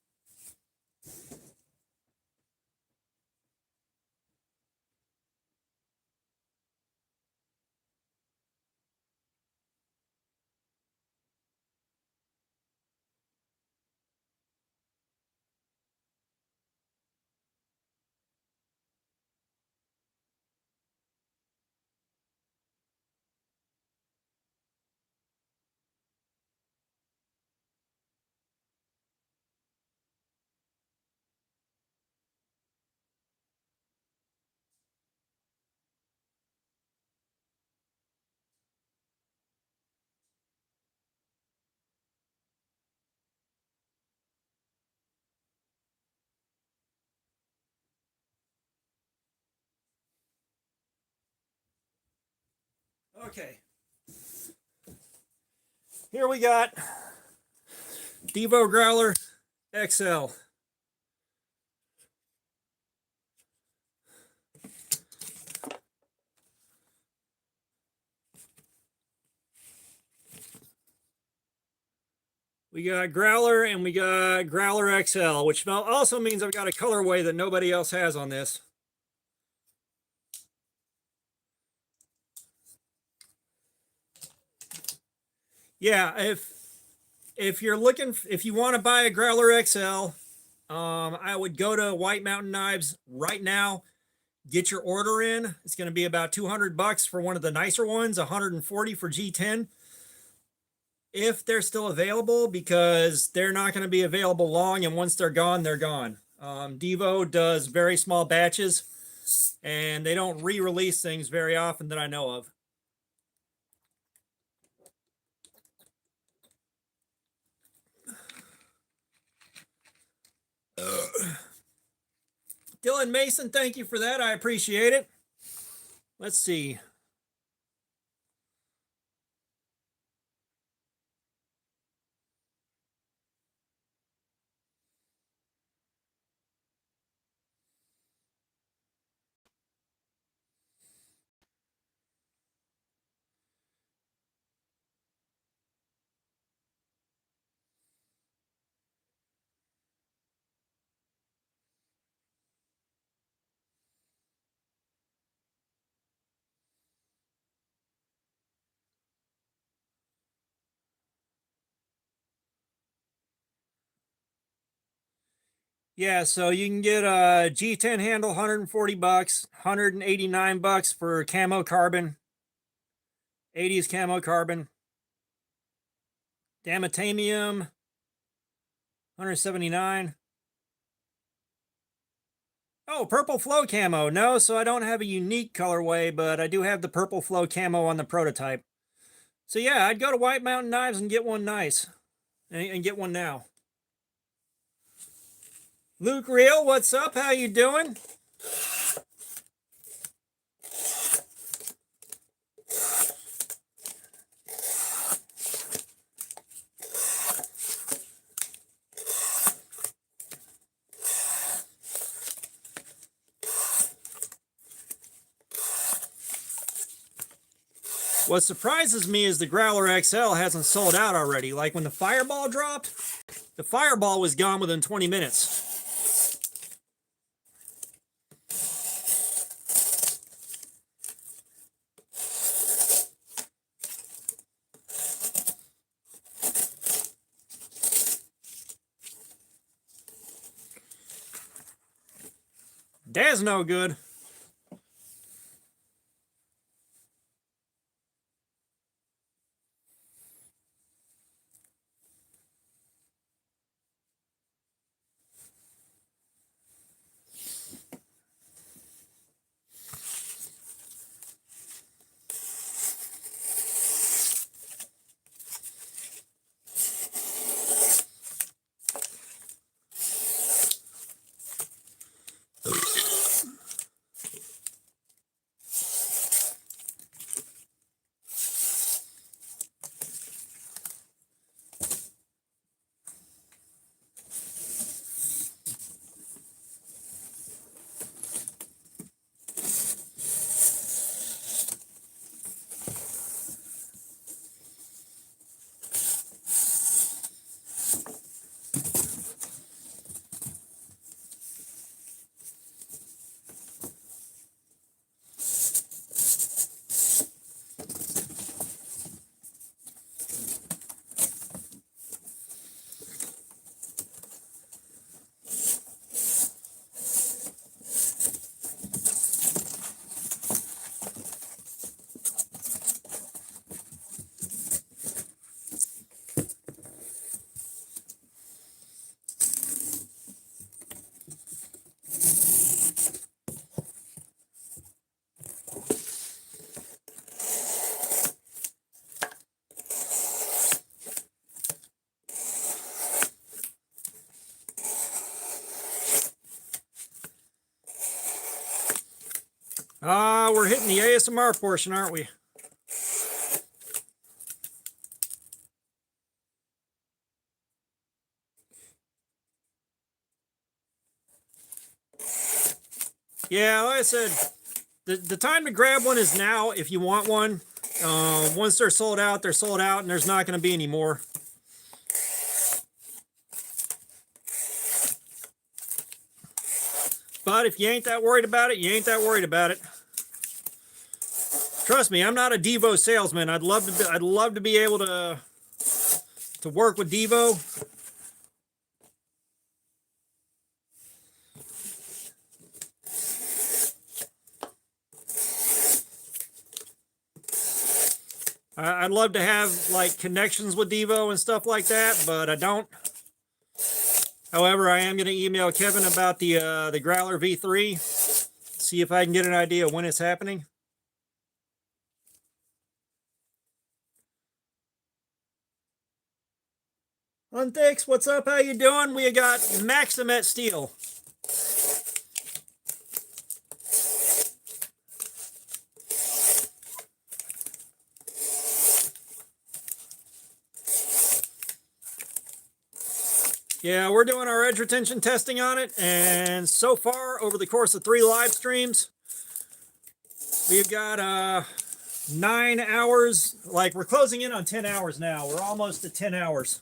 Okay. Here we got DIVO Growler XL. We got Growler and we got Growler XL, which also means I've got a colorway that nobody else has on this. Yeah, if you're looking, if you want to buy a Growler XL, I would go to White Mountain Knives right now. Get your order in. It's going to be about $200 for one of the nicer ones, $140 for G10. If they're still available, because they're not going to be available long, and once they're gone, they're gone. DIVO does very small batches, and they don't re-release things very often that I know of. Dylan Mason, thank you for that. I appreciate it. Let's see. Yeah, so you can get a G10 handle, $140, $189 for camo carbon, 80s camo carbon. Damatamium, $179. Oh, purple flow camo. No, so I don't have a unique colorway, but I do have the purple flow camo on the prototype. So yeah, I'd go to White Mountain Knives and get one nice, and get one now. Luke Real, what's up? How you doing? What surprises me is the Growler XL hasn't sold out already. Like when the Fireball dropped, the Fireball was gone within 20 minutes. That's no good. We're hitting the ASMR portion, aren't we? Yeah, like I said, the time to grab one is now if you want one. Once they're sold out, and there's not going to be any more. But if you ain't that worried about it, you ain't that worried about it. Trust me, I'm not a DIVO salesman. I'd love to be able to work with DIVO. I'd love to have like connections with DIVO and stuff like that, but I don't. However, I am going to email Kevin about the Growler V3, see if I can get an idea when it's happening. Unthix, what's up? How you doing? We got Maximet steel. Yeah, we're doing our edge retention testing on it, and so far, over the course of 3 live streams, we've got 9 hours. Like, we're closing in on 10 hours now. We're almost at 10 hours.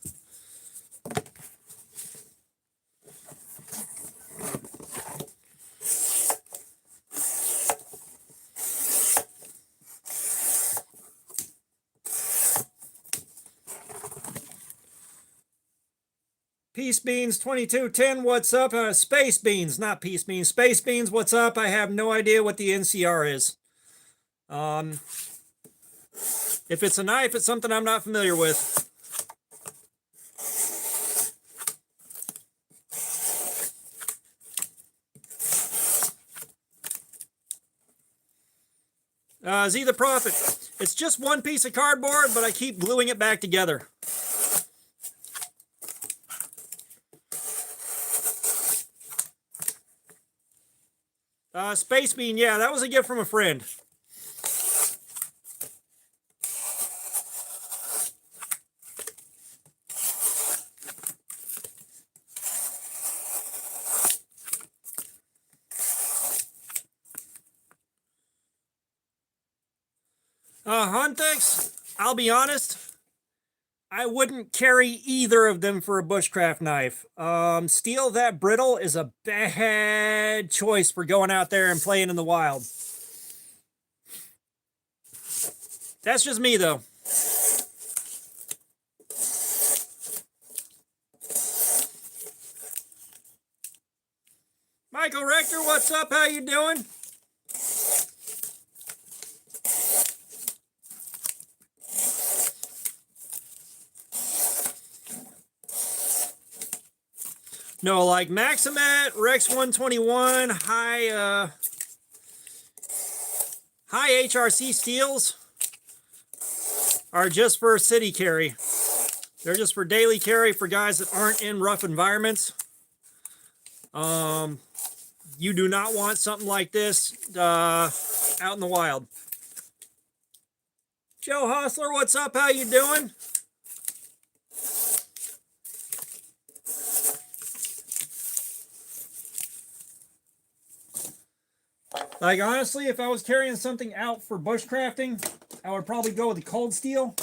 Peace Beans 2210, what's up? Space Beans, not Peace Beans. Space Beans, what's up? I have no idea what the NCR is. If it's a knife, it's something I'm not familiar with. Z the Prophet, it's just one piece of cardboard, but I keep gluing it back together. Space Bean, yeah, that was a gift from a friend. Huntex, I'll be honest, I wouldn't carry either of them for a bushcraft knife. Steel that brittle is a bad choice for going out there and playing in the wild. That's just me, though. Michael Rector, what's up? How you doing? No, like Maximet, Rex 121, high HRC steels are just for city carry. They're just for daily carry for guys that aren't in rough environments. You do not want something like this out in the wild. Joe Hostler, what's up? How you doing? Like, honestly, if I was carrying something out for bushcrafting, I would probably go with the cold steel.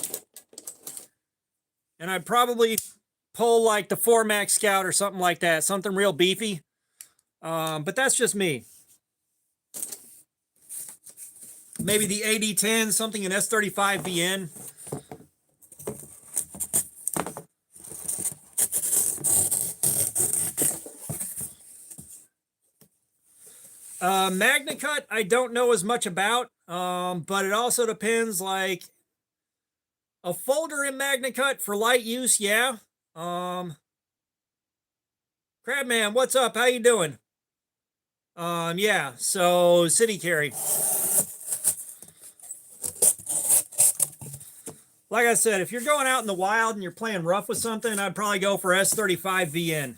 And I'd probably pull like the 4MAX Scout or something like that. Something real beefy. But that's just me. Maybe the AD10, something in S35 VN. MagnaCut, I don't know as much about, but it also depends, like, a folder in MagnaCut for light use, yeah. Crabman, what's up? How you doing? Yeah, so city carry. Like I said, if you're going out in the wild and you're playing rough with something, I'd probably go for S35 VN.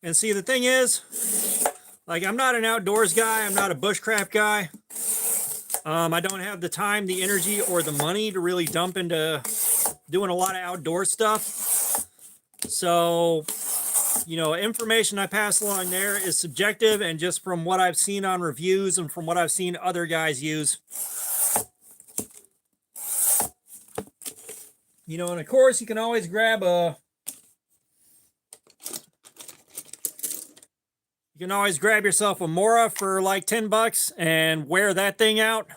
And see, the thing is, like, I'm not an outdoors guy. I'm not a bushcraft guy. I don't have the time, the energy, or the money to really dump into doing a lot of outdoor stuff. So, you know, information I pass along there is subjective and just from what I've seen on reviews and from what I've seen other guys use. You know, and of course, you can always grab yourself a Mora for like 10 bucks and wear that thing out.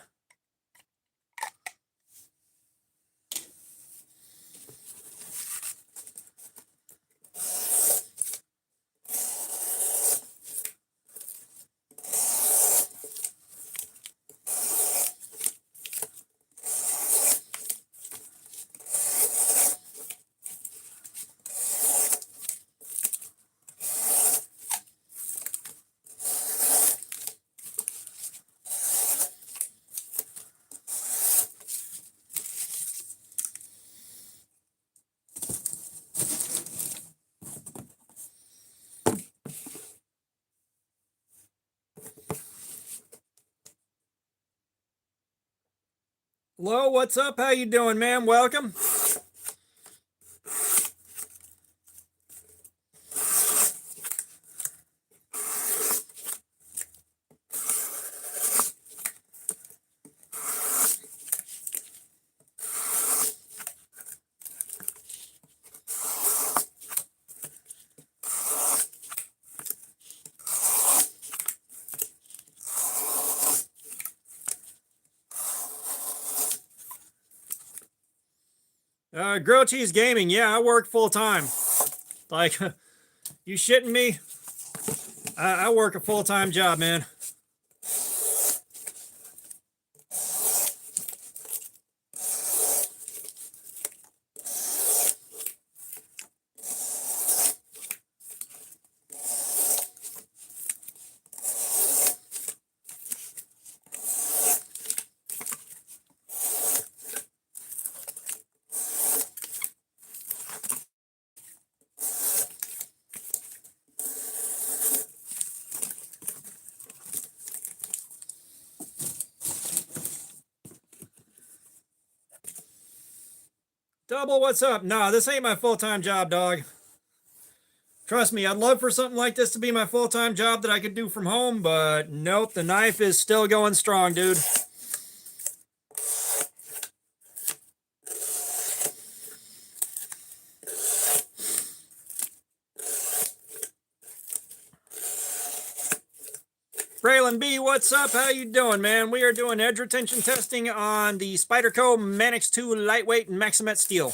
Hello, what's up? How you doing, man? Welcome. Grilled Cheese Gaming. Yeah, I work full time. Like, you shitting me? I work a full-time job, man. Double, what's up? Nah, this ain't my full-time job, dog. Trust me, I'd love for something like this to be my full-time job that I could do from home, but nope, the knife is still going strong, dude. Braylon B, what's up? How you doing, man? We are doing edge retention testing on the Spyderco Manix 2 lightweight Maximet steel.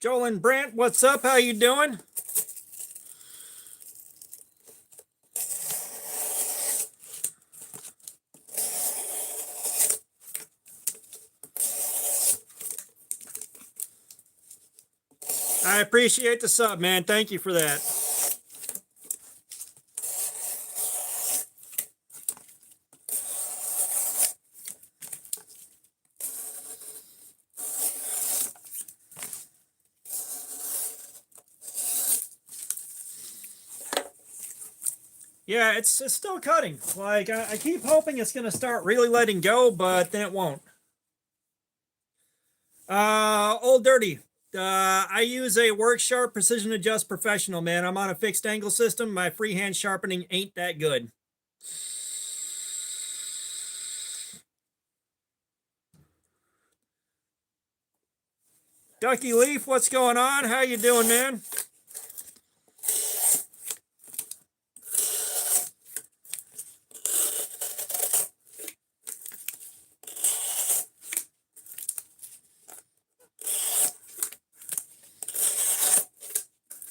Joel and Brant, what's up? How you doing? I appreciate the sub, man. Thank you for that. Yeah, it's still cutting. Like, I keep hoping it's going to start really letting go, but then it won't. Old Dirty. I use a Work Sharp Precision Adjust Professional, man. I'm on a fixed angle system. My freehand sharpening ain't that good. Ducky Leaf, what's going on? How you doing, man?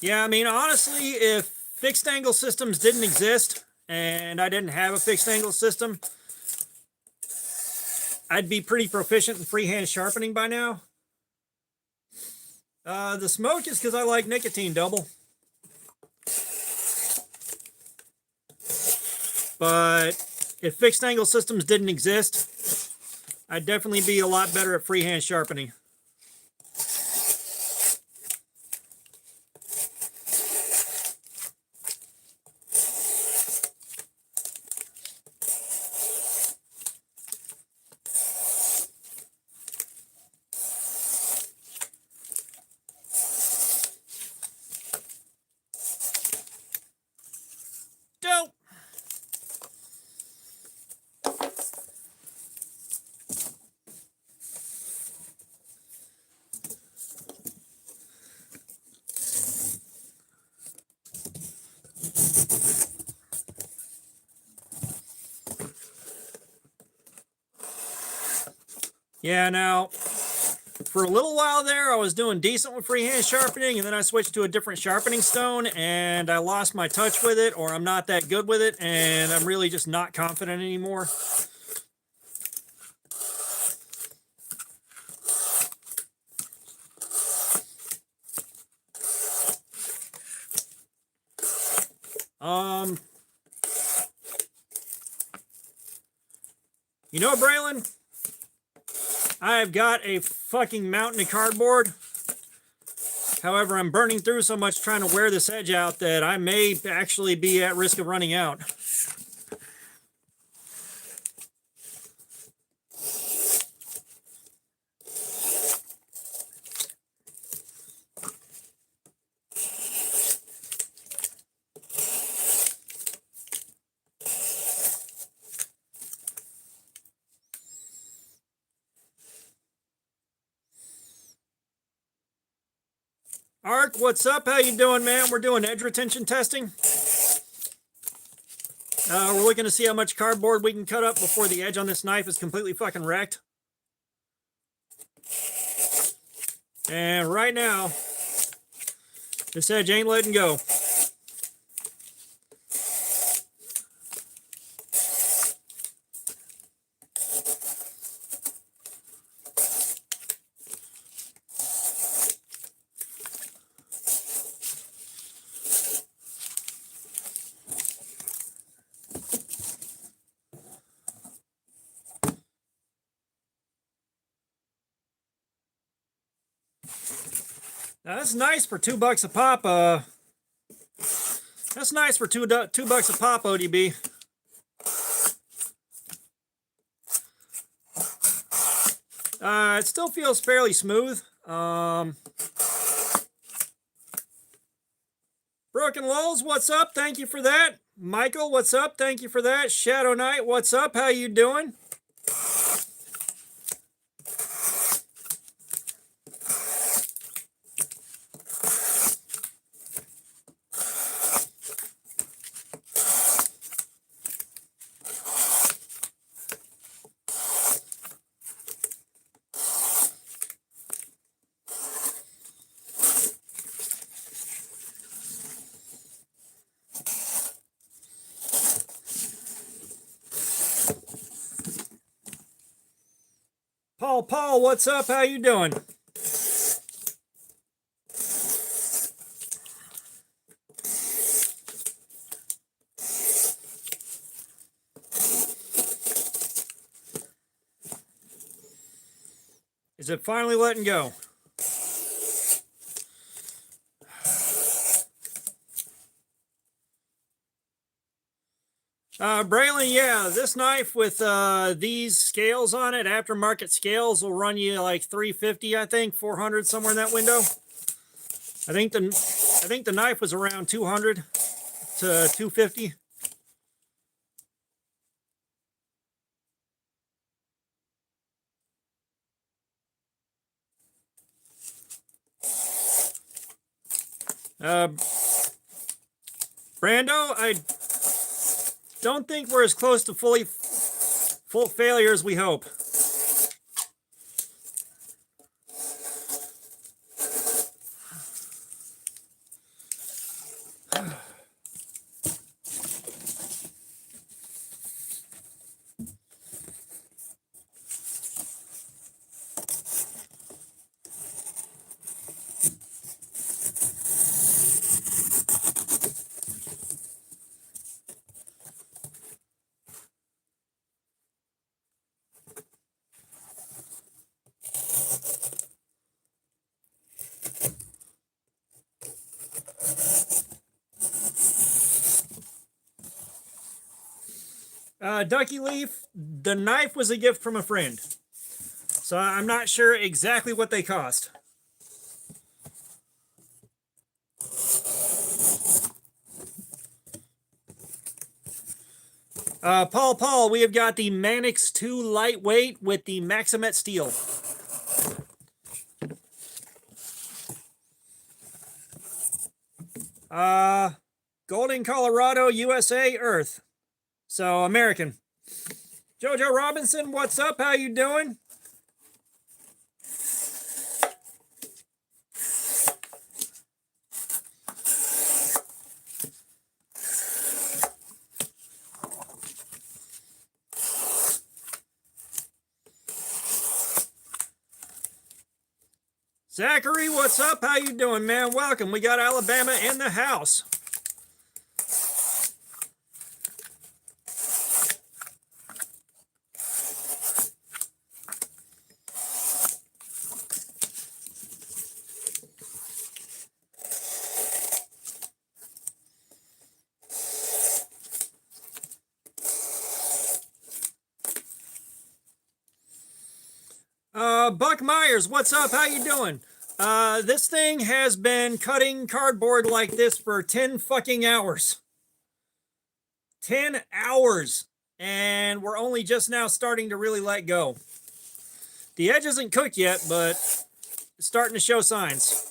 Yeah, I mean, honestly, if fixed angle systems didn't exist and I didn't have a fixed angle system, I'd be pretty proficient in freehand sharpening by now. The smoke is because I like nicotine double. But if fixed angle systems didn't exist, I'd definitely be a lot better at freehand sharpening. Dope. Yeah, now, for a little while there, I was doing decent with freehand sharpening, and then I switched to a different sharpening stone, and I lost my touch with it, or I'm not that good with it, and I'm really just not confident anymore. You know, Braylon, I've got a fucking mountain of cardboard. However, I'm burning through so much trying to wear this edge out that I may actually be at risk of running out. Ark, what's up? How you doing, man? We're doing edge retention testing. We're looking to see how much cardboard we can cut up before the edge on this knife is completely fucking wrecked. And right now, this edge ain't letting go. Now that's nice for $2 a pop. That's nice for $2 a pop, ODB. It still feels fairly smooth. Broken Lulls, what's up? Thank you for that. Michael, what's up? Thank you for that. Shadow Knight, what's up? How you doing? Paul, what's up? How you doing? Is it finally letting go? Braylon, yeah, this knife with these scales on it, aftermarket scales, will run you like $350, I think, $400, somewhere in that window. I think the knife was around $200 to $250. Brando, I don't think we're as close to full failure as we hope. Ducky Leaf, the knife was a gift from a friend. So I'm not sure exactly what they cost. Paul, we have got the Manix 2 lightweight with the Maximet steel. Golden, Colorado, USA, Earth. So American. Jojo Robinson, what's up? How you doing? Zachary, what's up? How you doing, man? Welcome. We got Alabama in the house. Buck Myers, what's up? How you doing? This thing has been cutting cardboard like this for 10 fucking hours. 10 hours. And we're only just now starting to really let go. The edge isn't cooked yet, but it's starting to show signs.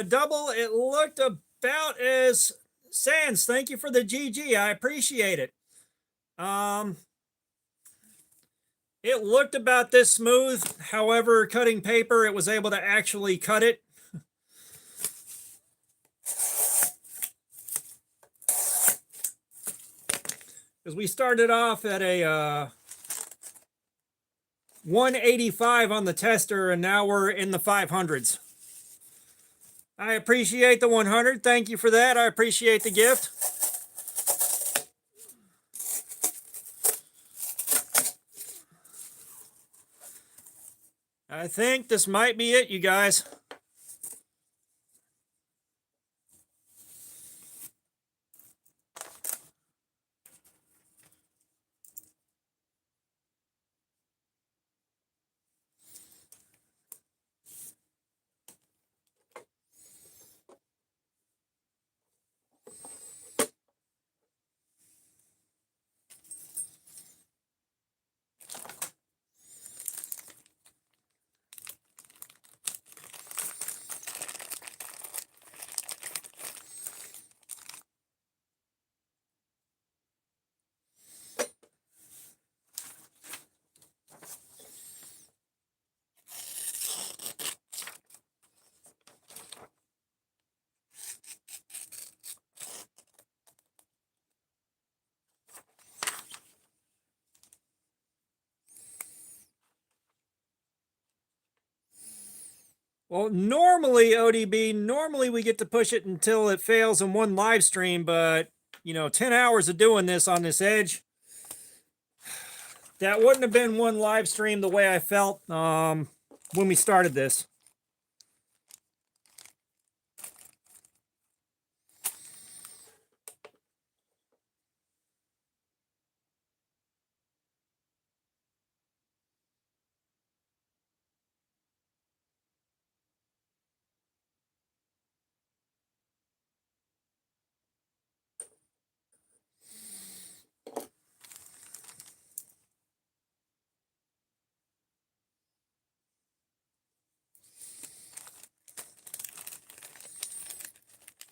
Double, it looked about as Sans. Thank you for the GG. I appreciate it. It looked about this smooth. However, cutting paper, it was able to actually cut it. Because we started off at a 185 on the tester, and now we're in the 500s. I appreciate the 100. Thank you for that. I appreciate the gift. I think this might be it, you guys. Well, normally, ODB, normally we get to push it until it fails in one live stream, but, you know, 10 hours of doing this on this edge, that wouldn't have been one live stream the way I felt when we started this.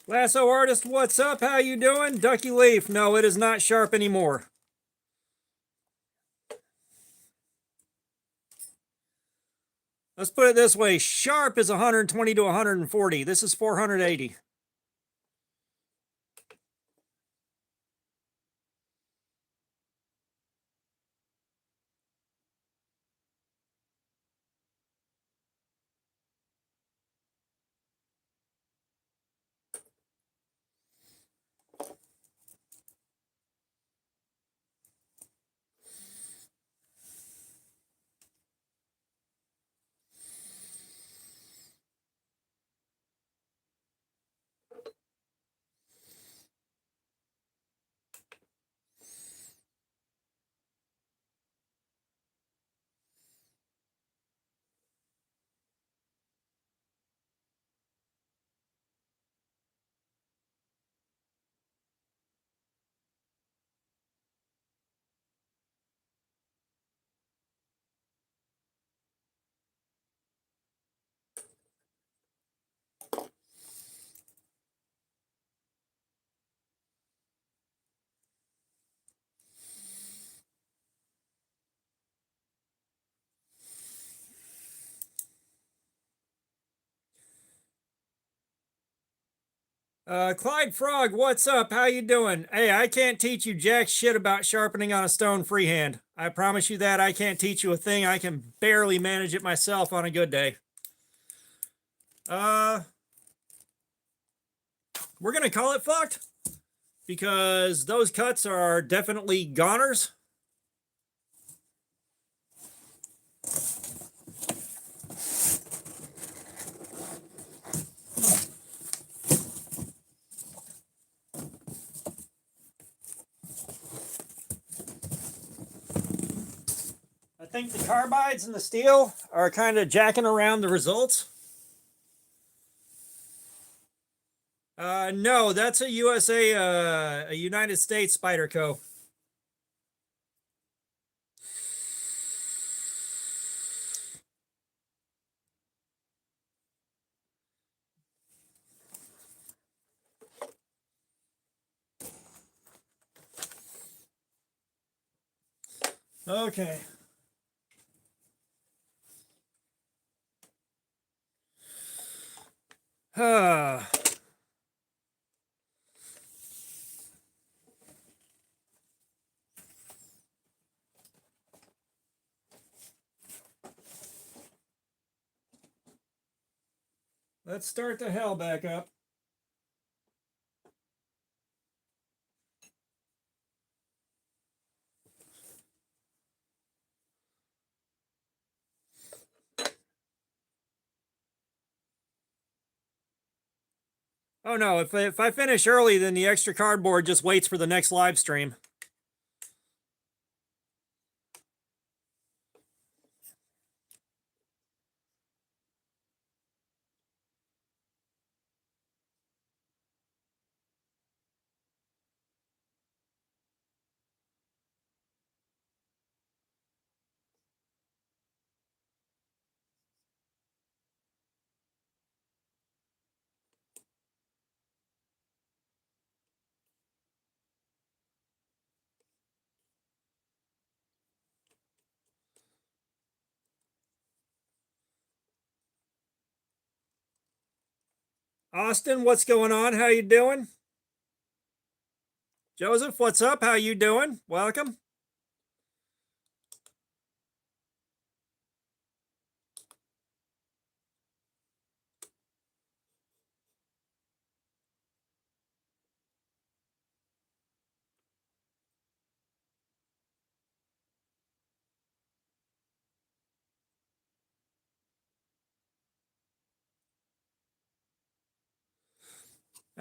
Lasso Artist, what's up? How you doing? Ducky Leaf, no, it is not sharp anymore. Let's put it this way. Sharp is 120 to 140. This is 480. Clyde Frog, what's up? How you doing? Hey, I can't teach you jack shit about sharpening on a stone freehand. I promise you that. I can't teach you a thing. I can barely manage it myself on a good day. We're gonna call it fucked because those cuts are definitely goners. I think the carbides and the steel are kind of jacking around the results. No, that's a USA, a United States Spyderco. Okay. Let's start the hell back up. Oh no, if I finish early, then the extra cardboard just waits for the next live stream. Austin, what's going on? How you doing? Joseph, what's up? How you doing? Welcome.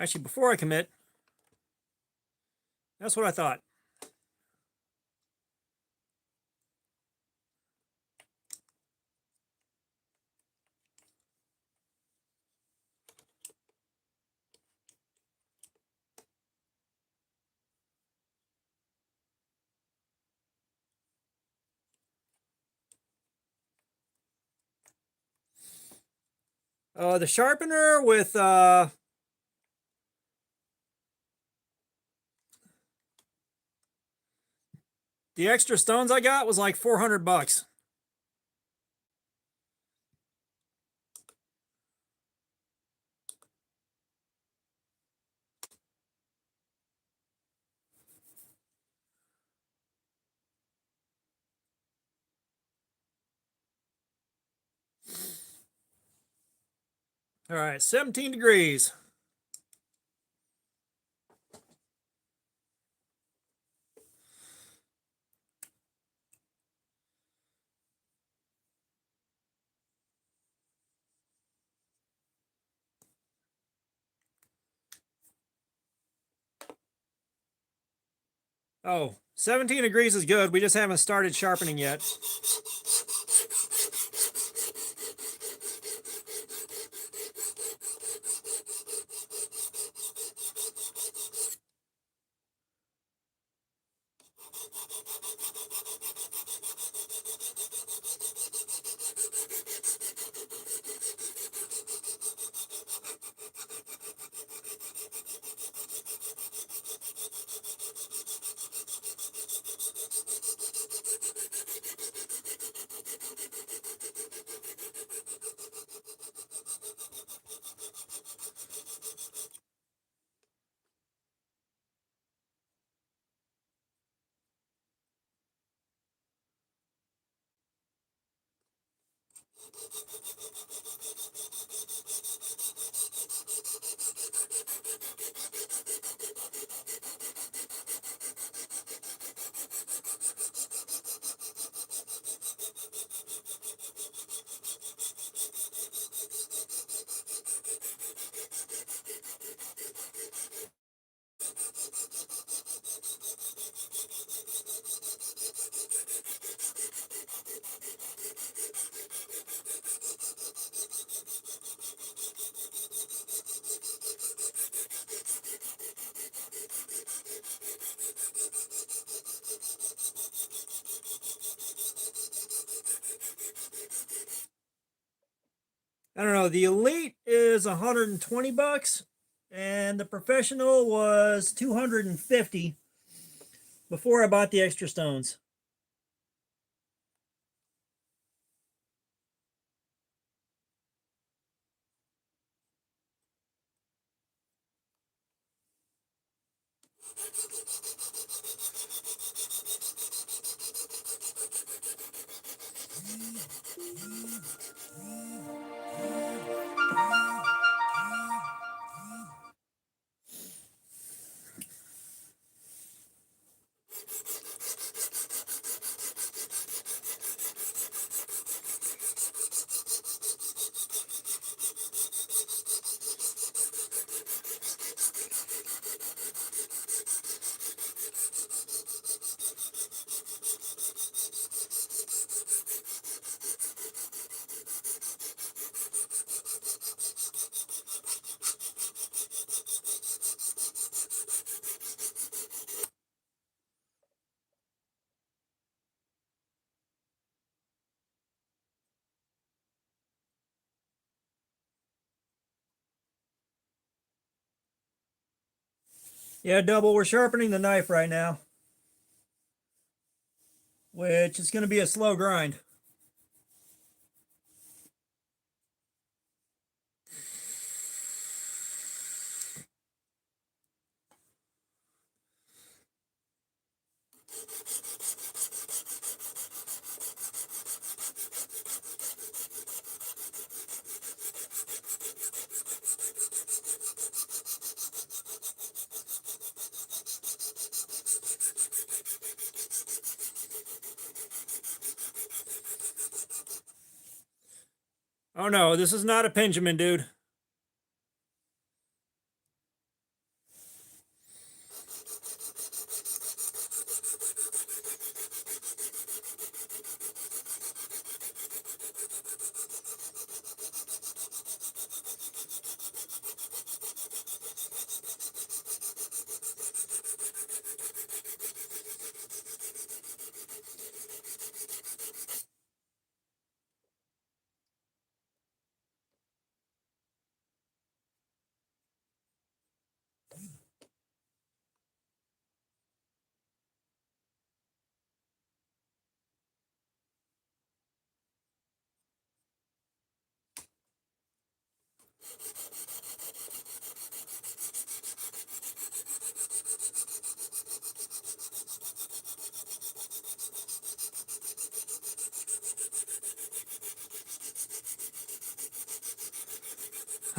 Actually, before I commit, that's what I thought. The sharpener with the extra stones I got was like 400 bucks. All right, 17 degrees. Oh, 17 degrees is good. We just haven't started sharpening yet. I don't know. The Elite is 120 bucks, and the Professional was 250 before I bought the extra stones. Yeah, Double, we're sharpening the knife right now, which is going to be a slow grind. Oh no, this is not a Benjamin, dude.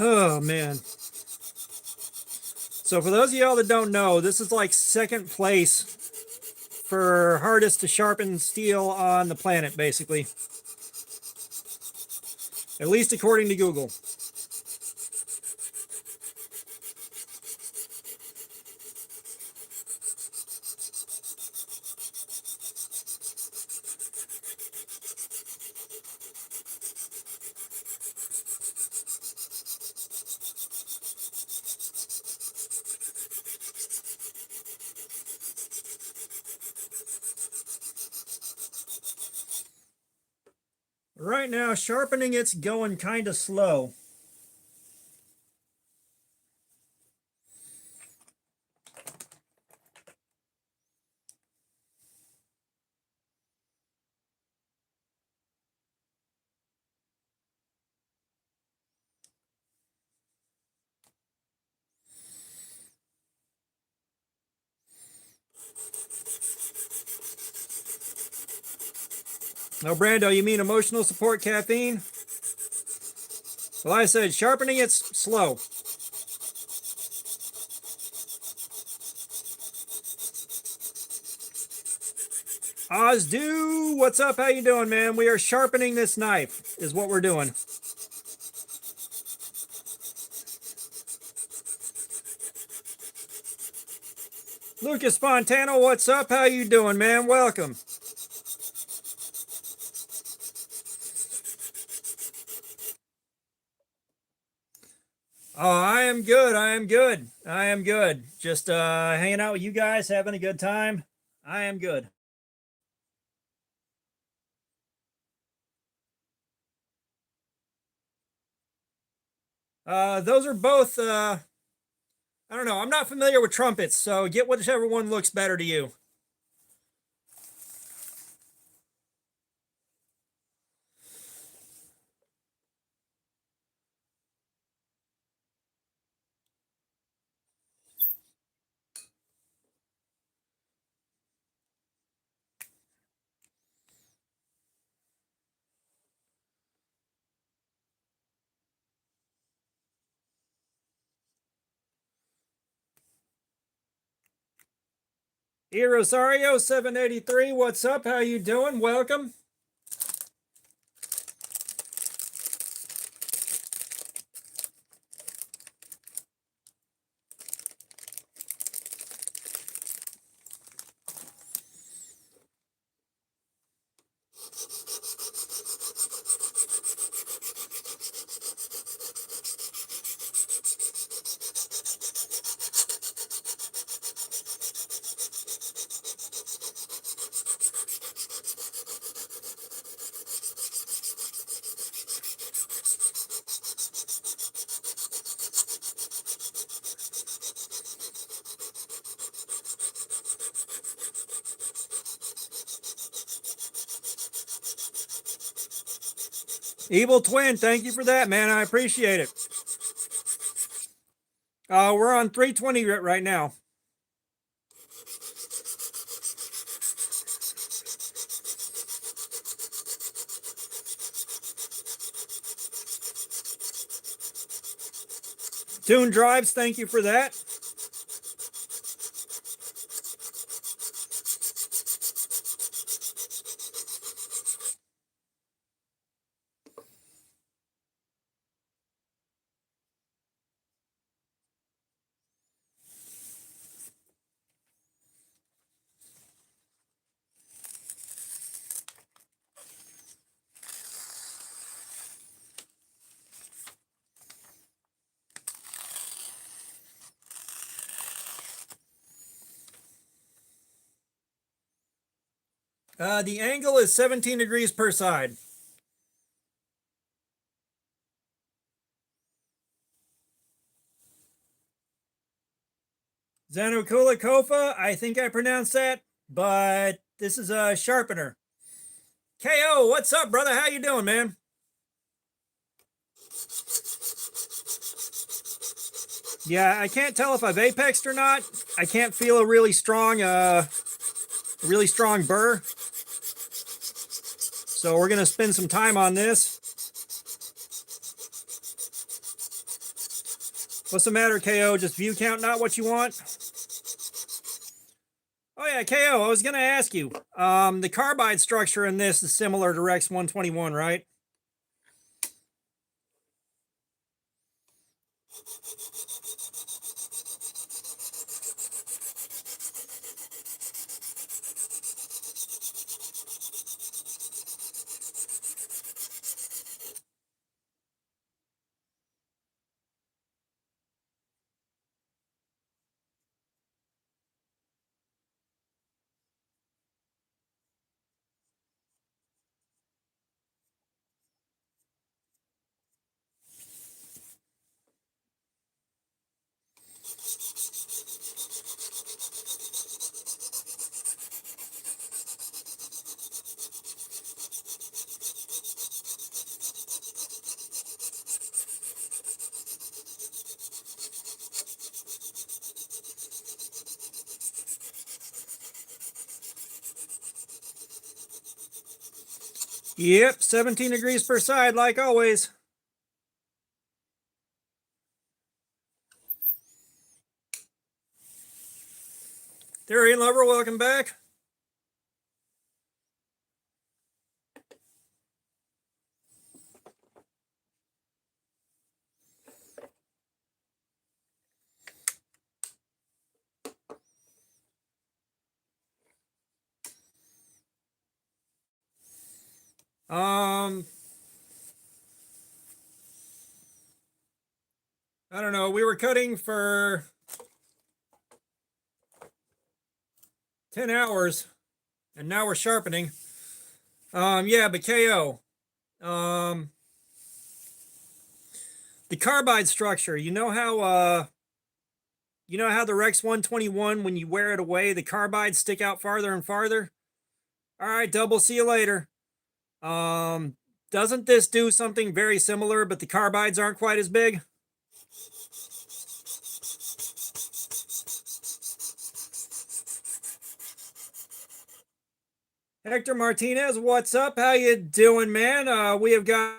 Oh, man. So for those of y'all that don't know, this is like second place for hardest to sharpen steel on the planet, basically. At least according to Google. Right now, sharpening it's going kind of slow. No, Brando, you mean emotional support caffeine? Well, I said sharpening it's slow. Ozdu, what's up? How you doing, man? We are sharpening this knife, is what we're doing. Lucas Fontano, what's up? How you doing, man? Welcome. Oh, I am good. I am good. I am good. Just hanging out with you guys, having a good time. I am good. Those are both, I don't know. I'm not familiar with trumpets, so get whichever one looks better to you. E Rosario 783, what's up? How you doing? Welcome. Evil Twin, thank you for that, man. I appreciate it. We're on 320 right now. Tune Drives, thank you for that. The angle is 17 degrees per side. Zanukula Kofa, I think I pronounced that, but this is a sharpener. KO, what's up, brother? How you doing, man? Yeah, I can't tell if I've apexed or not. I can't feel a really strong burr. So we're gonna spend some time on this. What's the matter, KO? Just view count not what you want? Oh yeah, KO, I was going to ask you. The carbide structure in this is similar to Rex 121, right? Yep, 17 degrees per side, like always. Theory and Lover, welcome back. I don't know. We were cutting for 10 hours and now we're sharpening. Yeah, but KO. The carbide structure, you know how the Rex 121, when you wear it away, the carbides stick out farther and farther? All right, double, see you later. Doesn't this do something very similar, but the carbides aren't quite as big? Hector Martinez, what's up? How you doing, man? We have got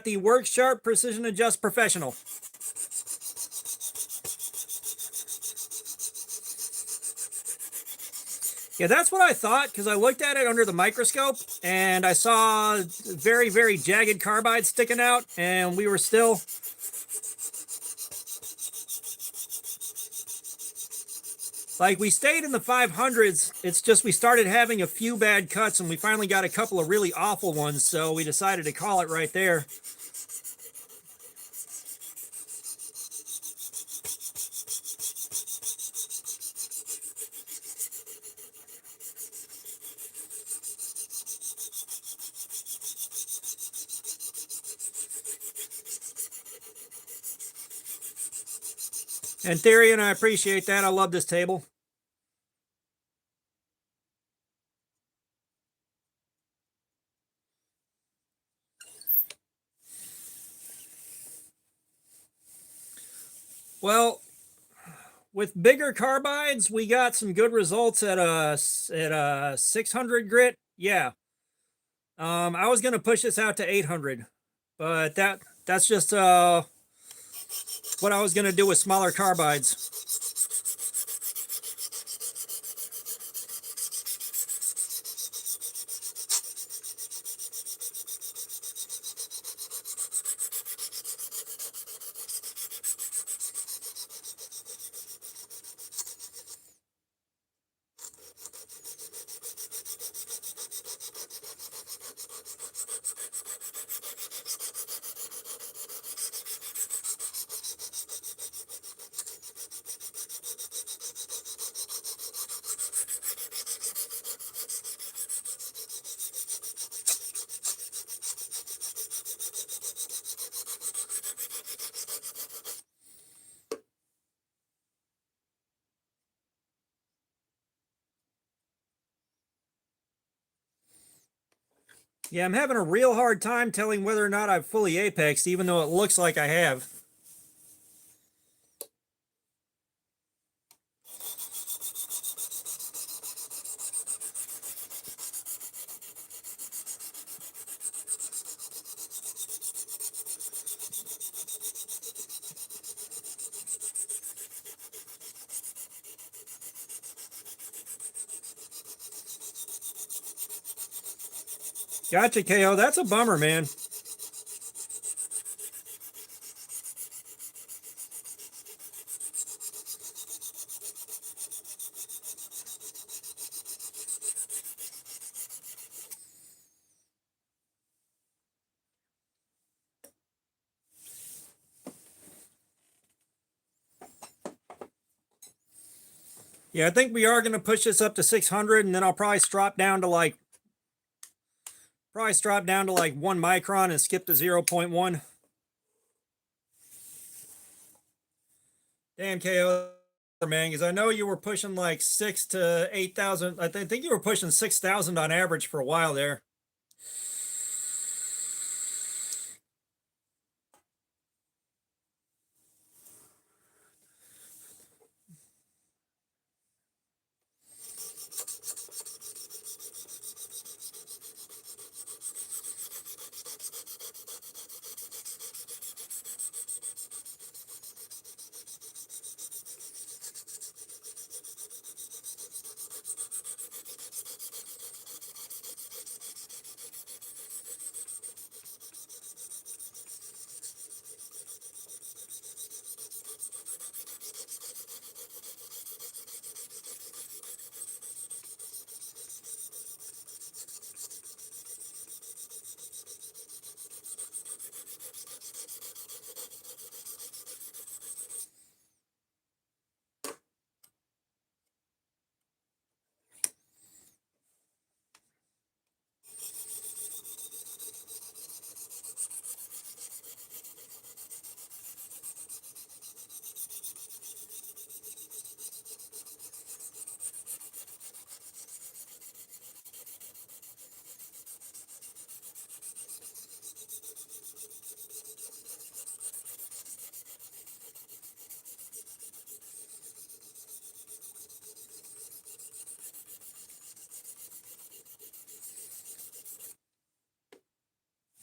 the Work Sharp Precision Adjust Professional. Yeah, that's what I thought, because I looked at it under the microscope and I saw very, very jagged carbides sticking out, and we were still... Like, we stayed in the 500s. It's just we started having a few bad cuts, and we finally got a couple of really awful ones, so we decided to call it right there. And Therian, I appreciate that. I love this table. Well, with bigger carbides, we got some good results at a 600 grit. Yeah. I was gonna push this out to 800, but that's just what I was gonna do with smaller carbides. Yeah, I'm having a real hard time telling whether or not I've fully apexed, even though it looks like I have. Gotcha, KO. That's a bummer, man. Yeah, I think we are going to push this up to 600, and then I'll probably drop down to like 1 micron and skip to 0.1. Damn, KO, man, because I know you were pushing like 6 to 8,000. I think you were pushing 6,000 on average for a while there.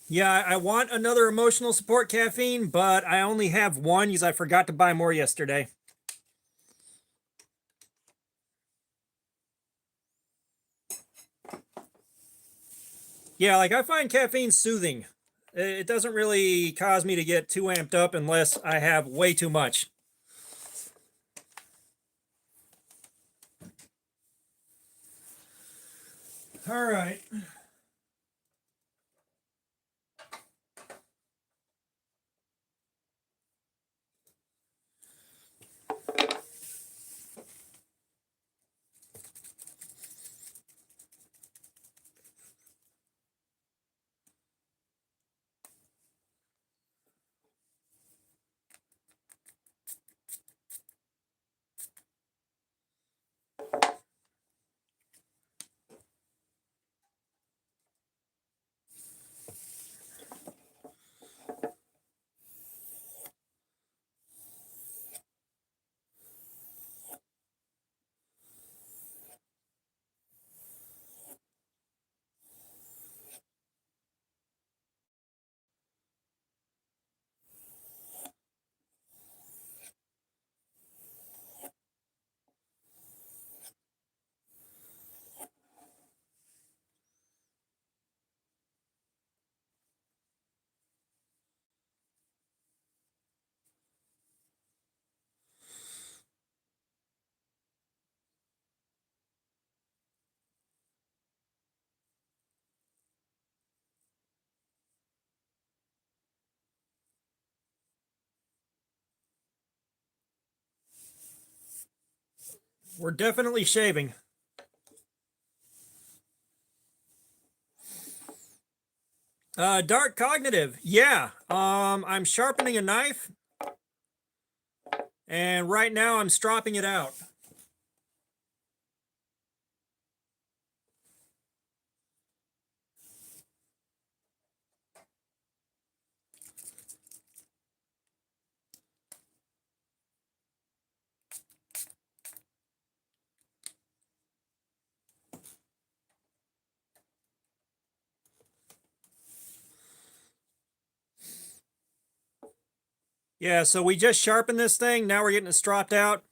Yeah, I want another emotional support caffeine, but I only have one because I forgot to buy more yesterday. Yeah, like I find caffeine soothing. It doesn't really cause me to get too amped up unless I have way too much. All right. We're definitely shaving. Dark cognitive. Yeah. I'm sharpening a knife, and right now I'm stropping it out. Yeah, so we just sharpened this thing. Now we're getting it stropped out.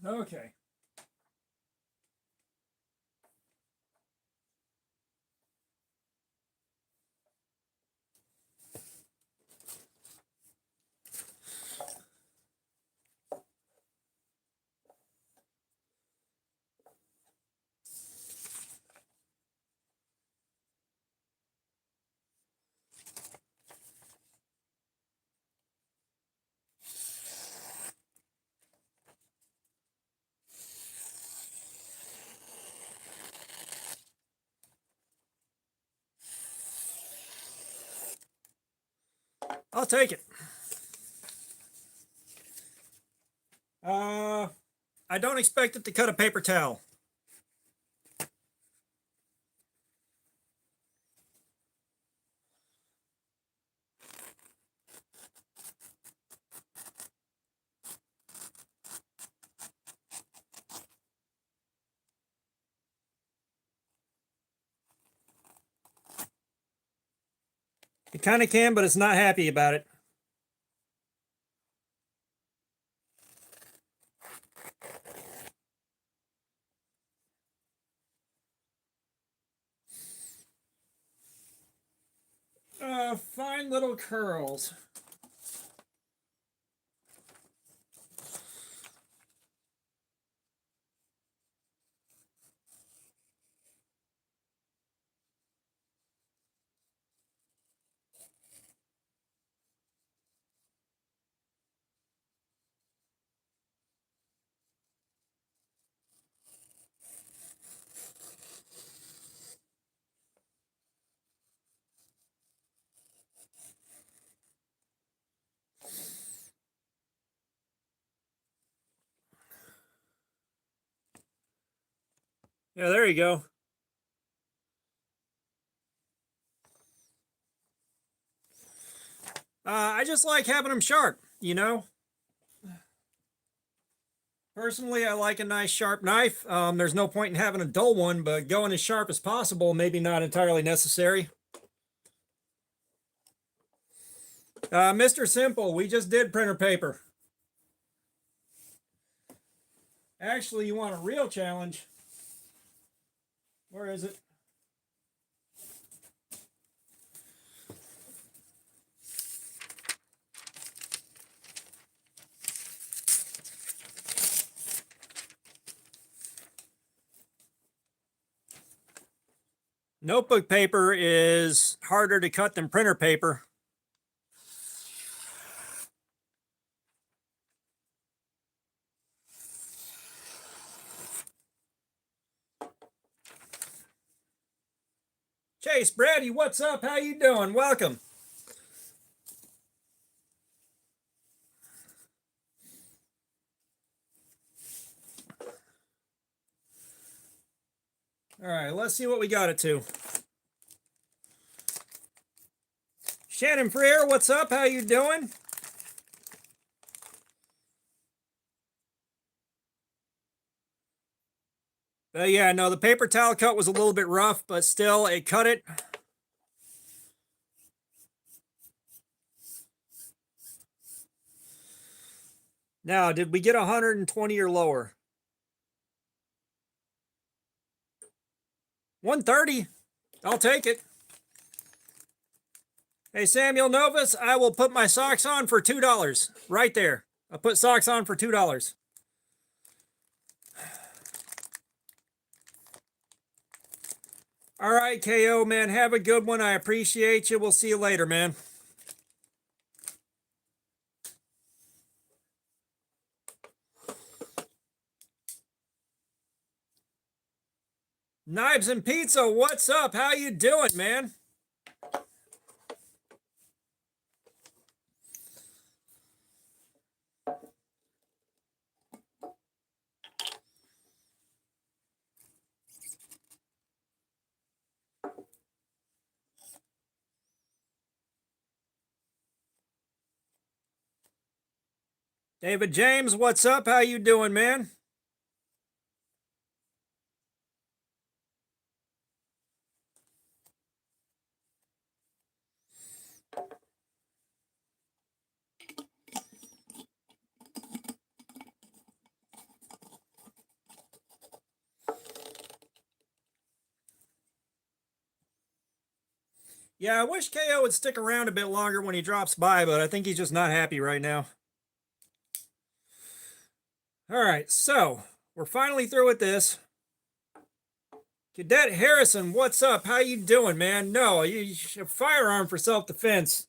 Okay. I'll take it. I don't expect it to cut a paper towel. It kind of can, but it's not happy about it. Fine little curls. Yeah, there you go. I just like having them sharp, you know. Personally, I like a nice sharp knife. There's no point in having a dull one, but going as sharp as possible, maybe not entirely necessary. Mr. Simple, we just did printer paper. Actually, you want a real challenge? Where is it? Notebook paper is harder to cut than printer paper. Chase, Brady, what's up? How you doing? Welcome. All right, let's see what we got it to. Shannon Freer, what's up? How you doing? Yeah, no, the paper towel cut was a little bit rough, but still, it cut it. Now, did we get 120 or lower? 130. I'll take it. Hey, Samuel Novus, I will put my socks on for $2. Right there. I'll put socks on for $2. All right, KO, man. Have a good one. I appreciate you. We'll see you later, man. Knives and Pizza, what's up? How you doing, man? David James, what's up? How you doing, man? Yeah, I wish KO would stick around a bit longer when he drops by, but I think he's just not happy right now. All right, so we're finally through with this. Cadet Harrison, what's up? How you doing, man? No, you a firearm for self-defense.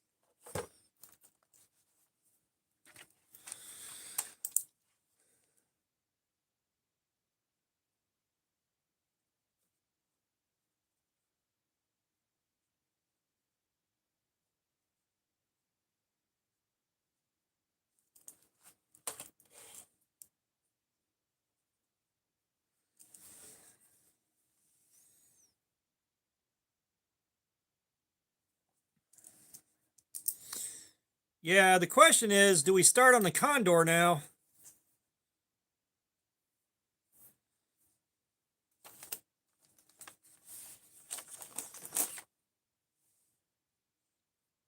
Yeah, the question is, do we start on the Condor now?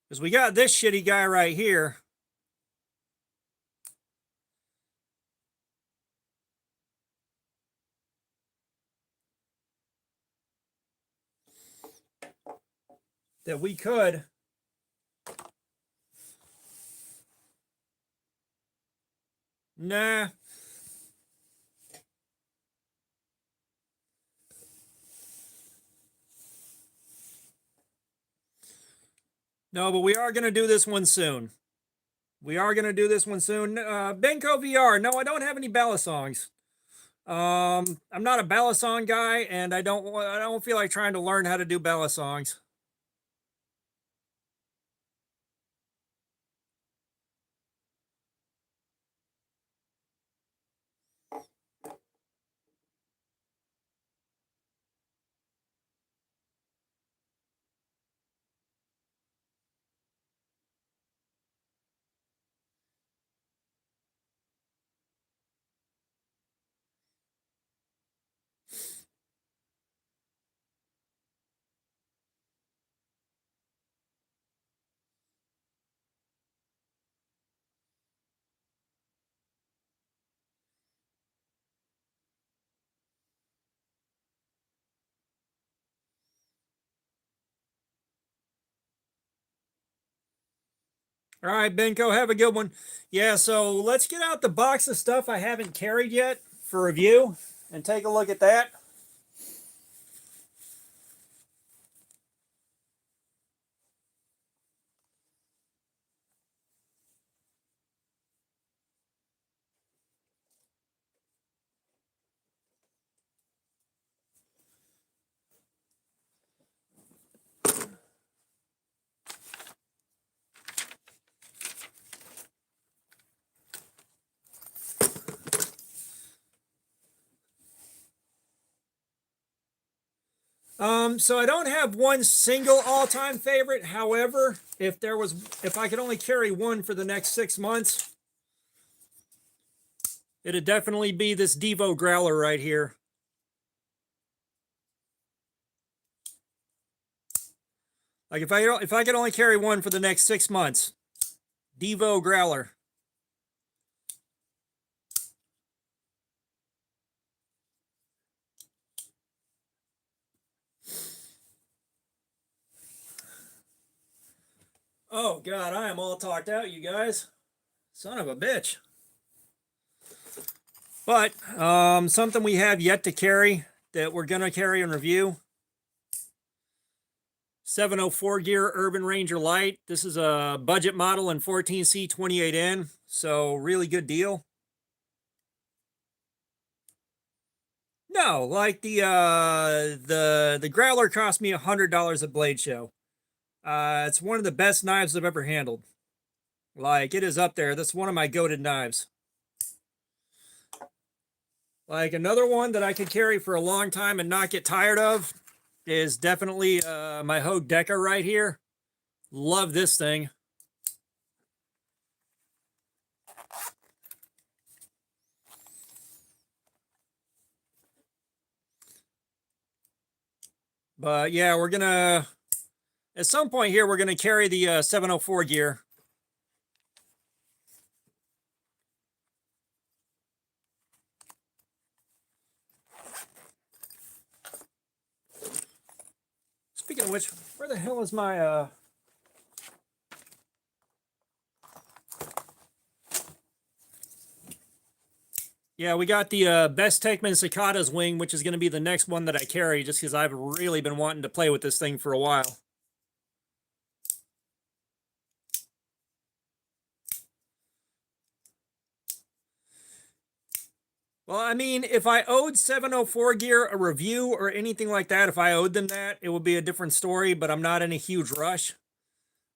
Because we got this shitty guy right here. That we could. Nah. No, but we are going to do this one soon. We are going to do this one soon. Benko VR. No, I don't have any ballad songs. I'm not a ballad song guy, and I don't feel like trying to learn how to do ballad songs. All right, Benko, have a good one. Yeah, so let's get out the box of stuff I haven't carried yet for review and take a look at that. So I don't have one single all-time favorite. However, if I could only carry one for the next 6 months, it'd definitely be this DIVO growler right here. Like if I could only carry one for the next 6 months, DIVO growler. Oh God, I am all talked out, you guys. Son of a bitch. But something we have yet to carry that we're gonna carry and review. 704 gear Urban Ranger Light. This is a budget model in 14C 28N, so really good deal. No, like the growler cost me $100 at Blade Show. It's one of the best knives I've ever handled. Like it is up there. That's one of my goated knives. Like another one that I could carry for a long time and not get tired of is definitely my Hogue Deca right here. Love this thing. But yeah, we're gonna at some point here we're gonna carry the 704 gear. speaking of which, where the hell is my yeah, we got the Best Tekman Cicadas wing, which is going to be the next one that I carry, just because I've really been wanting to play with this thing for a while. Well, I mean, if I owed 704 Gear a review or anything like that, if I owed them that, it would be a different story, but I'm not in a huge rush.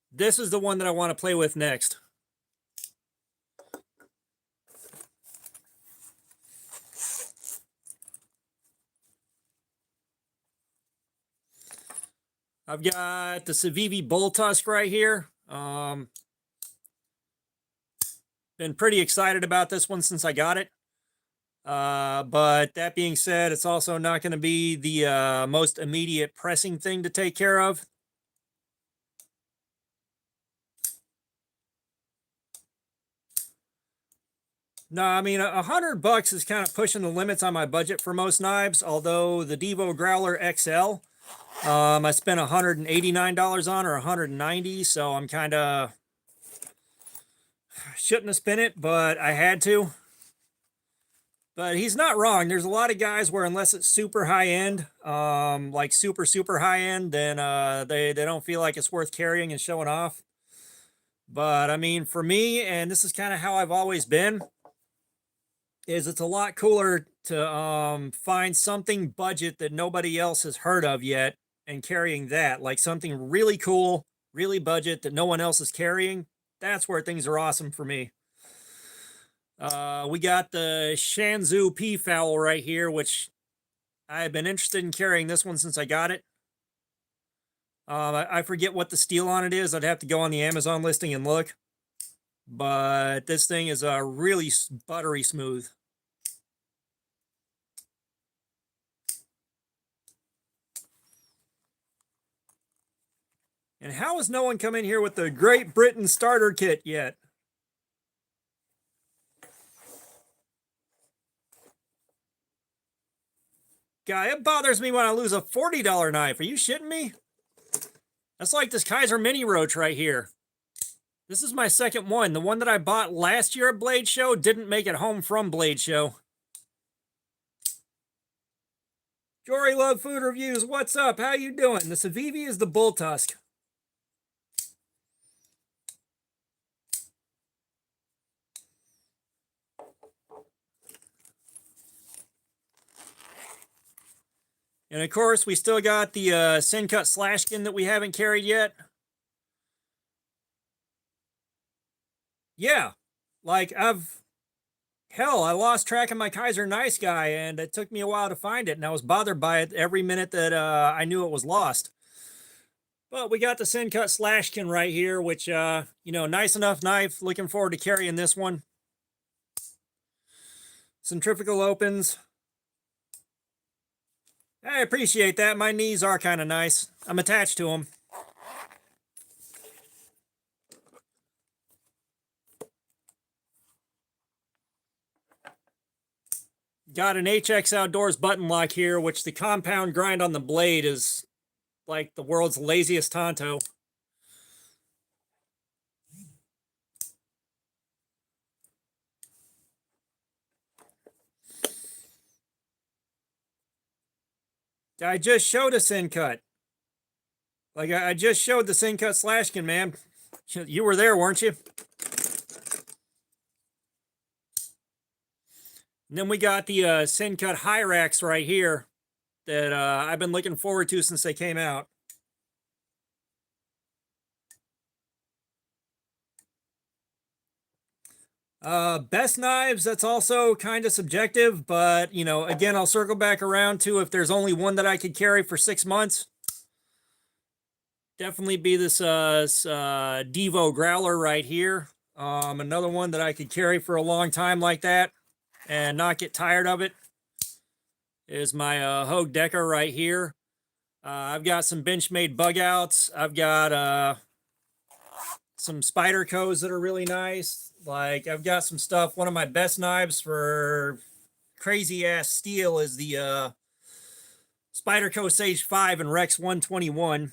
This is the one that I want to play with next. I've got the Civivi Bull Tusk right here. Been pretty excited about this one since I got it. But that being said, it's also not going to be the most immediate pressing thing to take care of. No, I mean, $100 is kind of pushing the limits on my budget for most knives, although the DIVO Growler XL, I spent $189 on, or $190, so I'm kind of shouldn't have spent it, but I had to. But he's not wrong. There's a lot of guys where unless it's super high end, like super high end, then they don't feel like it's worth carrying and showing off. But I mean, for me, and this is kind of how I've always been, is it's a lot cooler to find something budget that nobody else has heard of yet and carrying that, like something really cool, really budget that no one else is carrying. That's where things are awesome for me. We got the Shanzhou P-Fowl right here, which I've been interested in carrying this one since I got it. I forget what the steel on it is. I'd have to go on the Amazon listing and look. But this thing is really buttery smooth. And how has no one come in here with the Great Britain starter kit yet? Guy, it bothers me when I lose a $40 knife. Are you shitting me? That's like this Kaiser Mini Roach right here. This is my second one. The one that I bought last year at Blade Show didn't make it home from Blade Show. Jory Love Food Reviews, what's up? How you doing? The Civivi is the Bull Tusk. And of course, we still got the Sencut Slashkin that we haven't carried yet. Yeah, like I lost track of my Kaiser Nice Guy, and it took me a while to find it, and I was bothered by it every minute that I knew it was lost. But we got the Sencut Slashkin right here, which, you know, nice enough knife. Looking forward to carrying this one. Centrifugal opens. I appreciate that. My knees are kind of nice. I'm attached to them. Got an HX Outdoors button lock here, which the compound grind on the blade is like the world's laziest Tonto. I just showed a Sencut. Like, I just showed the Sencut Slashkin, man. You were there, weren't you? And then we got the Sencut Hyrax right here that I've been looking forward to since they came out. Best knives, that's also kind of subjective, but, you know, again, I'll circle back around to if there's only one that I could carry for 6 months. Definitely be this DIVO Growler right here. Another one that I could carry for a long time like that and not get tired of it is my Hogue Decker right here. I've got some Benchmade bug outs. I've got some Spydercos that are really nice. Like, I've got some stuff. One of my best knives for crazy ass steel is the Spyderco Sage 5 and Rex 121.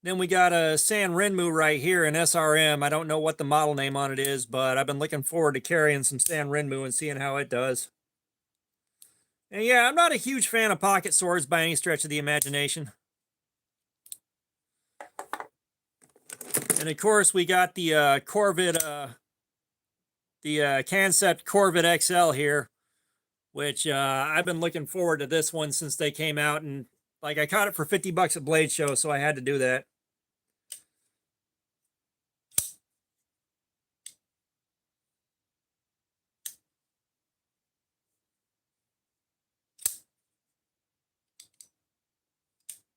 Then we got a San Renmu right here in SRM. I don't know what the model name on it is, but I've been looking forward to carrying some San Renmu and seeing how it does. And yeah, I'm not a huge fan of pocket swords by any stretch of the imagination. And of course, we got the Corvid, the Concept Corvid XL here, which I've been looking forward to this one since they came out. And like, I caught it for 50 bucks at Blade Show, so I had to do that.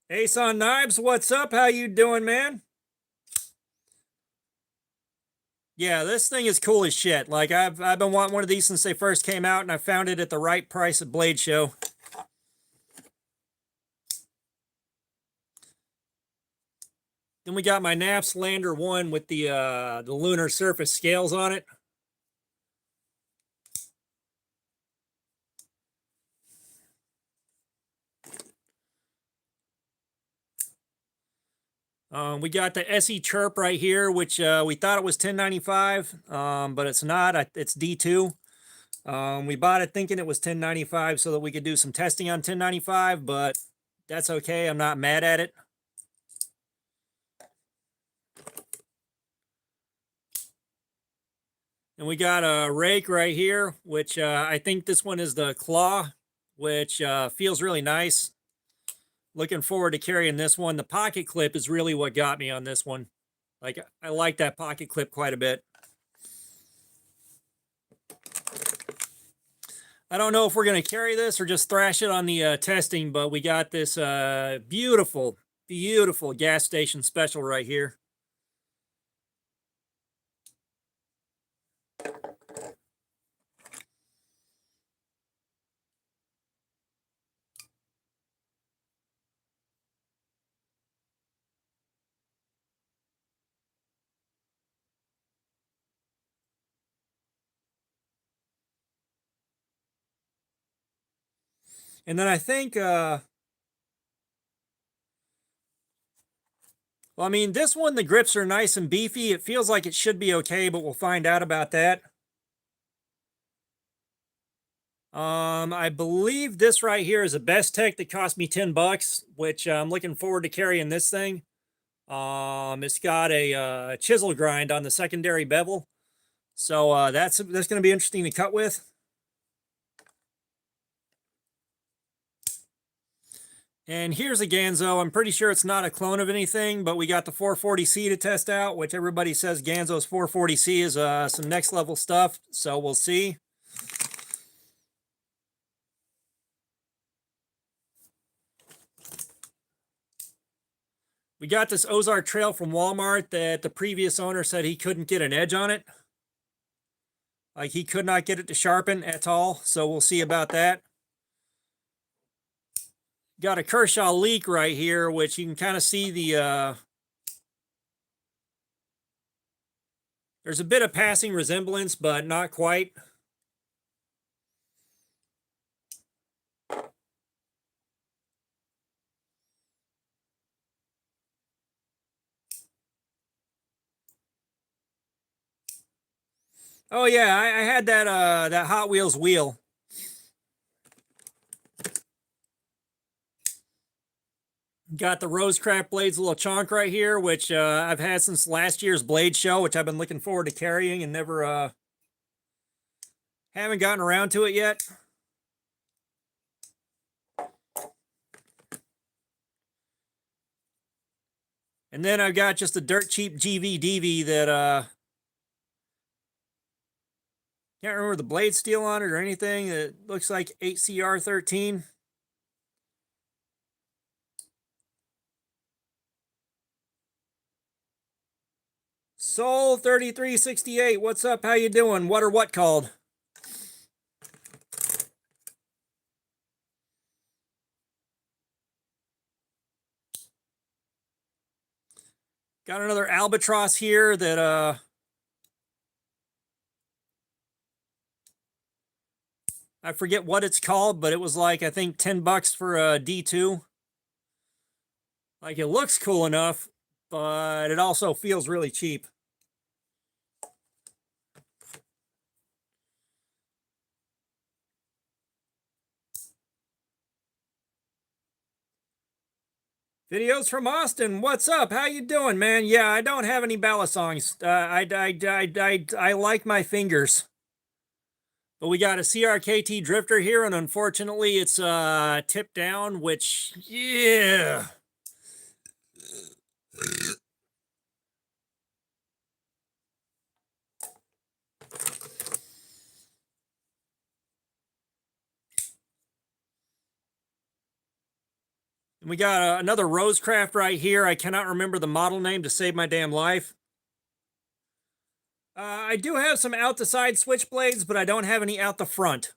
Ace on Knives, what's up? How you doing, man? Yeah, this thing is cool as shit. Like, I've been wanting one of these since they first came out, and I found it at the right price at Blade Show. Then we got my Naps Lander 1 with the lunar surface scales on it. We got the SE Chirp right here, which we thought it was $10.95, but it's not. It's D2. We bought it thinking it was $10.95 so that we could do some testing on $10.95, but that's okay. I'm not mad at it. And we got a rake right here, which I think this one is the Claw, which feels really nice. Looking forward to carrying this one. The pocket clip is really what got me on this one. Like, I like that pocket clip quite a bit. I don't know if we're going to carry this or just thrash it on the testing, but we got this beautiful, beautiful gas station special right here. And then I think, well, I mean, this one, the grips are nice and beefy. It feels like it should be okay, but we'll find out about that. I believe this right here is a Best Tech that cost me 10 bucks, which I'm looking forward to carrying this thing. It's got a chisel grind on the secondary bevel. So that's going to be interesting to cut with. And here's a Ganzo. I'm pretty sure it's not a clone of anything, but we got the 440C to test out, which everybody says Ganzo's 440C is some next level stuff. So we'll see. We got this Ozark Trail from Walmart that the previous owner said he couldn't get an edge on it. Like, he could not get it to sharpen at all. So we'll see about that. Got a Kershaw Leak right here, which you can kind of see the there's a bit of passing resemblance, but not quite. Oh yeah, I had that that Hot Wheels wheel. Got the Rosecraft Blades little chonk right here, which I've had since last year's Blade Show, which I've been looking forward to carrying and never haven't gotten around to it yet. And then I've got just a dirt cheap GV DV that can't remember the blade steel on it or anything. It looks like 8CR13. Soul 3368, what's up? How you doing? What or what called? Got another Albatross here that I forget what it's called, but it was like, I think 10 bucks for a D2. Like, it looks cool enough, but it also feels really cheap. Videos from Austin. What's up? How you doing, man? Yeah, I don't have any ballast songs. I like my fingers. But we got a CRKT drifter here, and unfortunately it's tipped down, which, yeah. And we got another Rosecraft right here. I cannot remember the model name to save my damn life. I do have some out the side switchblades, but I don't have any out the front.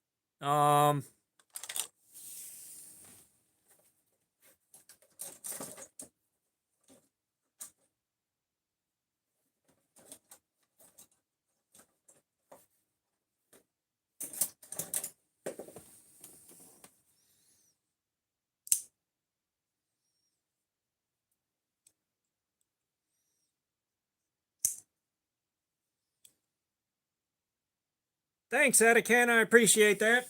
Thanks, Etican. I appreciate that.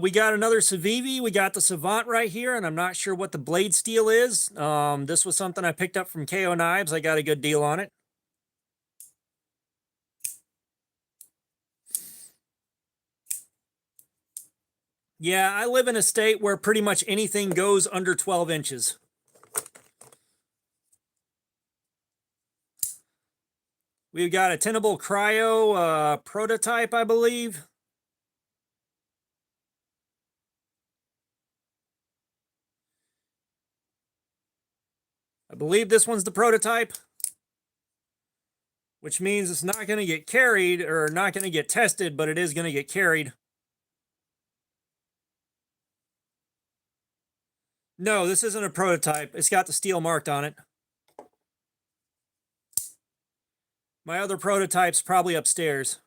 We got another Civivi. We got the Savant right here, and I'm not sure what the blade steel is. This was something I picked up from KO Knives. I got a good deal on it. Yeah, I live in a state where pretty much anything goes under 12 inches. We've got a Tenable Cryo prototype, I believe. I believe this one's the prototype, which means it's not going to get carried or not going to get tested, but it is going to get carried. No, this isn't a prototype. It's got the steel marked on it. My other prototype's probably upstairs.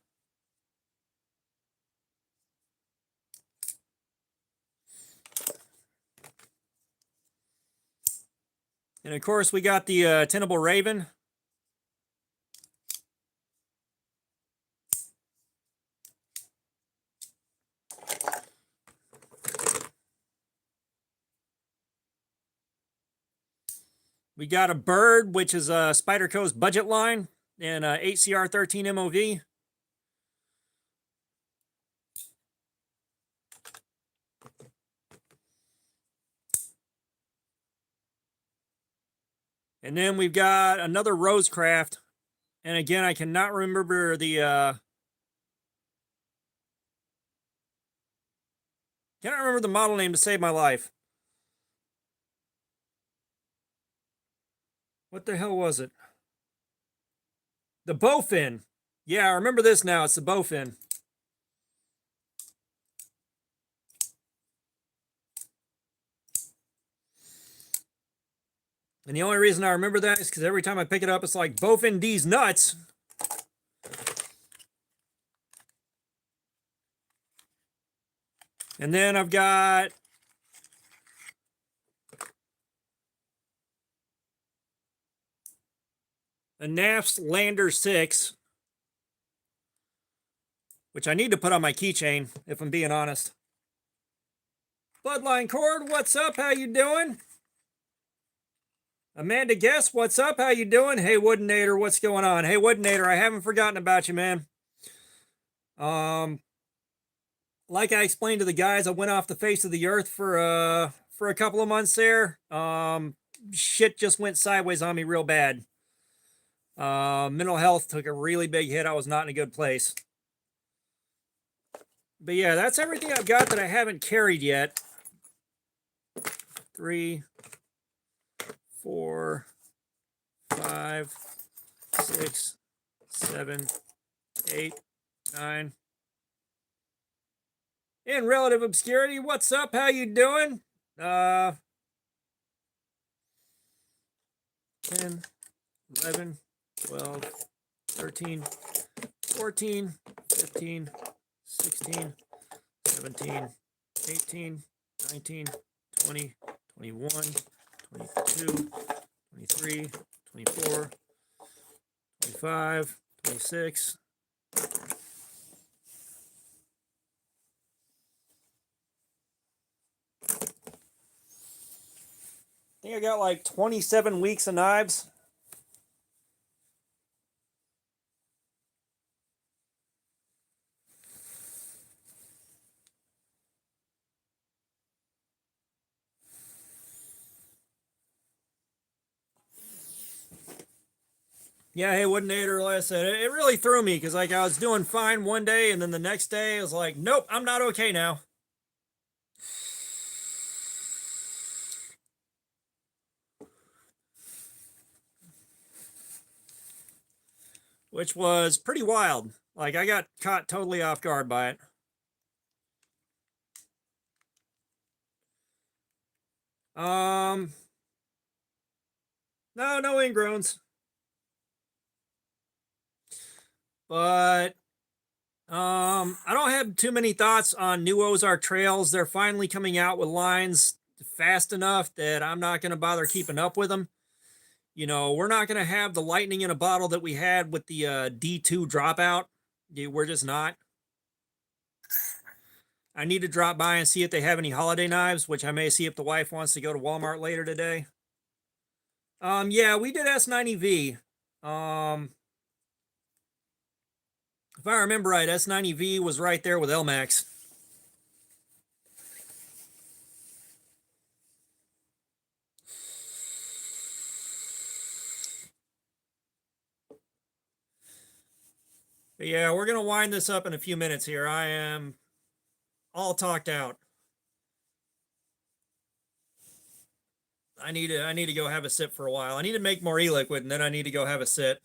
And of course, we got the Tenable Raven. We got a Bird, which is a Spyderco's budget line, and 8CR13 MOV. And then we've got another Rosecraft. And again, I cannot remember the cannot remember the model name to save my life. What the hell was it? The Bowfin. Yeah, I remember this now. It's the Bowfin. And the only reason I remember that is because every time I pick it up, it's like, Bowfin D's nuts. And then I've got a NAF's Lander 6, which I need to put on my keychain, if I'm being honest. Bloodline Cord, what's up? How you doing? Amanda Guess, what's up? How you doing? Hey, Woodinator, what's going on? Hey, Woodinator, I haven't forgotten about you, man. Like I explained to the guys, I went off the face of the earth for a couple of months there. Shit just went sideways on me real bad. Mental health took a really big hit. I was not in a good place. But yeah, that's everything I've got that I haven't carried yet. 3, 4, 5, 6, 7, 8, 9. In relative obscurity, what's up? How you doing? 10, 11, 12, 13, 14, 15, 16, 17, 18, 19, 20, 21, 22, 23, 24, 25, 26. I think I got like 27 weeks of knives. Yeah, hey, Woodinator, like I said, it really threw me because like I was doing fine one day and then the next day I was like, nope, I'm not okay now. Which was pretty wild. Like I got caught totally off guard by it. No ingrowns. But I don't have too many thoughts on New Ozark trails. They're finally coming out with lines fast enough that I'm not going to bother keeping up with them. You know, we're not going to have the lightning in a bottle that we had with the D2 dropout. We're just not. I need to drop by and see if they have any holiday knives, which I may see if the wife wants to go to Walmart later today. Yeah, we did S90V. If I remember right, S90V was right there with LMAX. But yeah, we're going to wind this up in a few minutes here. I am all talked out. I need to go have a sip for a while. I need to make more e-liquid, and then I need to go have a sit.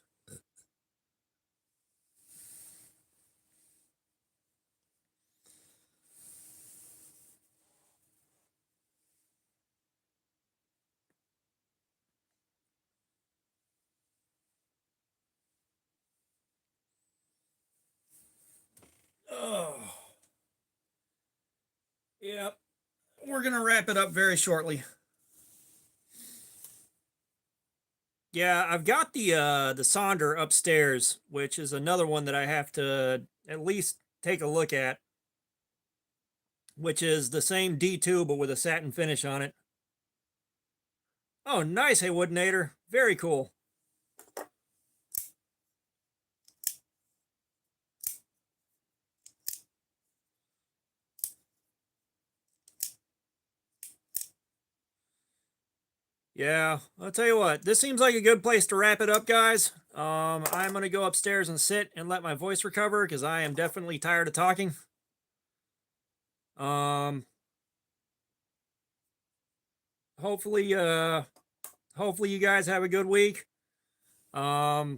Oh. Yep. We're going to wrap it up very shortly. Yeah, I've got the Sonder upstairs, which is another one that I have to at least take a look at, which is the same D2 but with a satin finish on it. Oh, nice, hey Woodinator. Very cool. Yeah, I'll tell you what, this seems like a good place to wrap it up, guys. I'm going to go upstairs and sit and let my voice recover because I am definitely tired of talking. Hopefully you guys have a good week. Yeah,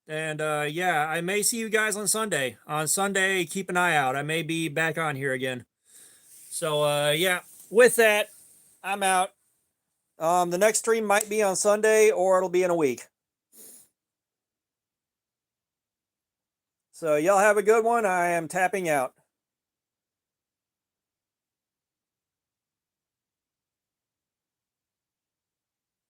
I may see you guys on Sunday. On Sunday, keep an eye out. I may be back on here again. So yeah, with that, I'm out. The next stream might be on Sunday or it'll be in a week. So y'all have a good one. I am tapping out.